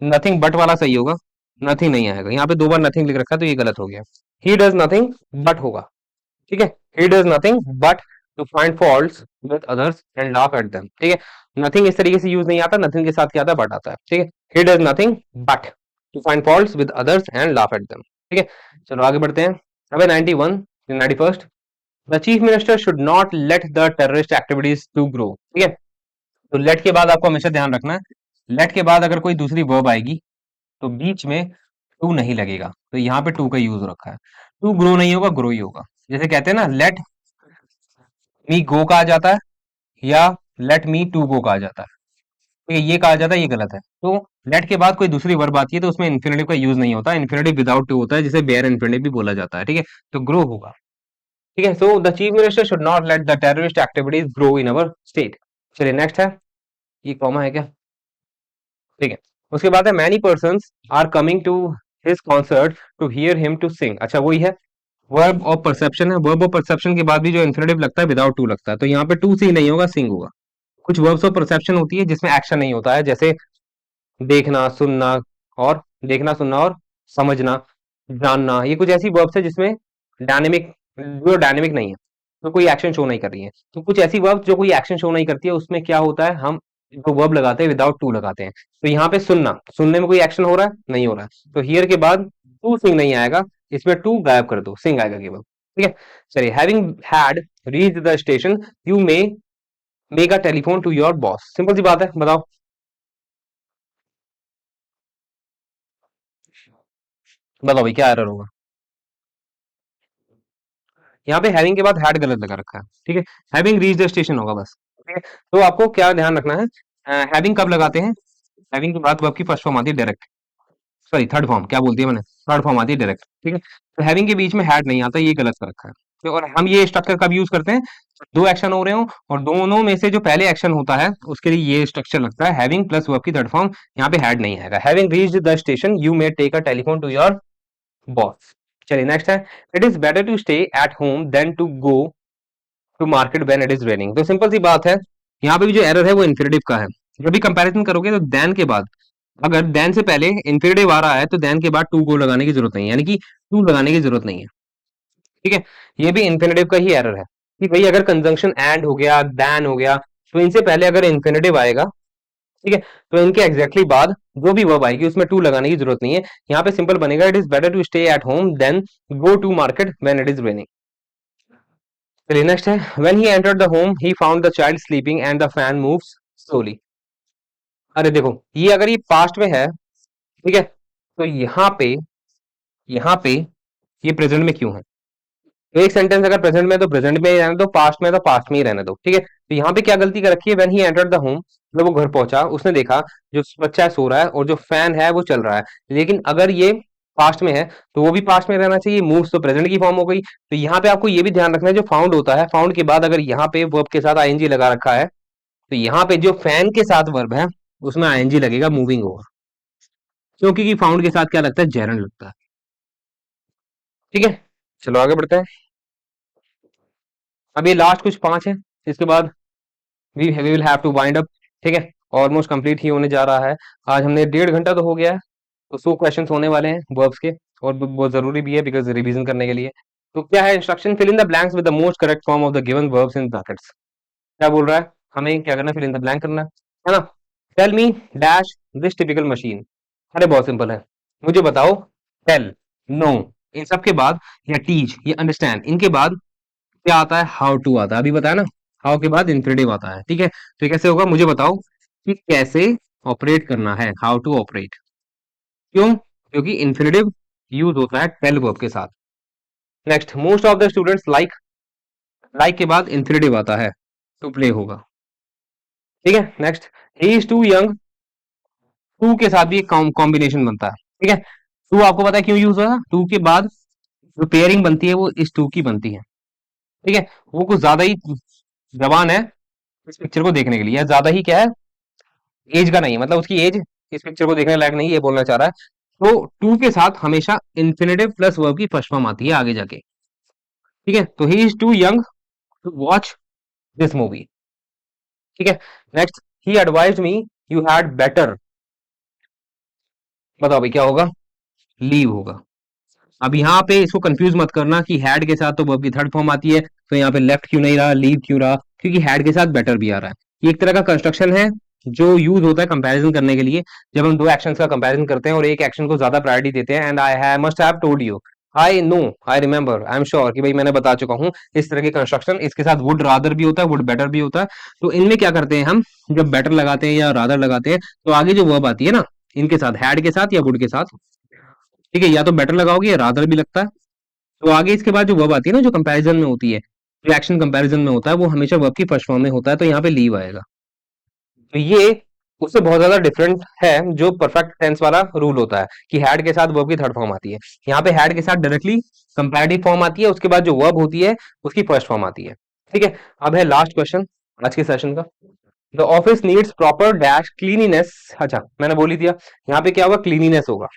नथिंग बट वाला सही होगा, नथिंग नहीं आएगा। यहाँ पे दो बार नथिंग लिख रखा है, तो ये गलत हो गया। ही डज नथिंग बट होगा, ठीक है। He does nothing but to find faults with others and laugh at them, ठीक है। नथिंग इस तरीके से यूज नहीं आता, नथिंग के साथ क्या आता है, बट आता है, ठीक है। He does nothing but to find faults with others and laugh at them, ठीक है। चलो आगे बढ़ते हैं। अब 91, 91st, the chief minister should not let the terrorist activities to grow, ठीक है। तो लेट के बाद आपको हमेशा ध्यान रखना है, लेट के बाद अगर कोई दूसरी वर्ब आएगी तो बीच में टू नहीं लगेगा, तो यहाँ पे टू का यूज रखा है। टू ग्रो नहीं होगा, ग्रो ही होगा। जैसे कहते हैं ना, लेट मी गो कहा जाता है, या लेट मी टू गो कहा जाता है, तो ये कहा जाता है, ये गलत है। तो लेट के बाद कोई दूसरी वर्ब आती है तो उसमें इन्फिनेटिव का यूज नहीं होता, इन्फिनेटिव विदाउट टू होता है, जिसे बेयर इन्फिनेटिव भी बोला जाता है, ठीक है। तो ग्रो होगा, ठीक है। So the chief minister should not let the terrorist activities grow in our state. चलिए नेक्स्ट है, ये कॉमा है क्या, ठीक है। उसके बाद है, many person are coming to his concert to hear him to sing. अच्छा वही है, वर्ब ऑफ परसेप्शन है। वर्ब ऑफ परसेप्शन के बाद भी जो इन्फिनेटिव लगता है विदाउट टू लगता है, तो यहाँ पे टू से ही नहीं होगा, सिंग होगा। कुछ वर्ब्स ऑफ परसेप्शन होती है जिसमें एक्शन नहीं होता है, जैसे देखना सुनना, और देखना सुनना और समझना, जानना, ये कुछ ऐसी वर्ब्स है जिसमें डायनेमिक, जो डायनेमिक नहीं है, तो कोई एक्शन शो नहीं कर रही है। तो कुछ ऐसी वर्ब्स जो कोई एक्शन शो नहीं करती है, उसमें क्या होता है, हम जो वर्ब लगाते हैं विदाउट टू लगाते हैं। तो यहाँ पे सुनना, सुनने में कोई एक्शन हो रहा है, नहीं हो रहा है, तो हियर के बाद टू सिंग नहीं आएगा, इसमें टू गायब कर दो, सिंग आएगा केवल, ठीक है। चलिए, having had reached the station you may make a telephone to your boss. Simple सी बात है, बताओ, बताओ भाई क्या एरर होगा। यहाँ पे हैविंग के बाद हैड गलत लगा रखा है, ठीक है। हैविंग रीच द स्टेशन होगा बस, ठीक है। तो आपको क्या ध्यान रखना है, हैविंग कब लगाते हैं, हैविंग के बाद वर्ब की फर्स्ट फॉर्म आती है डायरेक्ट, सॉरी थर्ड फॉर्म, क्या बोलती है मैंने, थर्ड फॉर्म आती है डायरेक्ट, ठीक है। तो हैविंग के बीच में हैड नहीं आता, ये गलत कर रखा है। तो और हम ये स्ट्रक्चर कब यूज करते हैं, दो एक्शन हो रहे हो और दोनों में से जो पहले एक्शन होता है उसके लिए ये स्ट्रक्चर लगता है, हैविंग प्लस वर्ब की थर्ड फॉर्म। यहाँ पे हैड नहीं आएगा। Having reached the station you may take a telephone to your boss. चलिए नेक्स्ट है, it is better to stay at home than to go to market when it is raining. तो simple सी बात है, यहाँ पे भी जो एरर है वो इन्फिनेटिव का है। जब भी कंपैरिजन करोगे तो देन के बाद, अगर देन से पहले इन्फिनेटिव आ रहा है तो देन के बाद टू को लगाने की जरूरत नहीं है, यानी कि टू लगाने की जरूरत नहीं है, ठीक है। ये भी इन्फिनेटिव का ही एरर है कि भाई अगर कंजंक्शन एंड हो गया, देन हो गया, तो इनसे पहले अगर इन्फिनेटिव आएगा, ठीक है, तो इनके एग्जैक्टली बाद जो भी वर्ब आएगी उसमें टू लगाने की जरूरत नहीं है। यहाँ पे सिंपल बनेगा, it is better to stay at home than go to market when it is raining. चलिए नेक्स्ट है, when he entered the home he found the child sleeping and the fan moves slowly. अरे देखो, ये अगर ये past में है, ठीक है, तो यहाँ पे ये प्रेजेंट में क्यों है। तो एक सेंटेंस अगर प्रेजेंट में है तो प्रेजेंट में ही रहने दो, पास्ट में है तो पास्ट में ही रहने दो, ठीक है। तो यहाँ पे क्या गलती कर रखी है, when he entered the home, जब वो घर पहुंचा उसने देखा जो बच्चा सो रहा है और जो फैन है वो चल रहा है। लेकिन अगर ये पास्ट में है तो वो भी पास्ट में रहना चाहिए, मूव्स तो प्रेजेंट की फॉर्म हो गई। तो यहाँ पे आपको ये भी ध्यान रखना है, जो फाउंड होता है, फाउंड के बाद अगर यहाँ पे वर्ब के साथ आईएनजी लगा रखा है, तो यहाँ पे जो फैन के साथ वर्ब है उसमें आईएनजी लगेगा, मूविंग होगा, क्योंकि फाउंड के साथ क्या लगता है, जेरन लगता है, ठीक है। चलो आगे बढ़ते हैं। अब ये लास्ट कुछ पांच है, इसके बाद we will have to wind up, ठीक है। ऑलमोस्ट कंप्लीट ही होने जा रहा है। आज हमने 1.5 घंटा तो हो गया है, तो 100 क्वेश्चंस होने वाले हैं वर्ब्स के, और बहुत जरूरी भी है बिकॉज रिवीजन करने के लिए। तो क्या है instruction? Fill in the blanks with the most correct form of the given verbs in brackets. क्या बोल रहा है? हमें क्या करना है? फिल इन द ब्लैंक करना है ना? Tell me dash this typical machine. अरे बहुत सिंपल है, मुझे बताओ। टेल, नो, इन सब के बाद या टीच या अंडरस्टैंड, इनके बाद क्या आता है? हाउ टू आता है। अभी बताया ना, हाउ के बाद इंफिनिटिव आता है। ठीक है, तो ये कैसे होगा? मुझे बताओ कि कैसे ऑपरेट करना है, हाउ टू ऑपरेट। क्यों? क्योंकि इंफिनिटिव यूज होता है टेल वर्ब के साथ। Next, most of the students like, like के बाद इंफिनिटिव आता है, टू प्ले होगा। ठीक है, next, he is too young, to के साथ भी एक कॉम्बिनेशन बनता है। ठीक है, टू आपको पता है क्यों यूज होगा? टू के बाद जो पेयरिंग बनती है वो इस टू की बनती है। ठीक है, वो कुछ ज्यादा ही जवान है इस पिक्चर को देखने के लिए, या ज्यादा ही क्या है, एज का नहीं है, मतलब उसकी एज इस पिक्चर को देखने लायक नहीं, ये बोलना चाह रहा है। तो टू के साथ हमेशा इंफिनिटिव प्लस वर्ब की फर्स्ट फॉर्म आती है आगे जाके। ठीक है, तो he is too young to watch this movie. ठीक है, next, he advised me you had better, बताओ भाई क्या होगा? लीव होगा। अब यहाँ पे इसको कंफ्यूज मत करना कि हैड के साथ तो वर्ब की थर्ड फॉर्म आती है, तो यहाँ पे लेफ्ट क्यों नहीं रहा, लीव क्यों रहा? क्योंकि हैड के साथ बेटर भी आ रहा है। ये एक तरह का कंस्ट्रक्शन है जो यूज होता है कंपैरिजन करने के लिए, जब हम दो एक्शंस का कंपैरिजन करते हैं और एक एक्शन को ज्यादा प्रायोरिटी देते हैं। And I have must have told you, I know, I remember, I am sure कि भाई मैंने बता चुका हूँ इस तरह के कंस्ट्रक्शन। इसके साथ वुड रादर भी होता है, वुड बेटर भी होता है। तो इनमें क्या करते हैं हम, जब बेटर लगाते हैं या रादर लगाते हैं, तो आगे जो वर्ब आती है ना, इनके साथ हैड के साथ या वुड के साथ, ठीक है, या तो बेटर लगाओगे या रादर भी लगता है, तो आगे इसके बाद जो वर्ब आती है ना, जो कंपैरिजन में होती है, जो एक्शन कंपैरिजन में होता है, वो हमेशा वर्ब की फर्स्ट फॉर्म में होता है, तो यहाँ पे लीव आएगा। तो ये उससे बहुत ज्यादा डिफरेंट है जो परफेक्ट टेंस वाला रूल होता है कि हैड के साथ वर्ब की थर्ड फॉर्म आती है। यहाँ पे हैड के साथ डायरेक्टली कंपैरेटिव फॉर्म आती है, उसके बाद जो वर्ब होती है उसकी फर्स्ट फॉर्म आती है। ठीक है, अब है लास्ट क्वेश्चन आज के सेशन का। The office needs proper dash cleanliness. अच्छा, मैंने बोली दिया, यहाँ पे क्या होगा? क्लीनिनेस होगा।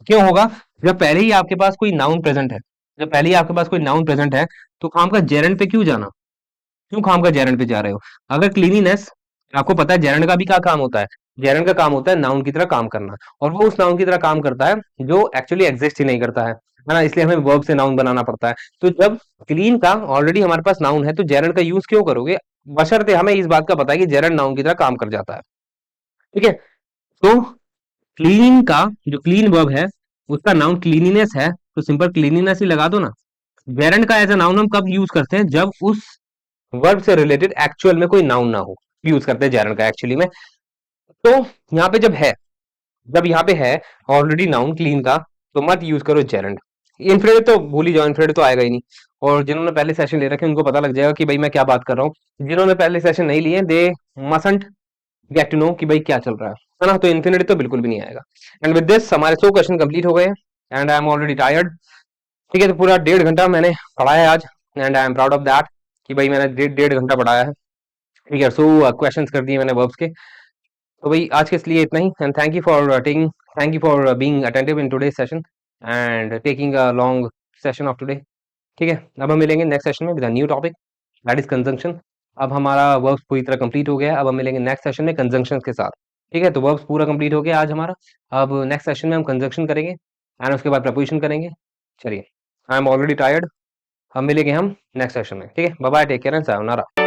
क्यों होगा? जब पहले ही आपके पास कोई नाउन प्रेजेंट है, जब पहले ही आपके पास कोई नाउन प्रेजेंट है, तो काम का जेरेंड पे क्यों जाना? क्यों खाम का जेरंड पे जा रहे हो? अगर क्लीनिनेस, आपको पता है जेरंड का भी क्या काम होता है? जेरंड का काम होता है नाउन की तरह काम करना, और वो उस नाउन की तरह काम करता है जो एक्चुअली एग्जिस्ट ही नहीं करता है ना? इसलिए हमें वर्ब से नाउन बनाना पड़ता है। तो जब क्लीन का ऑलरेडी हमारे पास नाउन है, तो जेरंड का यूज क्यों करोगे? बशर्ते हमें इस बात का पता है कि जेरंड नाउन की तरह काम कर जाता है। ठीक है, तो क्लीन का जो क्लीन वर्ब है, उसका नाउन क्लीनिनेस है, तो सिंपल क्लीनिनेस ही लगा दो ना। जेरंड का एज अ नाउन हम कब यूज करते हैं? जब उस वर्ब से रिलेटेड एक्चुअल में कोई नाउन ना हो, यूज करते हैं जेरंड का एक्चुअली में। तो यहाँ पे जब है, जब यहाँ पे है ऑलरेडी नाउन क्लीन का, तो मत यूज करो जेरंड। इन्फ्रेड तो भूल ही जाओ, इन्फ्रेड तो आएगा ही नहीं। और जिन्होंने पहले सेशन ले रखे हैं उनको पता लग जाएगा कि भाई मैं क्या बात कर रहा हूँ। जिन्होंने पहले सेशन नहीं लिए, दे मसंट गेट टू नो कि भाई क्या चल रहा है ना? तो इन्फिनिटी तो बिल्कुल भी नहीं आएगा। एंड विद दिस हमारे 100 क्वेश्चन कंप्लीट हो गए, and I am already tired. ठीक है, तो पूरा 1.5 घंटा मैंने पढ़ाया है आज, and I am proud of that कि भाई मैंने 1.5 घंटा पढ़ाया है। ठीक है, सो क्वेश्चंस कर दिए मैंने वर्ब्स के। तो भाई आज के लिए इतना ही, and thank you for being attentive in today session and taking a long session of today. ठीक है, अब हम मिलेंगे नेक्स्ट सेशन में with a new topic, that is conjunction. अब हमारा वर्ब्स पूरी तरह कंप्लीट हो गया है, अब हम मिलेंगे नेक्स्ट सेशन में कंजंक्शन के साथ। ठीक है, तो वर्ब्स पूरा कंप्लीट हो गया आज हमारा। अब नेक्स्ट सेशन में हम कंजंक्शन करेंगे, एंड उसके बाद प्रपोजिशन करेंगे। चलिए, आई एम ऑलरेडी टायर्ड। हम मिलेंगे हम नेक्स्ट सेशन में। ठीक है, bye bye, take care and sayonara.